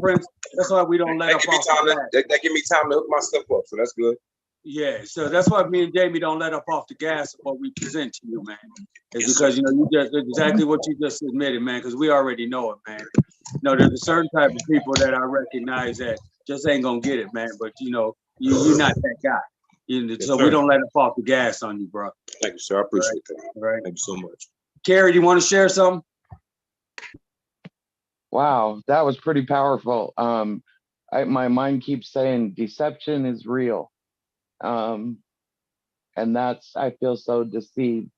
Prince, that's why we don't let up off the gas. That give me time to hook my stuff up, so that's good. Yeah, so that's why me and Jamie don't let up off the gas of what we present to you, man. It's Yes, because sir. you just exactly what you just admitted, man. Because we already know it, man. There's a certain type of people that I recognize that just ain't gonna get it, man. But you're not that guy. So we don't let up off the gas on you, bro. Thank you, sir. I appreciate that. Right. Thank you so much. Carrie, do you want to share something? Wow, that was pretty powerful. My mind keeps saying deception is real. And I feel so deceived.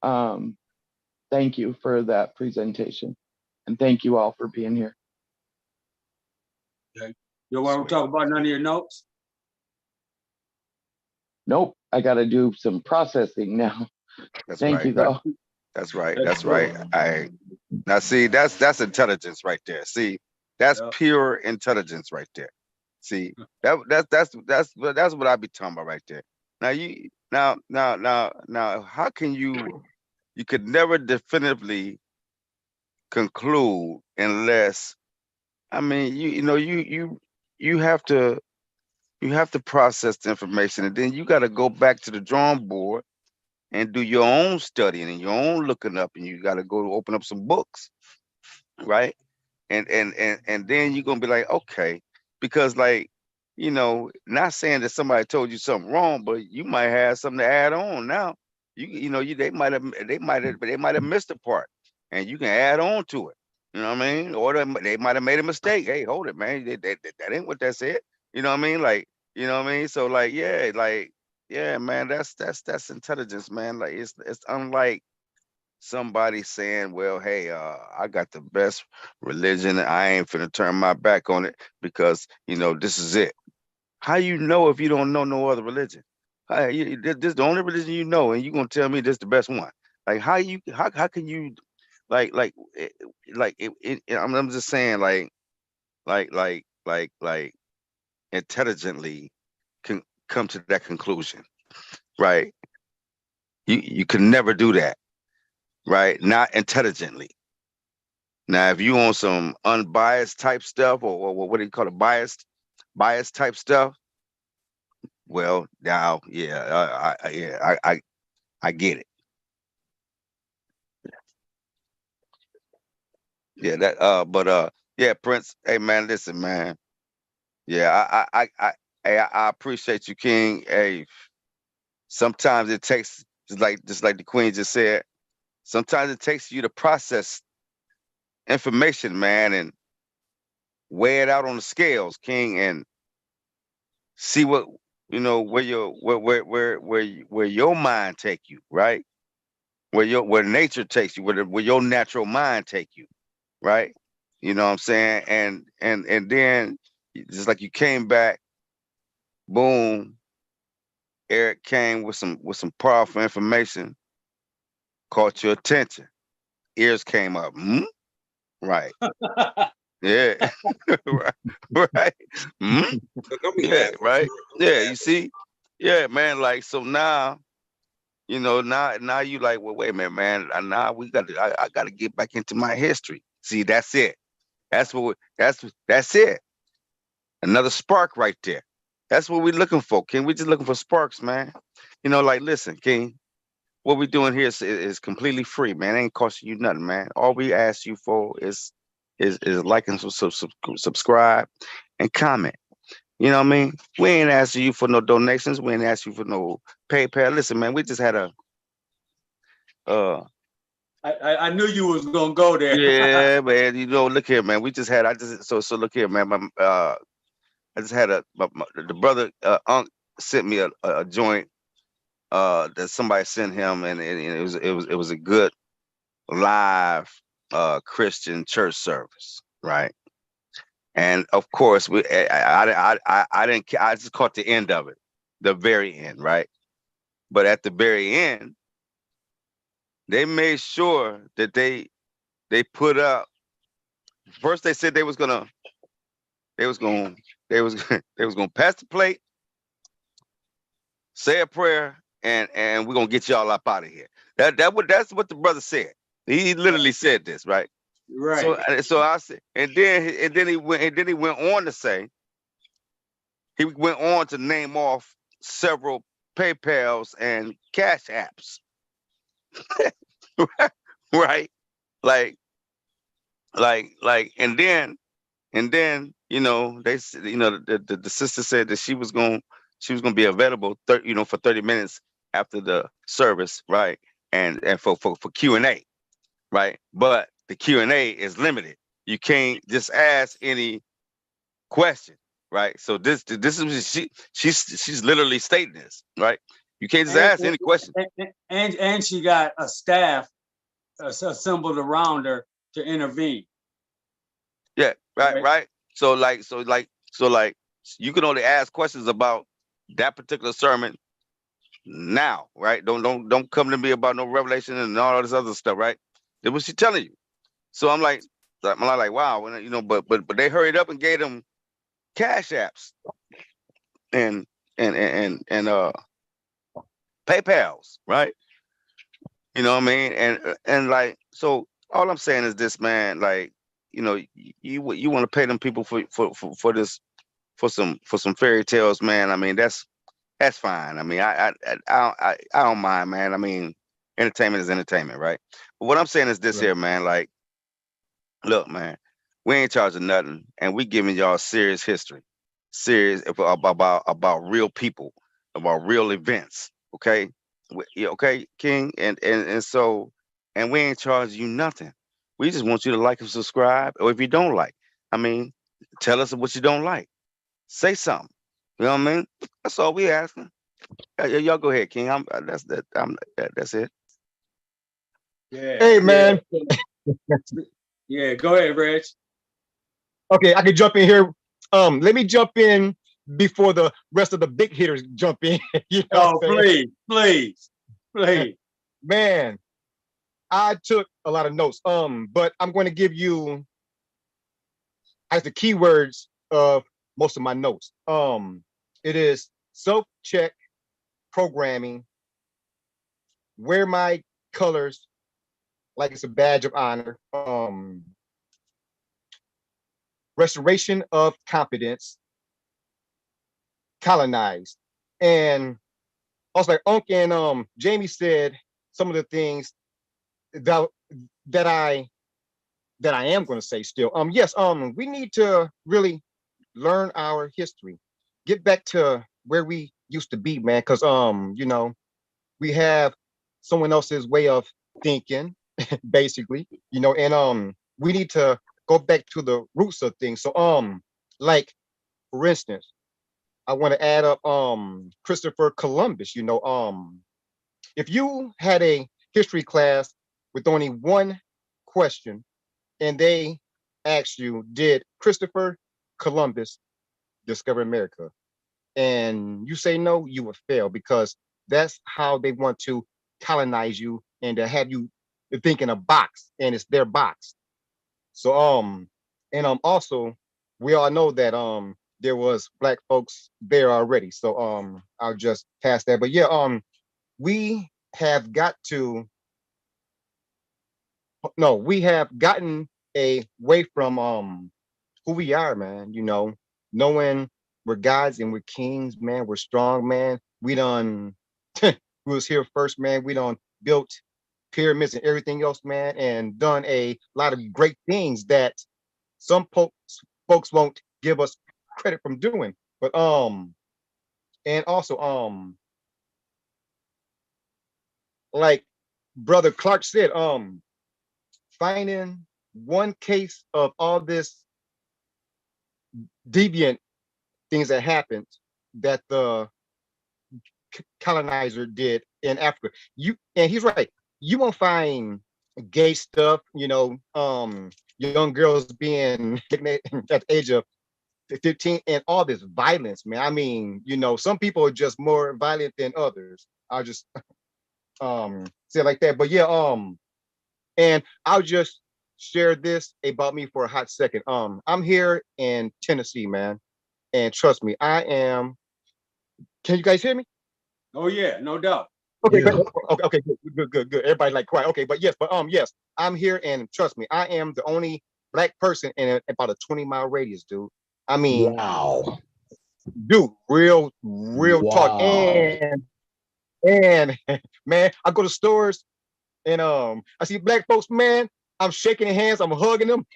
Thank you for that presentation. And thank you all for being here. Okay. You want to talk about none of your notes? Nope, I got to do some processing now. Thank you, though. That's right. That's right. Now see, that's intelligence right there. See, that's pure intelligence right there. See, that's what I be talking about right there. Now, how can you could never definitively conclude unless, I mean, you have to process the information, and then you got to go back to the drawing board and do your own studying and your own looking up, and you got to go open up some books, right? And then you're gonna be like, okay, because not saying that somebody told you something wrong, but you might have something to add on now. They might have missed a part, and you can add on to it. You know what I mean? Or they might have made a mistake. Hey, hold it, man. That ain't what that said. You know what I mean? You know what I mean? So yeah, man, that's intelligence, man. Like it's unlike somebody saying, well, hey, I got the best religion. I ain't finna turn my back on it because this is it. How you know if you don't know no other religion? This is the only religion you know, and you gonna tell me this the best one? Like how can you I'm just saying like intelligently can come to that conclusion, right? You can never do that, right? Not intelligently. Now, if you on some unbiased type stuff, or what do you call it, biased type stuff, well, now, yeah, I get it. Yeah, yeah, Prince. Hey, man, listen, man. Yeah, I appreciate you, King. Hey, sometimes it takes just like the Queen just said. Sometimes it takes you to process information, man, and weigh it out on the scales, King, and see what where your mind take you, right? Where nature takes you, where your natural mind take you, right? You know what I'm saying? And then just like you came back, boom, Eric came with some powerful information, caught your attention. Ears came up. Right. Yeah. Right. Right. Yeah, right. Yeah, you see? Yeah, man. Like, so now, now you like, well, wait a minute, man. Now I got to get back into my history. See, that's it. That's it. Another spark right there. That's what we're looking for, King. We're just looking for sparks, man. Listen, King, what we're doing here is completely free, man. It ain't costing you nothing, man. All we ask you for is like and subscribe and comment. You know what I mean? We ain't asking you for no donations. We ain't asking you for no PayPal. Listen, man, we just had a I knew you was gonna go there. yeah, man. Look here, man. So look here, man. I just had the brother Unc sent me a joint that somebody sent him, and it was a good live Christian church service, right? And of course, I didn't. I just caught the end of it, the very end, right? But at the very end, they made sure that they put up. First, they said they was gonna they was gonna pass the plate, say a prayer, and we're gonna get y'all up out of here. That's what the brother said. He literally said this, right? Right. So I said, and then he went on to say, he went on to name off several PayPal's and Cash Apps. Right? Like, and then, you know, the sister said that she was gonna be available for 30 minutes after the service, right? And for Q&A, right? But the Q&A is limited. You can't just ask any question, right? So this is she's literally stating this, right? You can't just And ask any question. and she got a staff assembled around her to intervene. Yeah, right. So you can only ask questions about that particular sermon now, right? Don't come to me about no revelation and all this other stuff, right? That's what she's telling you. So I'm like, wow, you know, but they hurried up and gave them Cash Apps and and PayPal's, right? You know what I mean? And like, so all I'm saying is this, man. Like, you know, you want to pay them people for this for some fairy tales, man. I mean, that's fine. I mean, I don't mind, man. I mean, entertainment is entertainment, right? But what I'm saying is this here, man. Like, look, man, we ain't charging nothing, and we giving y'all serious history, serious about real people, about real events. Okay, yeah, okay, King, and so, and we ain't charging you nothing. We just want you to like and subscribe, or if you don't like, I mean, tell us what you don't like. Say something. You know what I mean? That's all we asking. Y'all go ahead, King. That's it. Yeah. Hey, man. Yeah, go ahead, Reg. Okay, I can jump in here. Let me jump in before the rest of the big hitters jump in. You know please. Man, I took a lot of notes. But I'm going to give you as the keywords of most of my notes. It is self-check, programming, wear my colors like it's a badge of honor, restoration of confidence, colonized. And also like Unc and Jamie said some of the things that I am going to say still. Yes, we need to really learn our history, get back to where we used to be, man, because you know, we have someone else's way of thinking, basically, you know, and we need to go back to the roots of things. So like for instance, I want to add up Christopher Columbus, you know, if you had a history class with only one question and they asked you, did Christopher Columbus discover America? And you say no, you would fail, because that's how they want to colonize you and to have you think in a box, and it's their box. So and also we all know that there was black folks there already. So I'll just pass that. But yeah, we have got to we have gotten away from who we are, man. You know, knowing we're gods and we're kings, man. We're strong, man. We done we was here first, man. We done built pyramids and everything else, man, and done a lot of great things that some folks won't give us credit from doing. But and also like Brother Clark said, finding one case of all this deviant things that happened that the colonizer did in Africa. And he's right. You won't find gay stuff, you know, young girls being at the age of 15 and all this violence, man. I mean, you know, some people are just more violent than others. I'll just say it like that. But yeah, and I'll just share this about me for a hot second. I'm here in Tennessee, man. And trust me, I am. Can you guys hear me? Oh yeah, no doubt. Okay, Yeah. okay, good. Everybody like quiet. Okay, but yes, I'm here, and trust me, I am the only black person in about a 20-mile radius, dude. I mean, Wow. dude, real talk. Wow. And man, I go to stores and I see black folks, man. I'm shaking their hands, I'm hugging them,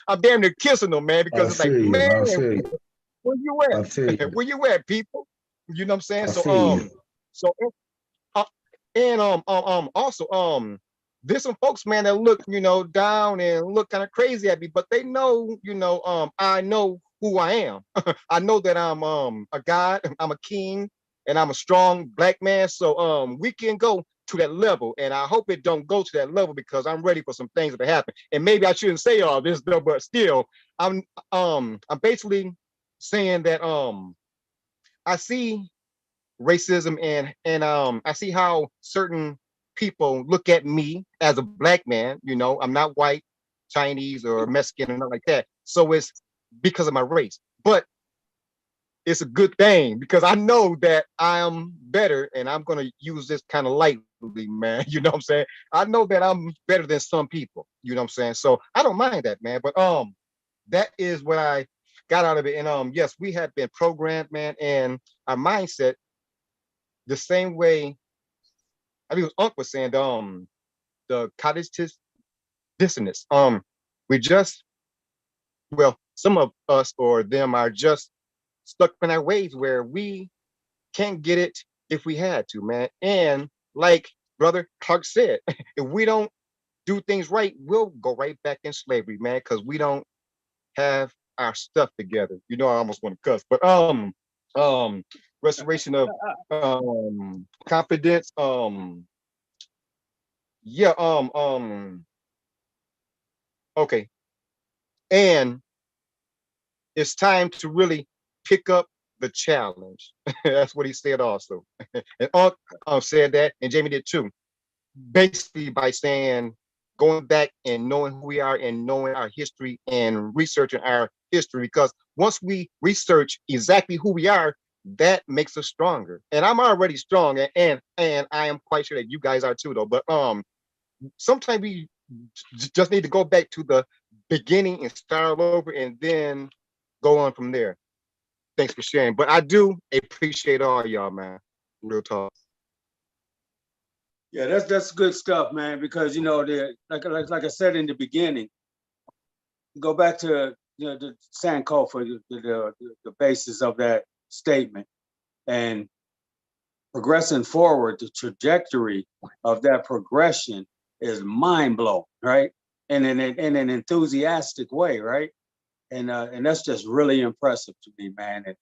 I'm damn near kissing them, man, I because it's like, feel you. man, I feel you. where you I feel at? you. Where you at, people? You know what I'm saying? I feel you. So uh, and also there's some folks, man, that look, down and look kind of crazy at me, but they know, I know who I am. I know that I'm a god, I'm a king, and I'm a strong black man. So we can go to that level, and I hope it don't go to that level, because I'm ready for some things to happen. And maybe I shouldn't say all this though, but still, I'm basically saying that I see racism, and I see how certain people look at me as a black man. I'm not white, Chinese, or Mexican, or nothing like that. So it's because of my race. But it's a good thing, because I know that I am better, and I'm gonna use this kind of lightly, man. You know what I'm saying? I know that I'm better than some people. You know what I'm saying? So I don't mind that, man. But that is what I got out of it. And yes, we have been programmed, man, and our mindset the same way. I think it was Unc was saying the cognitive dissonance. We just, well, some of us or them are just stuck in our ways where we can't get it if we had to, man. And like Brother Clark said, if we don't do things right, we'll go right back in slavery, man, because we don't have our stuff together. I almost want to cuss, but um restoration of confidence. Yeah, okay. And it's time to really pick up the challenge. That's what he said also. And Unc said that, and Jamie did too. Basically by saying, going back and knowing who we are and knowing our history and researching our history, because once we research exactly who we are, that makes us stronger. And I'm already strong, and I am quite sure that you guys are too, though. But sometimes we just need to go back to the beginning and start all over, and then go on from there. Thanks for sharing. But I do appreciate all y'all, man. Real talk. Yeah, that's good stuff, man. Because like I said in the beginning, go back to the Sankofa, the basis of that statement, and progressing forward, the trajectory of that progression is mind blowing, right? And in an enthusiastic way, right? And that's just really impressive to me, man. And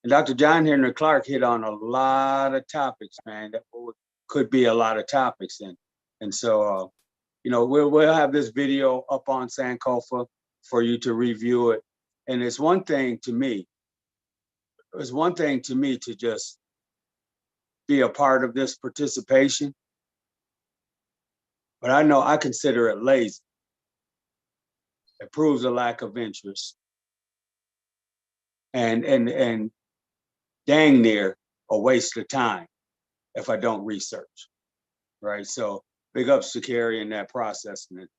Dr. John Henry Clark hit on a lot of topics, man. That could be a lot of topics, and so we'll have this video up on Sankofa for you to review it. And it's one thing to me. It's one thing to me to just be a part of this participation, but I know I consider it lazy. It proves a lack of interest, and dang near a waste of time if I don't research, right? So big ups to Carrie in that process, and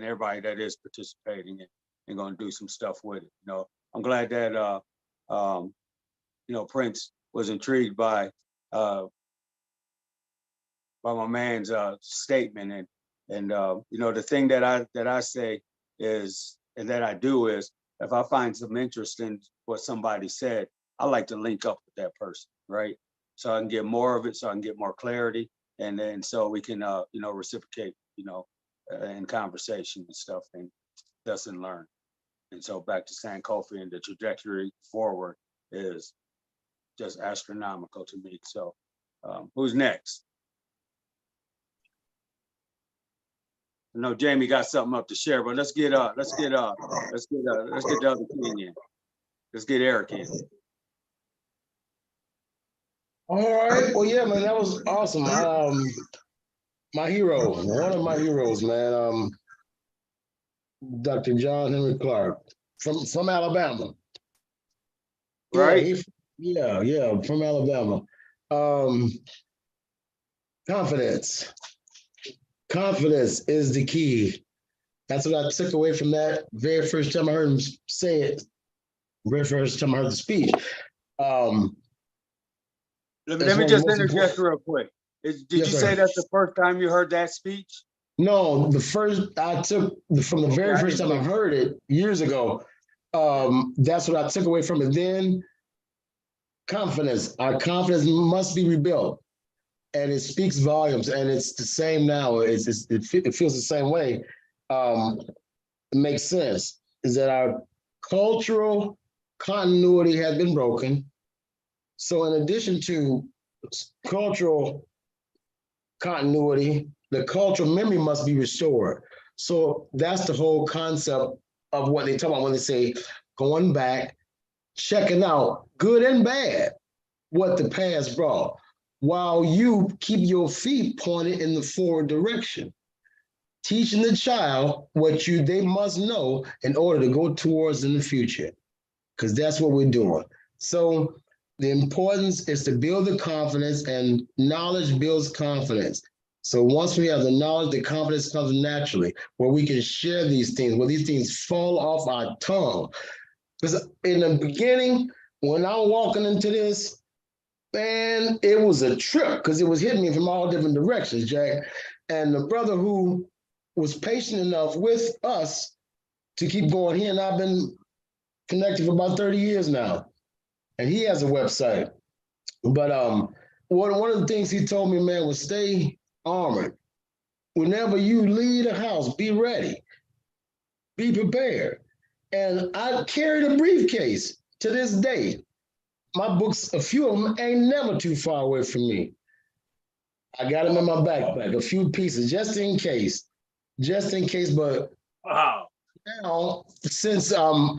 everybody that is participating and going to do some stuff with it. I'm glad that Prince was intrigued by my man's statement, and the thing that I say is, and that I do, is, if I find some interest in what somebody said, I like to link up with that person, right? So I can get more of it, so I can get more clarity, and then so we can reciprocate, in conversation and stuff, and thus and learn. And so back to Sankofa, and the trajectory forward is just astronomical to me. So who's next? I know Jamie got something up to share, but let's get the other king in. Let's get Eric in. All right. Well, yeah, man, that was awesome. My hero, one of my heroes, man. Dr. John Henry Clark from Alabama. Right? Yeah, from Alabama. Confidence. Confidence is the key. That's what I took away from that very first time I heard him say it. Very first time I heard the speech. Let me just interject real quick. Did you say that's the first time you heard that speech? No, the first I took from the very first time I heard it years ago. That's what I took away from it. Then confidence. Our confidence must be rebuilt, and it speaks volumes. And it's the same now. It feels the same way. It makes sense. Is that our cultural continuity has been broken. So in addition to cultural continuity, the cultural memory must be restored. So that's the whole concept of what they talk about when they say going back, checking out good and bad, what the past brought, while you keep your feet pointed in the forward direction. Teaching the child what they must know in order to go towards in the future, because that's what we're doing. So the importance is to build the confidence, and knowledge builds confidence. So once we have the knowledge, the confidence comes naturally, where we can share these things, where these things fall off our tongue. Because in the beginning, when I'm walking into this, man, it was a trip because it was hitting me from all different directions, Jack. And the brother who was patient enough with us to keep going, he and I've been connected for about 30 years now. And he has a website. But one of the things he told me, man, was stay armored. Whenever you leave the house, be ready, be prepared. And I carried a briefcase to this day. My books, a few of them ain't never too far away from me. I got them in my backpack, a few pieces, just in case. But wow. Now, since I'm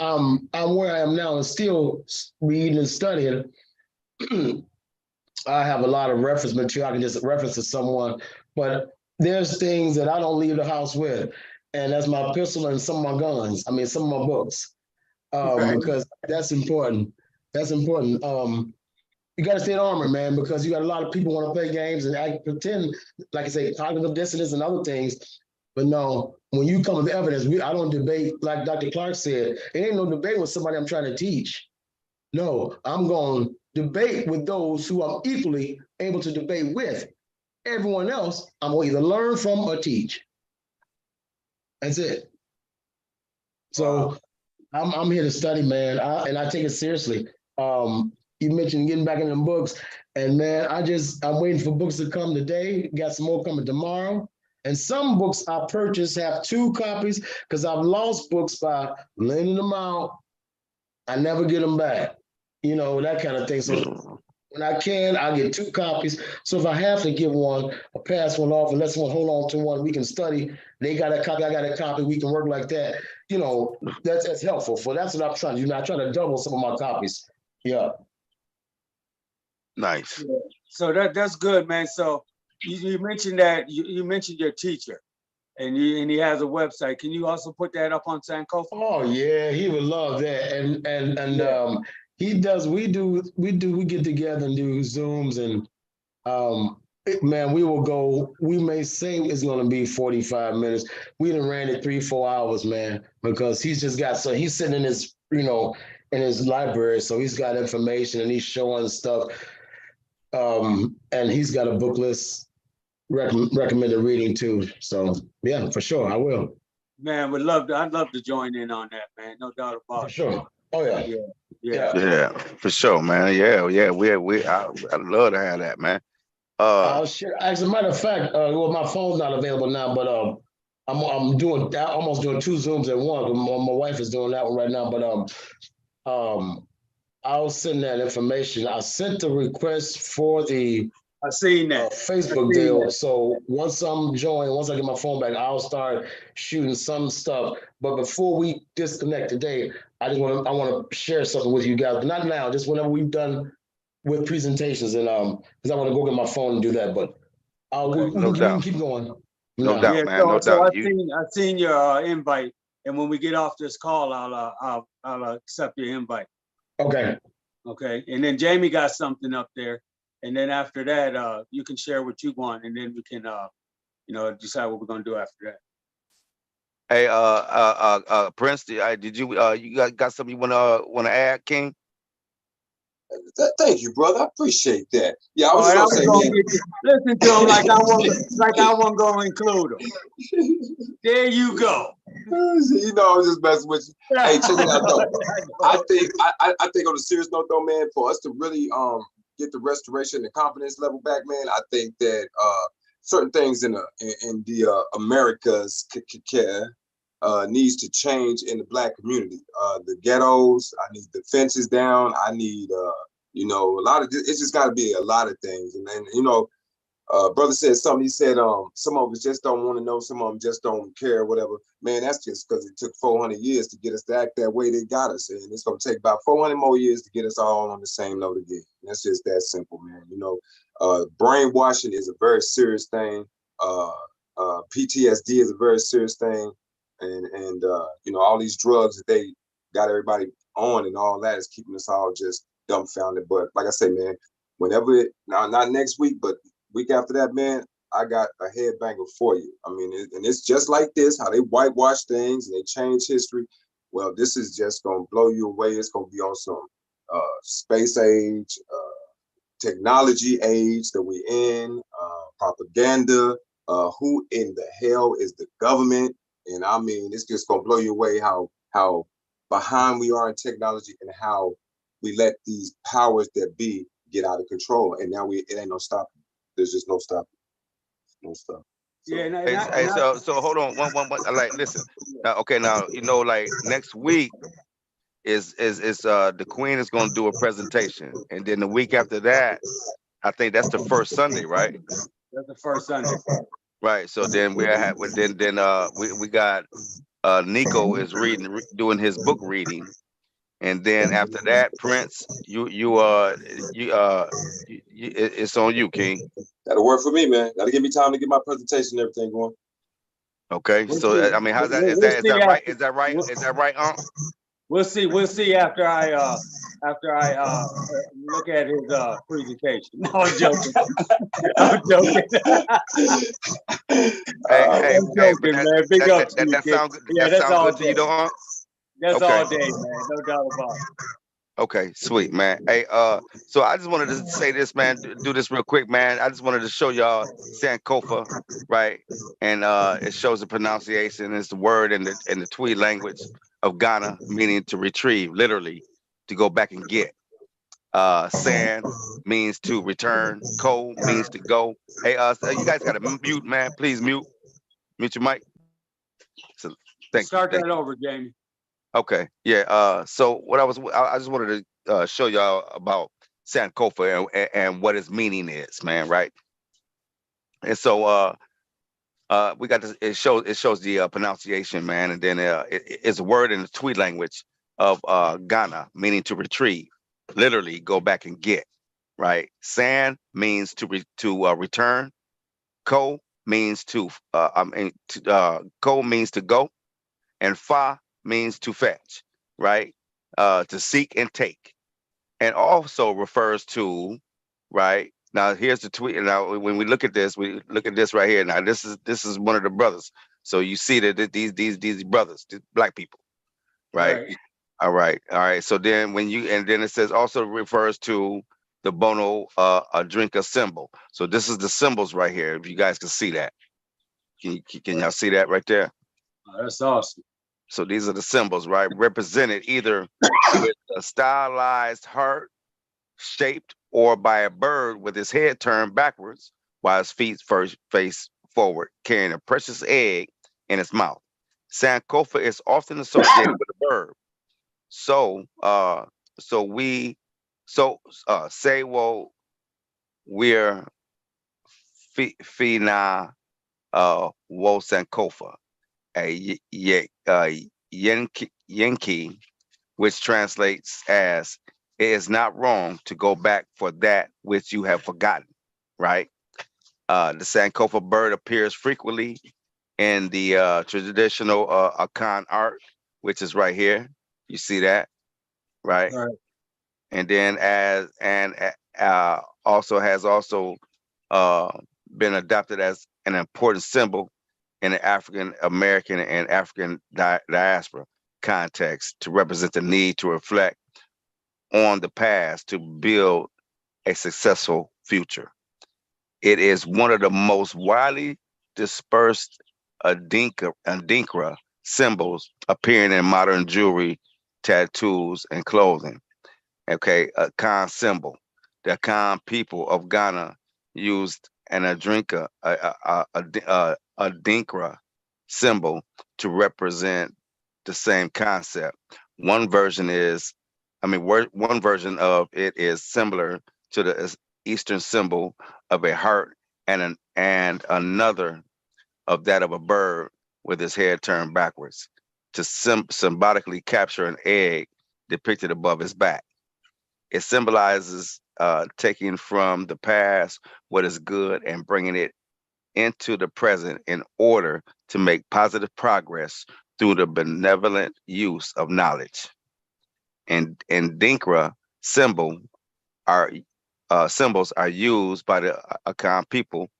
where I am now and still reading and studying, I have a lot of reference material. I can just reference to someone, but there's things that I don't leave the house with, and that's my pistol and some of my guns. I mean, some of my books, because that's important. That's important. You got to stay armored, man, because you got a lot of people want to play games and act, pretend, like I say, cognitive dissonance and other things. But no, when you come with evidence, I don't debate, like Dr. Clark said, it ain't no debate with somebody I'm trying to teach. No, I'm going to debate with those who I'm equally able to debate with. Everyone else, I'm going to either learn from or teach. That's it. So I'm here to study, man, and I take it seriously. You mentioned getting back in the books, and man, I'm waiting for books to come today. Got some more coming tomorrow. And some books I purchased have 2 copies because I've lost books by lending them out. I never get them back, that kind of thing. So when I can, I get 2 copies. So if I have to give one, I'll pass one off and let someone hold on to one. We can study. They got a copy, I got a copy. We can work like that. That's helpful. That's what I'm trying to do. I try to double some of my copies. Yeah. Nice. Yeah. So that's good, man. So you mentioned that you mentioned your teacher, and he has a website. Can you also put that up on Sankofa? Oh yeah, he would love that. And he does. We get together and do Zooms, and man, we will go. We may say it's going to be 45 minutes. We done ran it 3-4 hours, man, because he's just got he's sitting in his in his library, so he's got information and he's showing stuff. And he's got a book list recommended reading too. So yeah, for sure, I will. Man, I'd love to join in on that, man. No doubt about it. For sure. Oh yeah. Yeah, for sure, man. Yeah. I'd love to have that, man. I'll share. As a matter of fact, well, my phone's not available now, but I'm almost doing 2 Zooms at once. My wife is doing that one right now, but I'll send that information. I sent the request for the I seen that Facebook deal. That. So once I get my phone back, I'll start shooting some stuff. But before we disconnect today, I want to share something with you guys. But not now, just whenever we've done with presentations, and because I want to go get my phone and do that. But we can keep going. No doubt, man. No doubt. I seen your invite, and when we get off this call, I'll accept your invite. Okay. Okay, and then Jamie got something up there. And then after that, you can share what you want, and then we can, decide what we're gonna do after that. Hey, Prince, did you got something you wanna add, King? Thank you, brother. I appreciate that. Yeah, I All was right, I just was gonna gonna say, get you, listen to him like I wasn't gonna include him. There you go. You know, I was just messing with you. Hey, check it out though. I think on a serious note though, man, for us to really get the restoration and confidence level back, man, I think that certain things in the Americas needs to change in the Black community. The ghettos, I need the fences down. I need a lot of it's just got to be a lot of things. And then brother said something. He said some of us just don't want to know, some of them just don't care, whatever. Man, that's just because it took 400 years to get us to act that way they got us, and it's gonna take about 400 more years to get us all on the same note again. That's just that simple, man. Brainwashing is a very serious thing. PTSD is a very serious thing, and all these drugs that they got everybody on and all that is keeping us all just dumbfounded. But like I say, man, whenever not next week, but week after that, man, I got a headbanger for you. I mean, and it's just like this, how they whitewash things and they change history. Well, this is just gonna blow you away. It's gonna be on some space age, technology age that we in, propaganda. Who in the hell is the government? And I mean, it's just gonna blow you away how behind we are in technology and how we let these powers that be get out of control. And now it ain't no stopping. There's just no stopping. No stop. So, yeah, Hey, so hold on, one. Like, listen. Now, okay, now like next week is the Queen is going to do a presentation, and then the week after that, I think that's the first Sunday, right? That's the first Sunday. Right. So then we got Nico is doing his book reading, and then after that, Prince, it's on you, King. That'll work for me, man. Gotta give me time to get my presentation and everything going. Okay. So I mean, how's that? Is that right? Is that right? Is that right, We'll see after I look at his presentation. No, I'm joking. I'm joking. I'm joking, man. Big up to you, that kid. sound good. Yeah, that that's sound all good to you, though, Unc? That's Okay. all day, man. No doubt about it. Okay, sweet, man. Hey, so I just wanted to say this, man. Do this real quick, man. I just wanted to show y'all Sankofa, right? And it shows the pronunciation. It's the word in the Twi language of Ghana, meaning to retrieve, literally, to go back and get. San means to return. Ko means to go. Hey, you guys got to mute, man. Please mute your mic. So thank you. Start that over, Jamie. Okay, yeah. So what I just wanted to show y'all about Sankofa and what its meaning is, man, right? And so we got this. It shows the pronunciation, man, and then it's a word in the Twi language of Ghana, meaning to retrieve, literally go back and get, right? San means to return. Ko means Ko means to go, and Fa means to fetch, right? To seek and take, and also refers to, right? Now here's the tweet. Now when we look at this right here. Now this is one of the brothers. So you see that these brothers, these Black people, right? All right. So then then it says also refers to the Bono a drinker symbol. So this is the symbols right here. If you guys can see that, can y'all see that right there? Oh, that's awesome. So these are the symbols, right? Represented either with a stylized heart shaped or by a bird with his head turned backwards while his feet first face forward, carrying a precious egg in its mouth. Sankofa is often associated with a bird. So say well we're fina wo Sankofa, a Yankee, which translates as it is not wrong to go back for that which you have forgotten, right? The Sankofa bird appears frequently in the traditional Akan art, which is right here. You see that, right? And then also has uh, been adopted as an important symbol in the African American and African diaspora context to represent the need to reflect on the past to build a successful future. It is one of the most widely dispersed Adinkra symbols appearing in modern jewelry, tattoos, and clothing. Okay, a Khan symbol. The Khan people of Ghana used an Adinkra symbol to represent the same concept. One version is, one version of it is similar to the Eastern symbol of a heart, and another of that of a bird with its head turned backwards to symbolically capture an egg depicted above its back. It symbolizes taking from the past what is good and bringing it into the present in order to make positive progress through the benevolent use of knowledge. And Dinkra symbol are symbols are used by the Akan people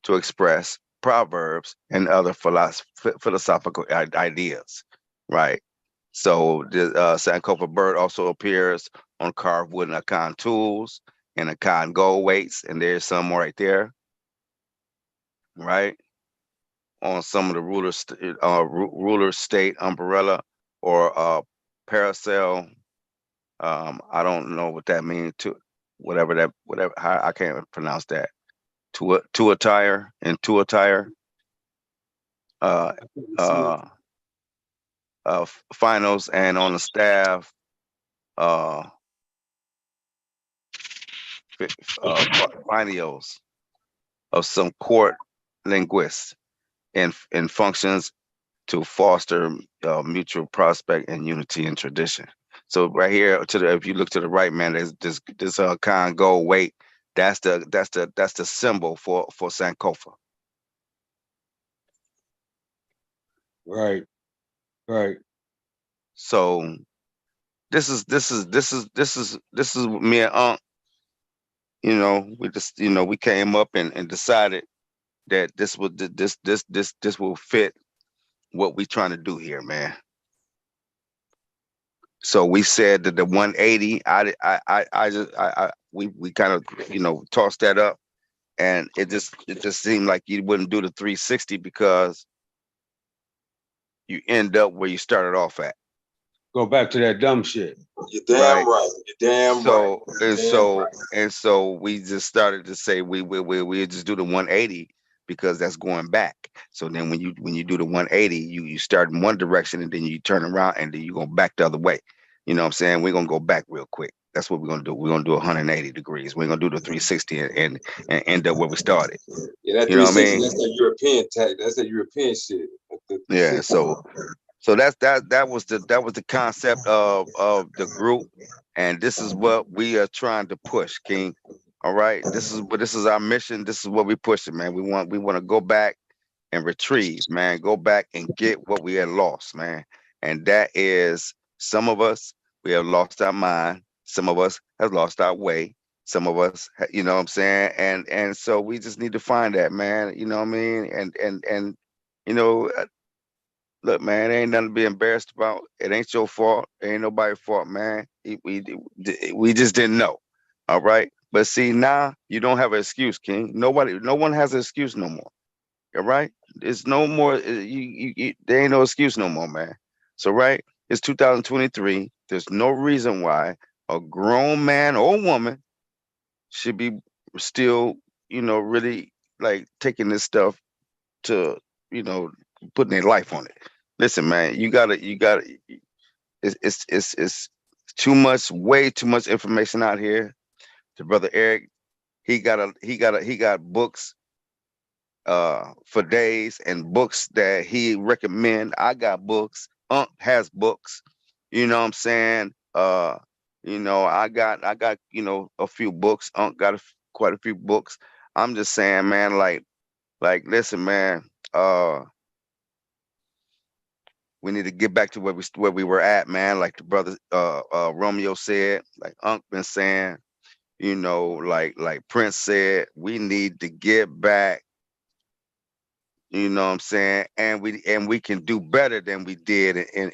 to express proverbs and other philosophical ideas, right? So the Sankofa bird also appears on carved wood and Akan tools and Akan gold weights, and there's some right there, right? On some of the ruler state umbrella or parasol. I don't know what that means to whatever how, I can't pronounce that. To attire and to attire. Uh, uh, finals and on the staff. Uh, Finials of some court linguists and functions to foster mutual prospect and unity and tradition. So right here to the, if you look to the right, man, there's this kind gold weight. That's the symbol for Sankofa. Right, right. So this is me and Unc. We just we came up and decided that this will fit what we trying to do here, man. So we said that the 180, we kind of tossed that up, and it just seemed like you wouldn't do the 360 because you end up where you started off at. Go back to that dumb shit. You're damn right. You're damn right. And so we just started to say we just do the 180 because that's going back. So then when you do the 180, you start in one direction and then you turn around and then you go back the other way. You know what I'm saying? We're gonna go back real quick. That's what we're gonna do. We're gonna do 180 degrees. We're gonna do the 360 and end up where we started. Yeah, that You know what I 360, mean? that's that European tech. That's that European shit. Yeah. So that was the concept of the group, and this is what we are trying to push, King. All right, this is our mission. This is what we pushing, man. We want to go back and retrieve, man. Go back and get what we had lost, man. And that is some of us we have lost our mind. Some of us have lost our way. Some of us, you know what I'm saying, and so we just need to find that, man. You know what I mean, and you know look, man, ain't nothing to be embarrassed about. It ain't your fault. It ain't nobody's fault, man. We just didn't know. All right. But see, now you don't have an excuse, King. No one has an excuse no more. All right. It's no more. There ain't no excuse no more, man. So, right. It's 2023. There's no reason why a grown man or woman should be still, really like taking this stuff to, you know, putting their life on it. Listen, man, you gotta. It's too much, way too much information out here. The brother Eric, he got books for days and books that he recommend. I got books. Unc has books. You know what I'm saying? I got a few books. Unc got quite a few books. I'm just saying, man, like listen, man. We need to get back to where we were at, man. Like the brother Romeo said, like Unc been saying, You know, like Prince said, we need to get back. You know what I'm saying? And we can do better than we did in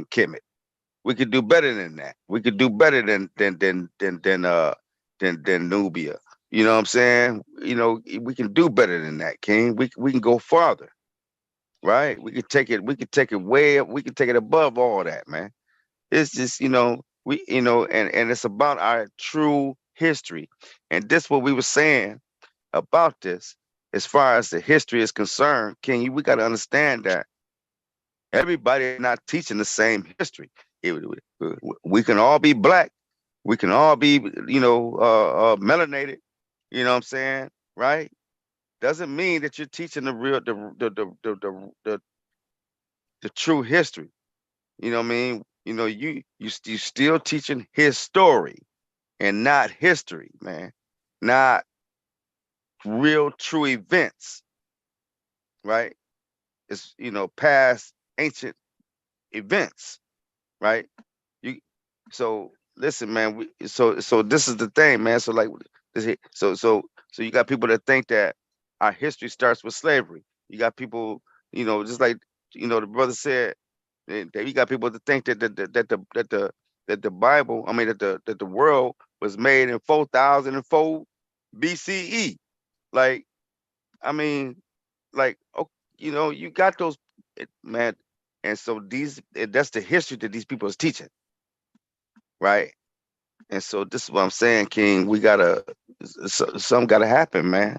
Kemet. We could do better than that. We could do better than Nubia. You know what I'm saying? You know, we can do better than that, King. We can go farther, right? We could take it. We could take it way up. We could take it above all that, man. It's just, and it's about our true history, and this what we were saying about this. As far as the history is concerned, King, we got to understand that everybody is not teaching the same history. We can all be black. We can all be, melanated. You know what I'm saying? Right? Doesn't mean that you're teaching the real, the true history. You know what I mean? You know, you still teaching his story and not history, man. Not real, true events, right? It's past ancient events, right? You so listen, man. So this is the thing, man. So like so you got people that think that our history starts with slavery. You got people, just like the brother said, that you got people that think that the Bible, I mean that the world was made in 4004 BCE. Like, I mean, like, oh, you got those, man. And so that's the history that these people is teaching, right? And so this is what I'm saying, King. We gotta, something gotta happen, man.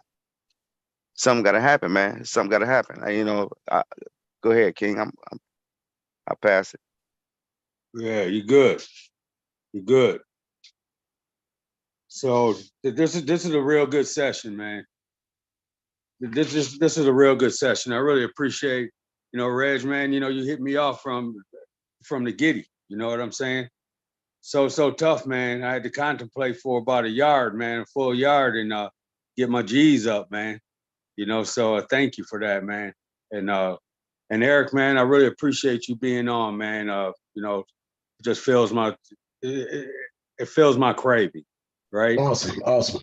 Something gotta happen, man. Something gotta happen. Go ahead, King. I pass it. Yeah, you good. You good. So this is a real good session, man. This is a real good session. I really appreciate, Reg, man. You hit me off from the giddy. You know what I'm saying? So tough, man. I had to contemplate for about a yard, man, a full yard, and get my G's up, man. So thank you for that, man. And Eric, man, I really appreciate you being on, man. It just fills my it fills my craving, right? Awesome.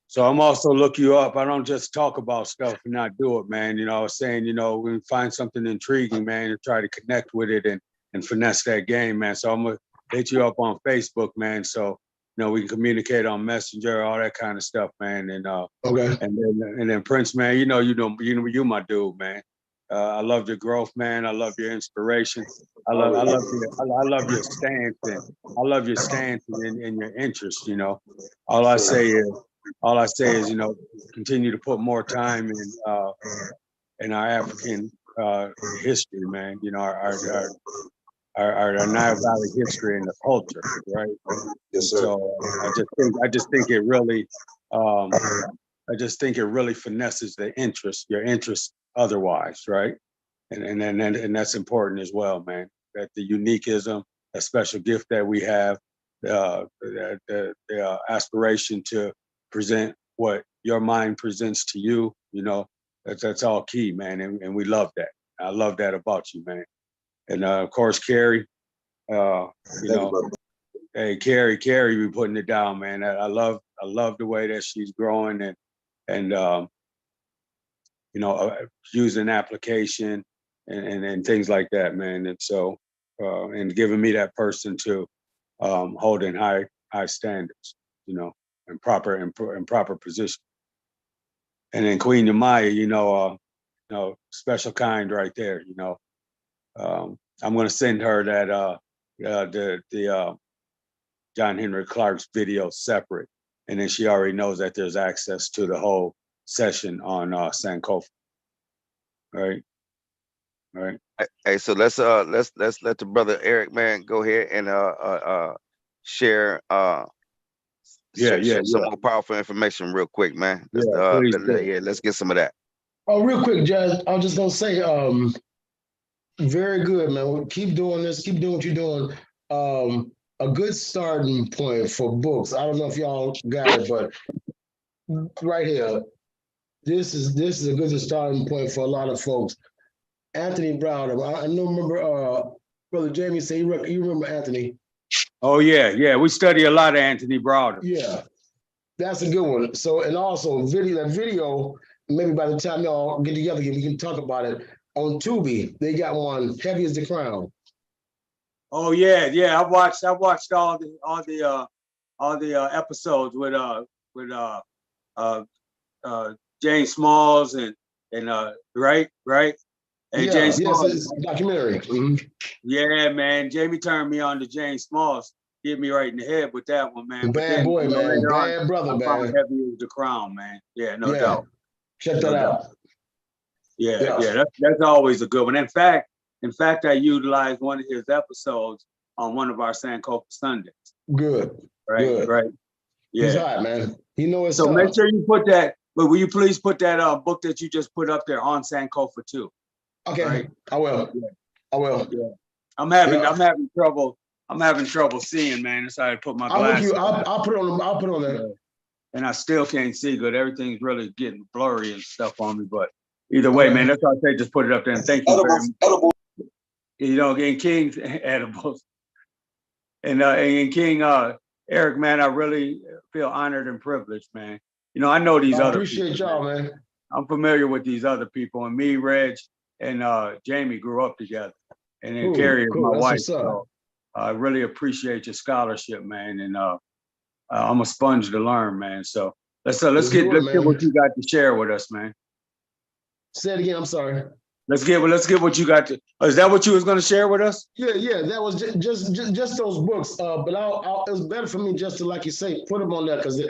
So I'm also look you up. I don't just talk about stuff and not do it, man. I was saying, we find something intriguing, man, and try to connect with it and finesse that game, man. So I'm gonna hit you up on Facebook, man. So we can communicate on Messenger, all that kind of stuff, man. And okay. And then Prince, man, you my dude, man. I love your growth, man. I love your inspiration. I love your stance, and I love your stance and your interest. All I say is, continue to put more time in our African history, man. Our Nile Valley history and the culture, right? Yes, sir. So I just think it really, I just think it really finesses your interest otherwise, right? And that's important as well, man. That the uniquism, a special gift that we have, the aspiration to present what your mind presents to you, that's all key, man. And we love that. I love that about you, man. And of course, Carrie, hey, Carrie, be putting it down, man. I love the way that she's growing and using application and things like that, man. And so, and giving me that person to hold in high standards, in proper position. And then Queen Yamaya, special kind right there. I'm gonna send her that the John Henry Clark's video separate, and then she already knows that there's access to the whole session on Sankofa. All right. Hey, so let's let the brother Eric, man, go ahead and share some more powerful information real quick, man. Let's get some of that. Oh, real quick, Judge. I was just gonna say, very good, man. Keep doing this. Keep doing what you're doing. A good starting point for books. I don't know if y'all got it, but right here, this is a good starting point for a lot of folks. Anthony Browder. I know. Remember, Brother Jamie said you remember Anthony. Oh yeah. We study a lot of Anthony Browder. Yeah. That's a good one. So, and also that video, maybe by the time y'all get together again, we can talk about it. On Tubi, they got one, Heavy as the Crown. Oh yeah, yeah. I watched all the episodes with James Smalls and right. Hey, Yeah, James yes, Smalls. it's a documentary. Mhm. Yeah, man. Jamie turned me on to James Smalls. Hit me right in the head with that one, man. But Bad then boy, man. later on, Bad brother, I found man. Heavy as the Crown, man. Yeah, no Yeah, doubt. check No that doubt. out. Yeah, Yeah. yeah. That's always a good one. In fact, I utilized one of his episodes on one of our Sankofa Sundays. Good. Right, Good. right. He's Yeah. hot, man. He know his So stuff. make sure you put that, but will you please put that book that you just put up there on Sankofa too? Okay, right? I will. Yeah. I will. Yeah. I'm having trouble. I'm having trouble seeing, man. So I put my I'll hook glasses you. on. I'll put it on. I'll put it on there. And I still can't see good. Everything's really getting blurry and stuff on me. But either way, Okay. man, that's why I say just put it up there. And thank you very much. You know, again, King's edibles. And King Eric, man, I really feel honored and privileged, man. You know, I know these I other appreciate people, y'all, man. I'm familiar with these other people, and me, Reg, and Jamie grew up together, and then Cool, Carrie is cool. my That's wife. what's up. So I really appreciate your scholarship, man, and I'm a sponge to learn, man. So let's get what you got to share with us, man. Say it again. I'm sorry. Let's get what you got to. Is that what you was going to share with us? Yeah. That was just those books. But it was better for me just to, like you say, put them on there because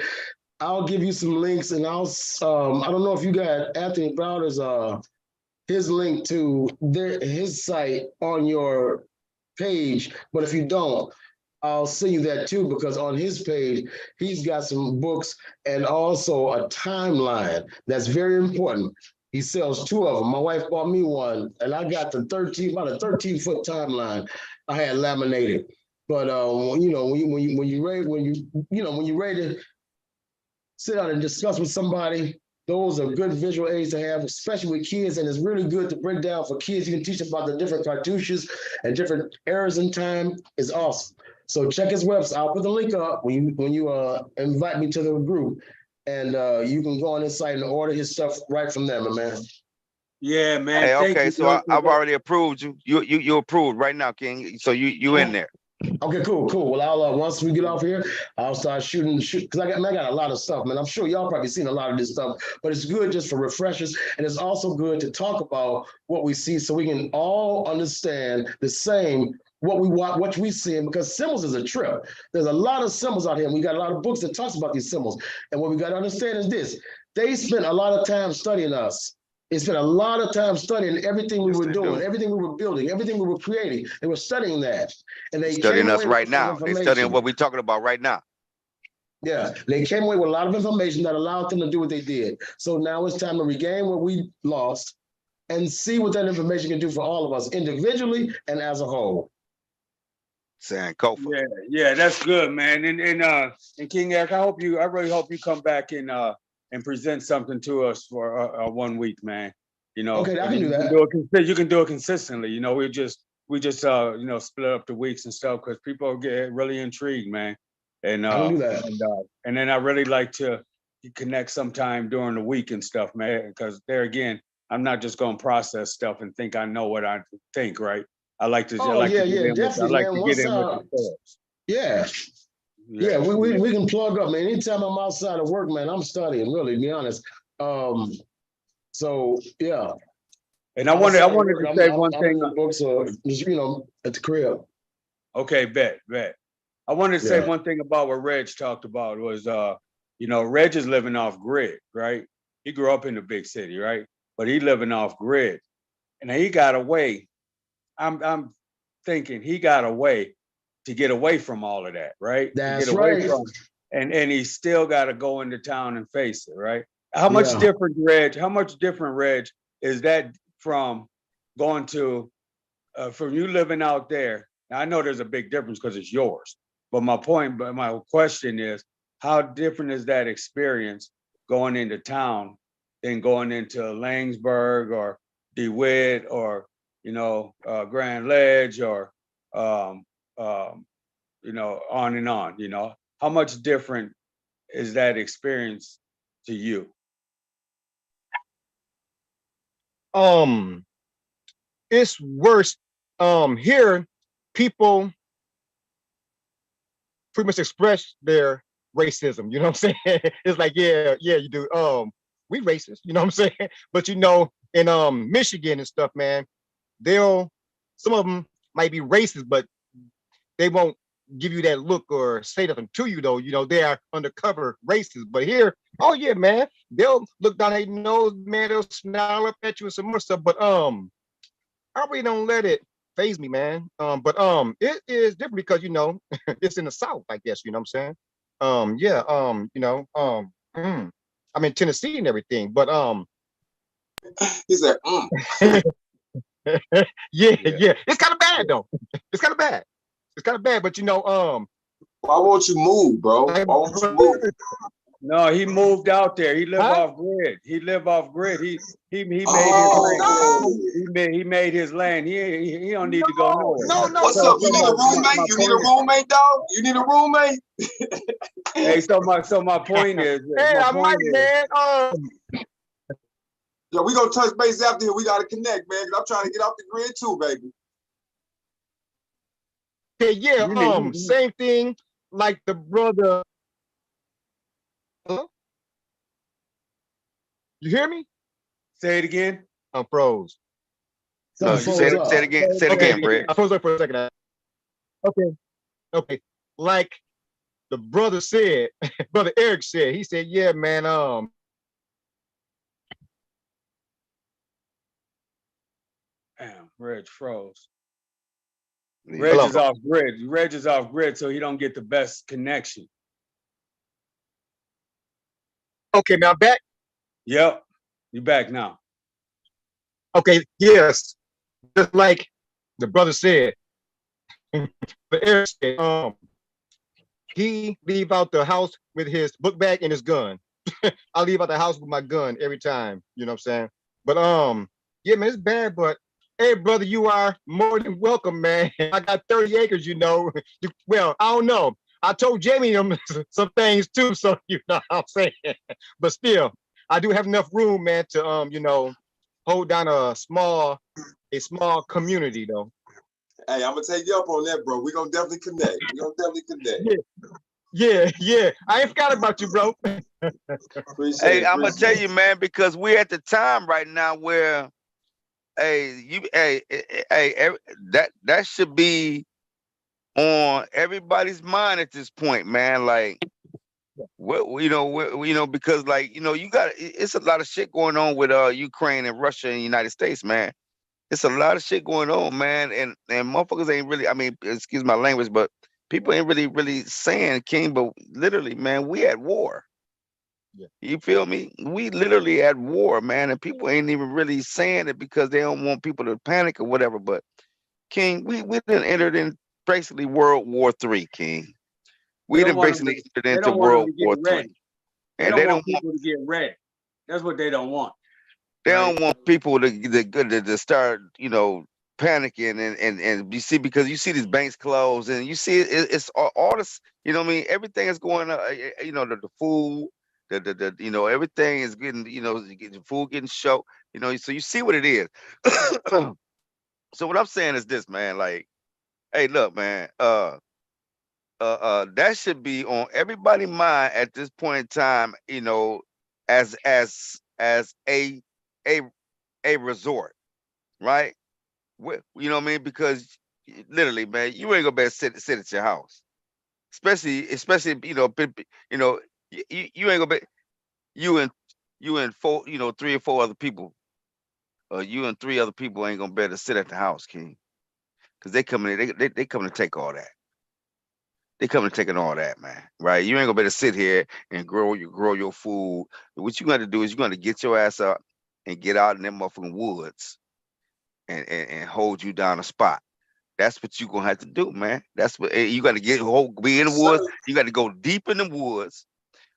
I'll give you some links, and I don't know if you got Anthony Browder's his link to his site on your page, but if you don't, I'll send you that too, because on his page, he's got some books and also a timeline that's very important. He sells two of them. My wife bought me one, and I got about a 13-foot timeline I had laminated. But you know, when you're ready to sit down and discuss with somebody, those are good visual aids to have, especially with kids. And it's really good to break down for kids. You can teach about the different cartouches and different eras in time. It's awesome. So check his website. I'll put the link up when you invite me to the group, and you can go on his site and order his stuff right from there, my man. Yeah, man. Hey, Thank okay, you, so I've already approved you. You approved right now, King. So you in there. Okay, cool. Well, I'll once we get off here, I'll start shooting because I got a lot of stuff, man. I'm sure y'all probably seen a lot of this stuff, but it's good just for refreshers, and it's also good to talk about what we see so we can all understand the same what we see, because symbols is a trip. There's a lot of symbols out here, and we got a lot of books that talks about these symbols. And what we got to understand is this: they spent a lot of time studying us. They spent a lot of time studying everything we were doing, everything we were building, everything we were creating. They were studying that. And they Studying came us away right with now. They're studying what we're talking about right now. Yeah, they came away with a lot of information that allowed them to do what they did. So now it's time to regain what we lost and see what that information can do for all of us individually and as a whole. Sankofa. Yeah, that's good, man. And King Eric, I really hope you come back and present something to us for 1 week, man. You know, okay, I can do that. You can do it consistently. You know, we just split up the weeks and stuff because people get really intrigued, man. And I can do that. And then I really like to connect sometime during the week and stuff, man. Because there again, I'm not just gonna process stuff and think I know what I think, right? I like to definitely, man. get in with the thoughts. Yeah, we can plug up, man. Anytime I'm outside of work, man, I'm studying, really, to be honest. So yeah. And I wanted to say one thing. Books are just, at the crib. Okay, bet. I wanted to say one thing about what Reg talked about was, Reg is living off grid, right? He grew up in the big city, right? But he living off grid, and he got away. I'm thinking he got away to get away from all of that, right? That's to get away right. from, and he still got to go into town and face it, right? How much different, Reg, is that from going to, from you living out there? Now, I know there's a big difference because it's yours, but my question is, how different is that experience going into town than going into Langsburg or DeWitt or, Grand Ledge or, on and on, how much different is that experience to you? It's worse. Here, people pretty much express their racism. You know what I'm saying? It's like, yeah, you do. We racist. You know what I'm saying? But you know, in Michigan and stuff, man, some of them might be racist, but they won't give you that look or say nothing to you though. You know, they are undercover racist. But here, oh yeah, man, they'll look down their nose, man, they'll snarl up at you and some more stuff. But I really don't let it phase me, man. But it is different because you know it's in the South, I guess. You know what I'm saying? Yeah. You know, I'm in Tennessee and everything, but He said, yeah. It's kind of bad though. It's kind of bad. It's kind of bad, but you know, why won't you move, bro? Why won't you move? No, he moved out there. He lived off grid. He lived off grid. He made his land. He made his land. He don't need to go nowhere. No. What's up? You need a roommate? You need a roommate, dog? You need a roommate? Hey, so my point is. Hey, I might, man. Yo, we gonna touch base after here. We gotta connect, man. Cause I'm trying to get off the grid too, baby. Okay, yeah. Same thing. Like the brother. Hello? You hear me? Say it again. I'm froze. No, you say it again. Say it again, Brett. I froze up for a second. Okay. Like the brother said, brother Eric said, he said, yeah, man, Damn, Reg froze. Hello. Reg is off grid. Reg is off grid, so he don't get the best connection. Okay, now I'm back. Yep, you back now. Okay, yes. Just like the brother said, the Eric said, he leave out the house with his book bag and his gun. I leave out the house with my gun every time. You know what I'm saying? But yeah, man, it's bad. But hey, brother, you are more than welcome, man. I got 30 acres. You know. Well, I don't know. I told Jamie some things too, so you know what I'm saying. But still, I do have enough room, man, to you know, hold down a small community though. Hey, I'm gonna take you up on that, bro. We gonna definitely connect. Yeah. I ain't forgot about you, bro. Hey, I'm gonna tell you, man, because we're at the time right now where, that should be on everybody's mind at this point, man. Like, because like, it's a lot of shit going on with Ukraine and Russia and the United States, man. It's a lot of shit going on, man, and motherfuckers ain't really. I mean, excuse my language, but people ain't really saying, King. But literally, man, we at war. Yeah. You feel me? We literally at war, man, and people ain't even really saying it because they don't want people to panic or whatever. But King, we done entered in basically World War III, King. We done basically entered into World War III, They don't want people to get ready. That's what they don't want. They don't want people to start, panicking and you see, because you see these banks closed and you see it's all this, you know what I mean? Everything is going up, the food, everything is getting, the food getting short, so you see what it is. So what I'm saying is this, man, like, hey, look, man, that should be on everybody's mind at this point in time, as a resort, right? You know what I mean? Because literally, man, you ain't gonna be able to sit at your house, especially you ain't gonna be you and four, 3 or 4 other people, you and 3 other people ain't gonna be able to sit at the house, King, because they coming they coming to take all that. They coming to taking all that, man, right? You ain't gonna be able to sit here and grow your food. What you got to do is you got to get your ass up and get out in them motherfucking woods and hold you down a spot. That's what you gonna have to do, man. That's what you got to be in the woods. You got to go deep in the woods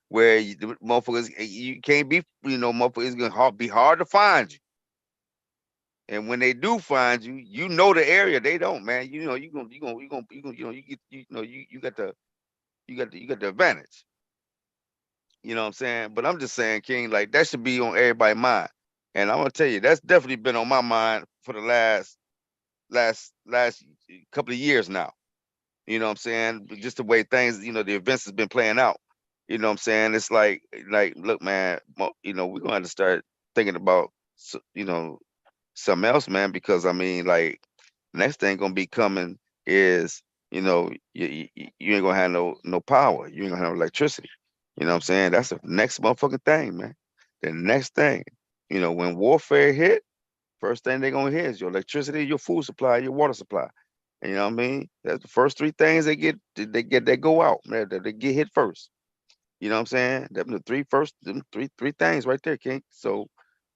where the motherfuckers, you can't be, motherfuckers gonna be hard to find you. And when they do find you, you know the area. They don't, man. You got the advantage. You know what I'm saying? But I'm just saying, King, like that should be on everybody's mind. And I'm gonna tell you, that's definitely been on my mind for the last couple of years now. You know what I'm saying? Just the way things, the events has been playing out. You know what I'm saying? It's like, look, man, we're gonna have to start thinking about, something else, man, because I mean, like, next thing gonna be coming is, you ain't gonna have no power. You ain't gonna have electricity. You know what I'm saying? That's the next motherfucking thing, man. The next thing, when warfare hit, first thing they're gonna hit is your electricity, your food supply, your water supply. You know what I mean? That's the first three things they go out, man. They get hit first. You know what I'm saying? Them the them three things right there, King. So,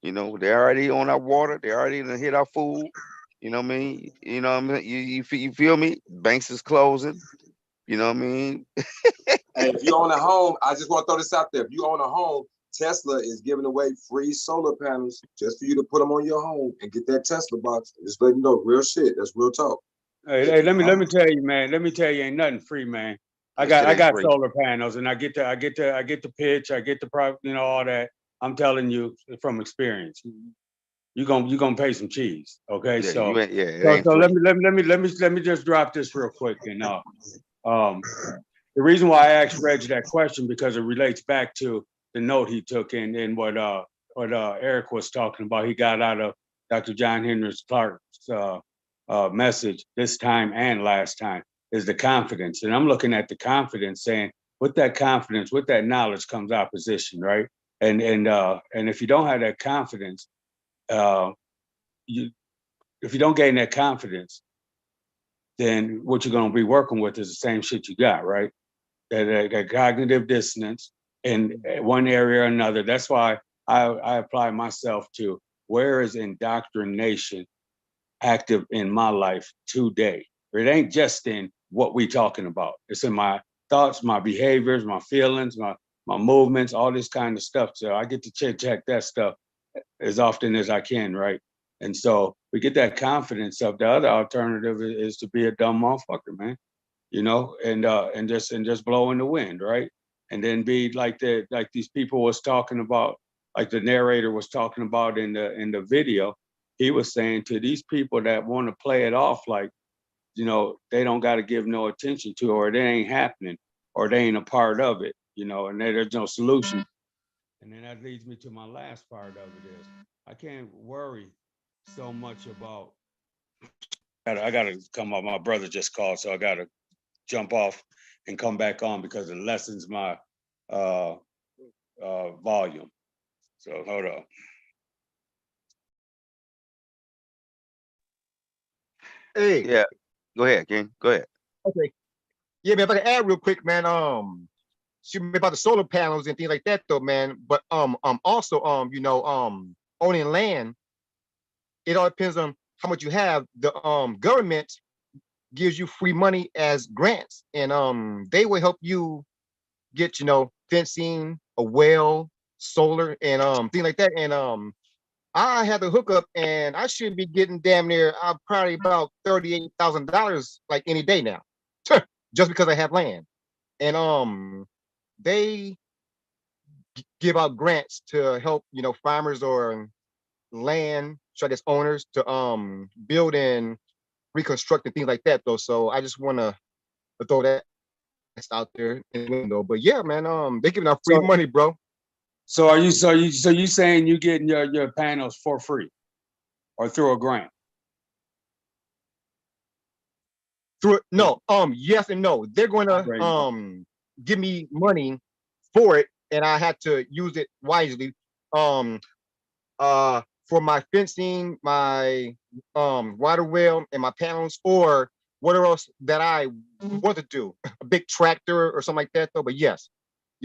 they're already on our water, they already done hit our food. You know what I mean? You know what I mean? You feel me? Banks is closing. You know what I mean? Hey, if you own a home, I just want to throw this out there. If you own a home, Tesla is giving away free solar panels just for you to put them on your home and get that Tesla box. Just let you know, real shit. That's real talk. Hey, let me tell you, man. Let me tell you, ain't nothing free, man. I got solar panels, and I get the pitch, I get the all that. I'm telling you from experience. You're gonna pay some cheese, okay? Yeah, so it ain't so free. let me just drop this real quick, and the reason why I asked Reg that question because it relates back to the note he took in what Eric was talking about. He got out of Dr. John Henry Clark's message this time and last time is the confidence, and I'm looking at the confidence, saying with that confidence, with that knowledge comes opposition, right? And if you don't have that confidence, you if you don't gain that confidence, then what you're going to be working with is the same shit you got, right? That cognitive dissonance in one area or another. That's why I apply myself to where is indoctrination active in my life today. It ain't just in what we talking about. It's in my thoughts, my behaviors, my feelings, my movements, all this kind of stuff. So I get to check that stuff as often as I can, right? And so we get that confidence up. The other alternative is to be a dumb motherfucker, man. And just blow in the wind, right? And then be like these people was talking about, like the narrator was talking about in the video. He was saying to these people that want to play it off like, they don't got to give no attention to, or it ain't happening, or they ain't a part of it, and there's no solution. And then that leads me to my last part of it is I can't worry so much about. I gotta come up. My brother just called, so I gotta jump off and come back on because it lessens my volume. So hold on. Hey. Yeah. Go ahead, King. Go ahead. Okay. Yeah, man, if I can add real quick, man, about the solar panels and things like that though, man. But also owning land, it all depends on how much you have. The government gives you free money as grants, and they will help you get fencing, a well, solar, and things like that. And I had the hookup, and I should be getting damn near probably about $38,000 like any day now, just because I have land. And they give out grants to help farmers or land, so I guess owners to build and reconstruct and things like that though. So I just want to throw that out there in the window. But yeah, man, they giving out free money, bro. So are you saying you getting your panels for free or through a grant? Yes and no. They're going to give me money for it, and I had to use it wisely. For my fencing, my water well, and my panels, or whatever else that I want to do, a big tractor or something like that though. But yes,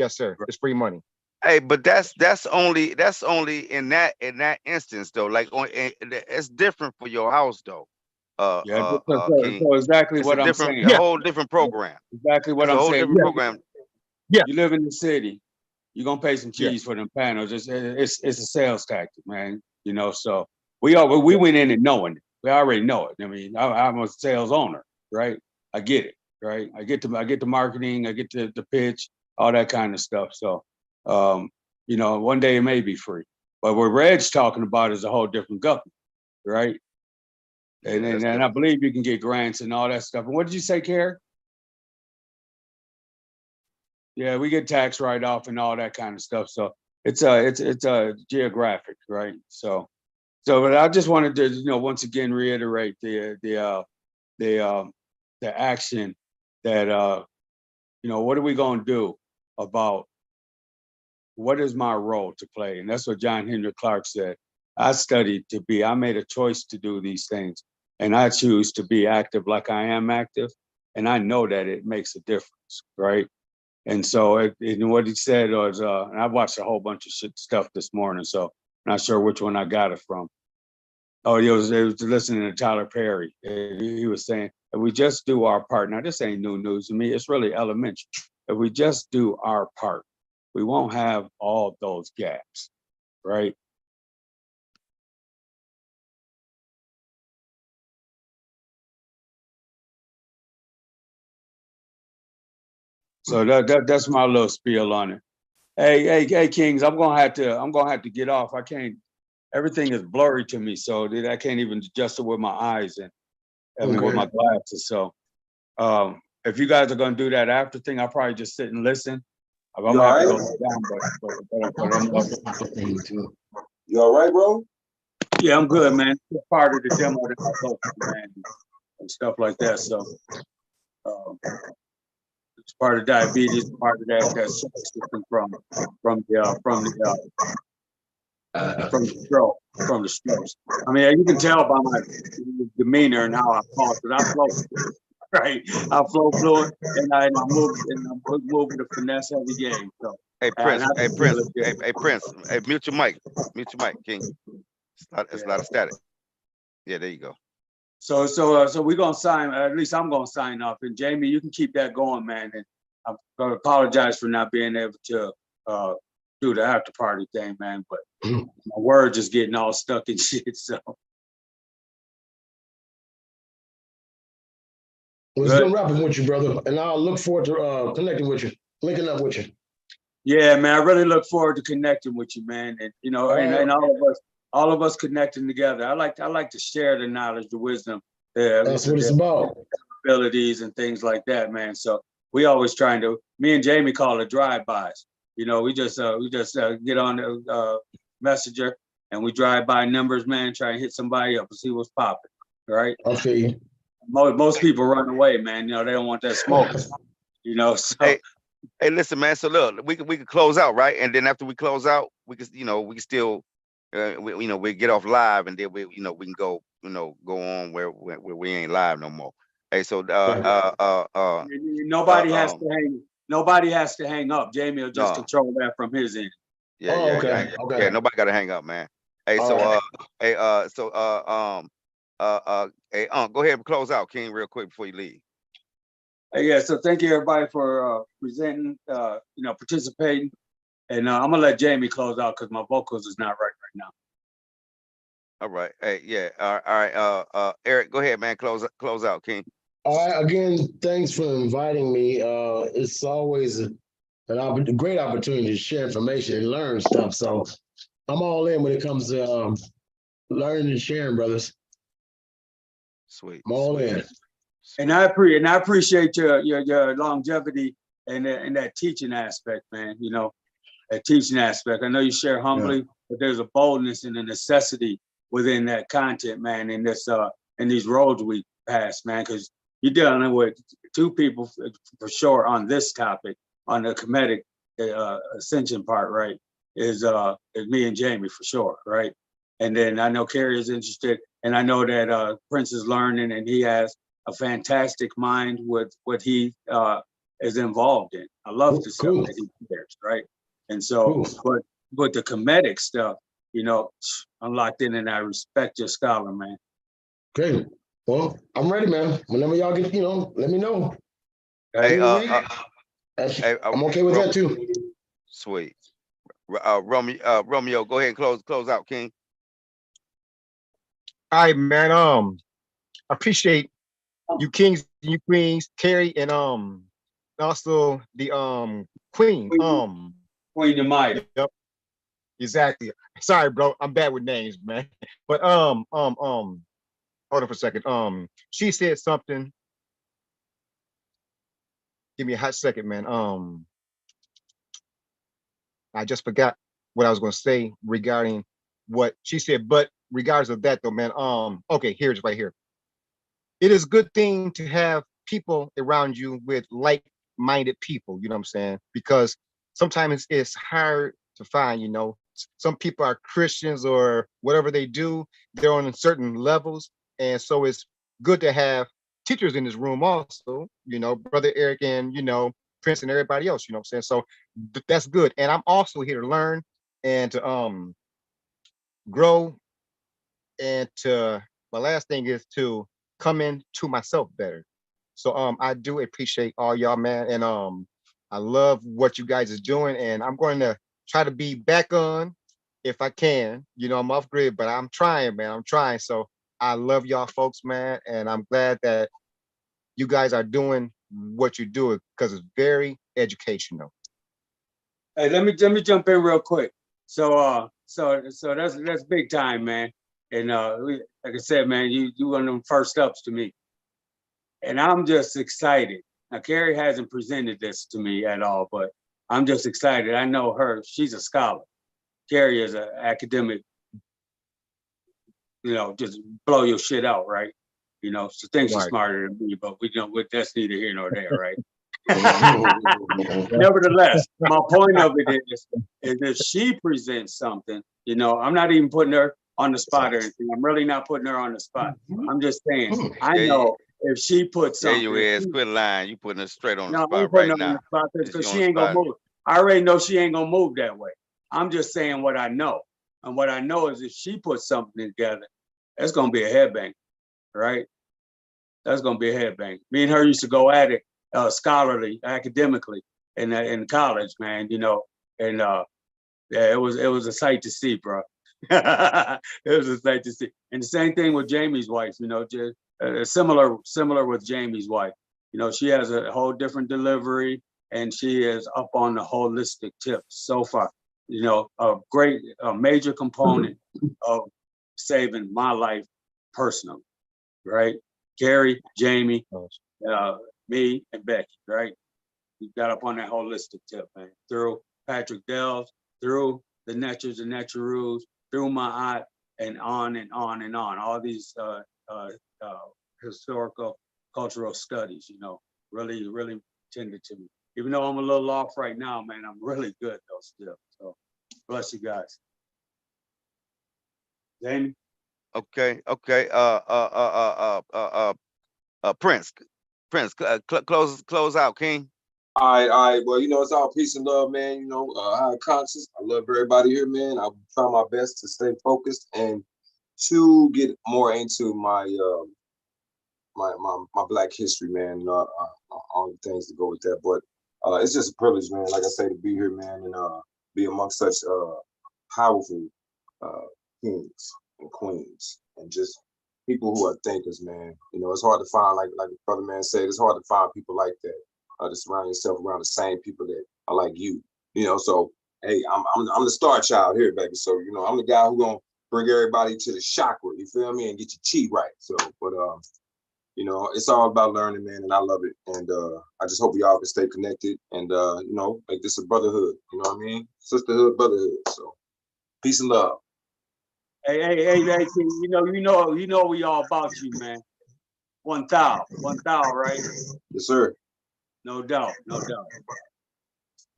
sir, it's free money. Hey, but that's only in that instance though. Like it's different for your house though. King. So exactly It's what I'm different, saying. a whole different program. Exactly what It's I'm a whole saying. different program. Yeah. You live in the city, you're gonna pay some cheese for them panels. It's a sales tactic, man. So we went in and knowing it. We already know it. I mean, I'm a sales owner, right? I get it, right? I get the marketing, I get the pitch, all that kind of stuff. So You know, one day it may be free. But what Red's talking about is a whole different government, right? And I believe you can get grants and all that stuff. And what did you say, Carrie? Yeah, we get tax write-off and all that kind of stuff. So it's a geographic, right? So but I just wanted to, you know, once again reiterate the action that you know, what are we gonna do about what is my role to play? And that's what John Henry Clark said. I made a choice to do these things, and I choose to be active like I am active, and I know that it makes a difference, right? And so and what he said was, and I watched a whole bunch of stuff this morning, so not sure which one I got it from. Oh, it was listening to Tyler Perry. He was saying, if we just do our part, now this ain't new news to me, it's really elementary. If we just do our part, we won't have all those gaps, right? So that's my little spiel on it. Hey, Kings, I'm gonna have to get off. I can't. Everything is blurry to me, so I can't even adjust it with my eyes and with my glasses. So if you guys are gonna do that after thing, I'll probably just sit and listen. I'm gonna have to go down, but I'm You all right, bro? Yeah, I'm good, man. It's part of the demo that I go through, man, and stuff like that. So it's part of diabetes, part of that system from the strokes. I mean, you can tell by my demeanor and how I talk, but I flow, right? I flow fluent, and I'm moving the finesse heavy game. So, hey Prince, mute your mic, King. It's a lot of static. Yeah, there you go. So we're gonna sign. At least I'm gonna sign off. And Jamie, you can keep that going, man. And I'm gonna apologize for not being able to do the after party thing, man. But my words just getting all stuck in shit. So Well, it's been rapping with you, brother, and I'll look forward to connecting with you, linking up with you. Yeah, man, I really look forward to connecting with you, man. And you know, and all of us connecting together. I like to share the knowledge, the wisdom, that's what it's about. Abilities and things like that, man. So we always trying to. Me and Jamie call it drive-bys. You know, we just get on the messenger and we drive by numbers, man. Try and hit somebody up and see what's popping, right? Okay. Most people run away, man. You know, they don't want that smoke. You know, so. Hey, listen, man. So look, we can close out, right? And then after we close out, we can still, we get off live, and then we can go, go on where we ain't live no more. Hey, so nobody has to hang up. Jamie will just control that from his end. Yeah, yeah. Nobody got to hang up, man. Hey, so hey, go ahead and close out, King, real quick before you leave. Yeah, so thank you everybody for presenting, participating, and I'm gonna let Jamie close out because my vocals is not right now. All right. Hey, yeah. All right. Eric, go ahead, man. Close out, King. All right. Again, thanks for inviting me. It's always a great opportunity to share information and learn stuff. So I'm all in when it comes to learning and sharing, brothers. Sweet. I'm all in. And I appreciate your longevity and that teaching aspect, man. You know, that teaching aspect. I know you share humbly, but there's a boldness and a necessity within that content, man. In this in these roads we pass, man, because you're dealing with two people for sure on this topic, on the comedic ascension part, right? Is me and Jamie for sure, right? And then I know Carrie is interested, and I know that Prince is learning, and he has a fantastic mind with what he is involved in. I love the stuff that he shares, right? And so, but the comedic stuff, I'm locked in, and I respect your scholar, man. Great. Well, I'm ready, man. Whenever y'all get, let me know. Hey, I'm okay with that too. Sweet. Romeo, go ahead and close out, King. All right, man. I appreciate you kings and you queens, Carrie, and also the queen. Queen Yamida. Yep. Exactly. Sorry, bro. I'm bad with names, man. But hold on for a second. She said something. Give me a hot second, man. I just forgot what I was gonna say regarding what she said, but regardless of that though, man. Okay, here's right here. It is a good thing to have people around you with like-minded people, you know what I'm saying? Because sometimes it's hard to find, you know. Some people are Christians or whatever they do, they're on certain levels. And so it's good to have teachers in this room also, you know, Brother Eric and, you know, Prince and everybody else, you know what I'm saying? So that's good. And I'm also here to learn and to grow and to my last thing is to come into myself better. So I do appreciate all y'all, man, and I love what you guys is doing, and I'm going to try to be back on if I can. You know, I'm off grid, but I'm trying, man. I'm trying. So I love y'all folks, man, and I'm glad that you guys are doing what you do because it's very educational. Hey, let me jump in real quick. So that's big time, man. And like I said, man, you one of them first ups to me. And I'm just excited. Now, Carrie hasn't presented this to me at all, but I'm just excited. I know her, she's a scholar. Carrie is an academic, you know, just blow your shit out, right? You know, she thinks she's smarter than me, but we don't, that's neither here nor there, right? Nevertheless, my point of it is if she presents something, you know, I'm not even putting her on the spot or anything. I'm really not putting her on the spot. I'm just saying, I know if she puts something. There you is. Quit lying. You putting her straight on the No, spot I'm putting right her on now. the spot because she ain't gonna move. I already know she ain't gonna move that way. I'm just saying what I know. And what I know is if she puts something together, that's gonna be a headbang, right? That's gonna be a headbang. Me and her used to go at it scholarly, academically in college, man, you know, and yeah, it was a sight to see, bro. It was a sight to see. And the same thing with Jamie's wife, you know, just similar with Jamie's wife. You know, she has a whole different delivery and she is up on the holistic tip so far. You know, a major component of saving my life personally, right? Gary, Jamie, me, and Becky, right? We got up on that holistic tip, man. Through Patrick Dells, through the Netchers and Netcheroos, through my aunt, and on and on and on. All these historical, cultural studies, you know, really tended to me. Even though I'm a little off right now, man, I'm really good though still. So bless you guys. Jamie? Okay. Prince, close out, King. All right. Well, you know, it's all peace and love, man. You know, high conscious. I love everybody here, man. I try my best to stay focused and to get more into my my Black history, man. All the things that go with that. But it's just a privilege, man. Like I say, to be here, man, and be amongst such powerful kings and queens, and just people who are thinkers, man. You know, it's hard to find, like the brother man said, it's hard to find people like that. To surround yourself around the same people that are like you. You know, so hey, I'm the star child here, baby. So you know, I'm the guy who gonna bring everybody to the chakra. You feel me? And get your chi right. So, but you know, it's all about learning, man, and I love it. And I just hope y'all can stay connected and you know, make this a brotherhood. You know what I mean? Sisterhood, brotherhood. So peace and love. Hey, you know we all about you, man. 1,000, right? Yes, sir. No doubt.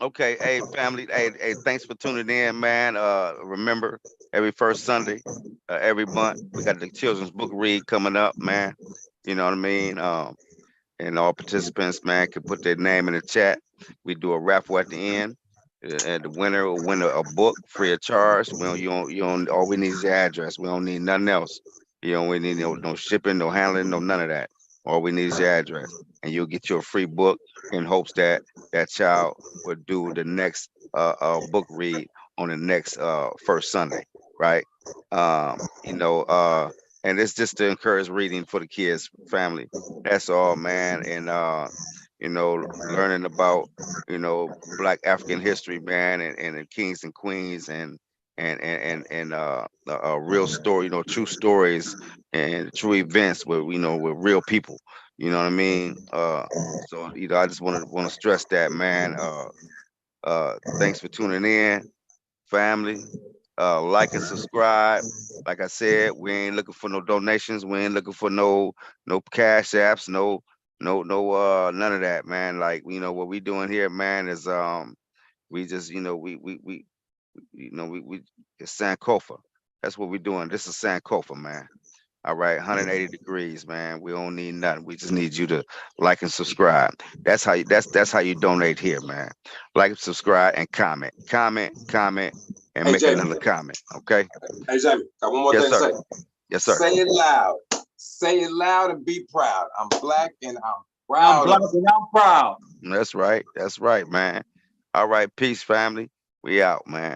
Okay, hey family, hey, thanks for tuning in, man. Remember every first Sunday, every month, we got the children's book read coming up, man. You know what I mean? And all participants, man, can put their name in the chat. We do a raffle at the end, and the winner will win a book free of charge. You don't. All we need is your address. We don't need nothing else. You don't. We need no shipping, no handling, no none of that. All we need is your address, and you'll get your free book in hopes that that child will do the next book read on the next first Sunday, right? You know, and it's just to encourage reading for the kids, family. That's all, man. And learning about, Black African history, man, and the kings and queens and real story, true stories and true events where with real people. You know what I mean? So I just want to stress that, man. Thanks for tuning in, family. Like and subscribe. Like I said, we ain't looking for no donations. We ain't looking for no cash apps, no none of that, man. Like, what we doing here, man, is we just, we it's Sankofa. That's what we're doing. This is Sankofa, man. All right, 180 degrees, man. We don't need nothing. We just need you to like and subscribe. That's how you donate here, man. Like, subscribe, and comment. Comment, and Hey, make Jamie. another comment. Okay? Hey, Jamie, got one more Yes, thing to sir. say. Yes, sir. Say it loud. Say it loud and be proud. I'm Black and I'm I'm proud. Black and I'm proud. That's right. That's right, man. All right, peace, family. We out, man.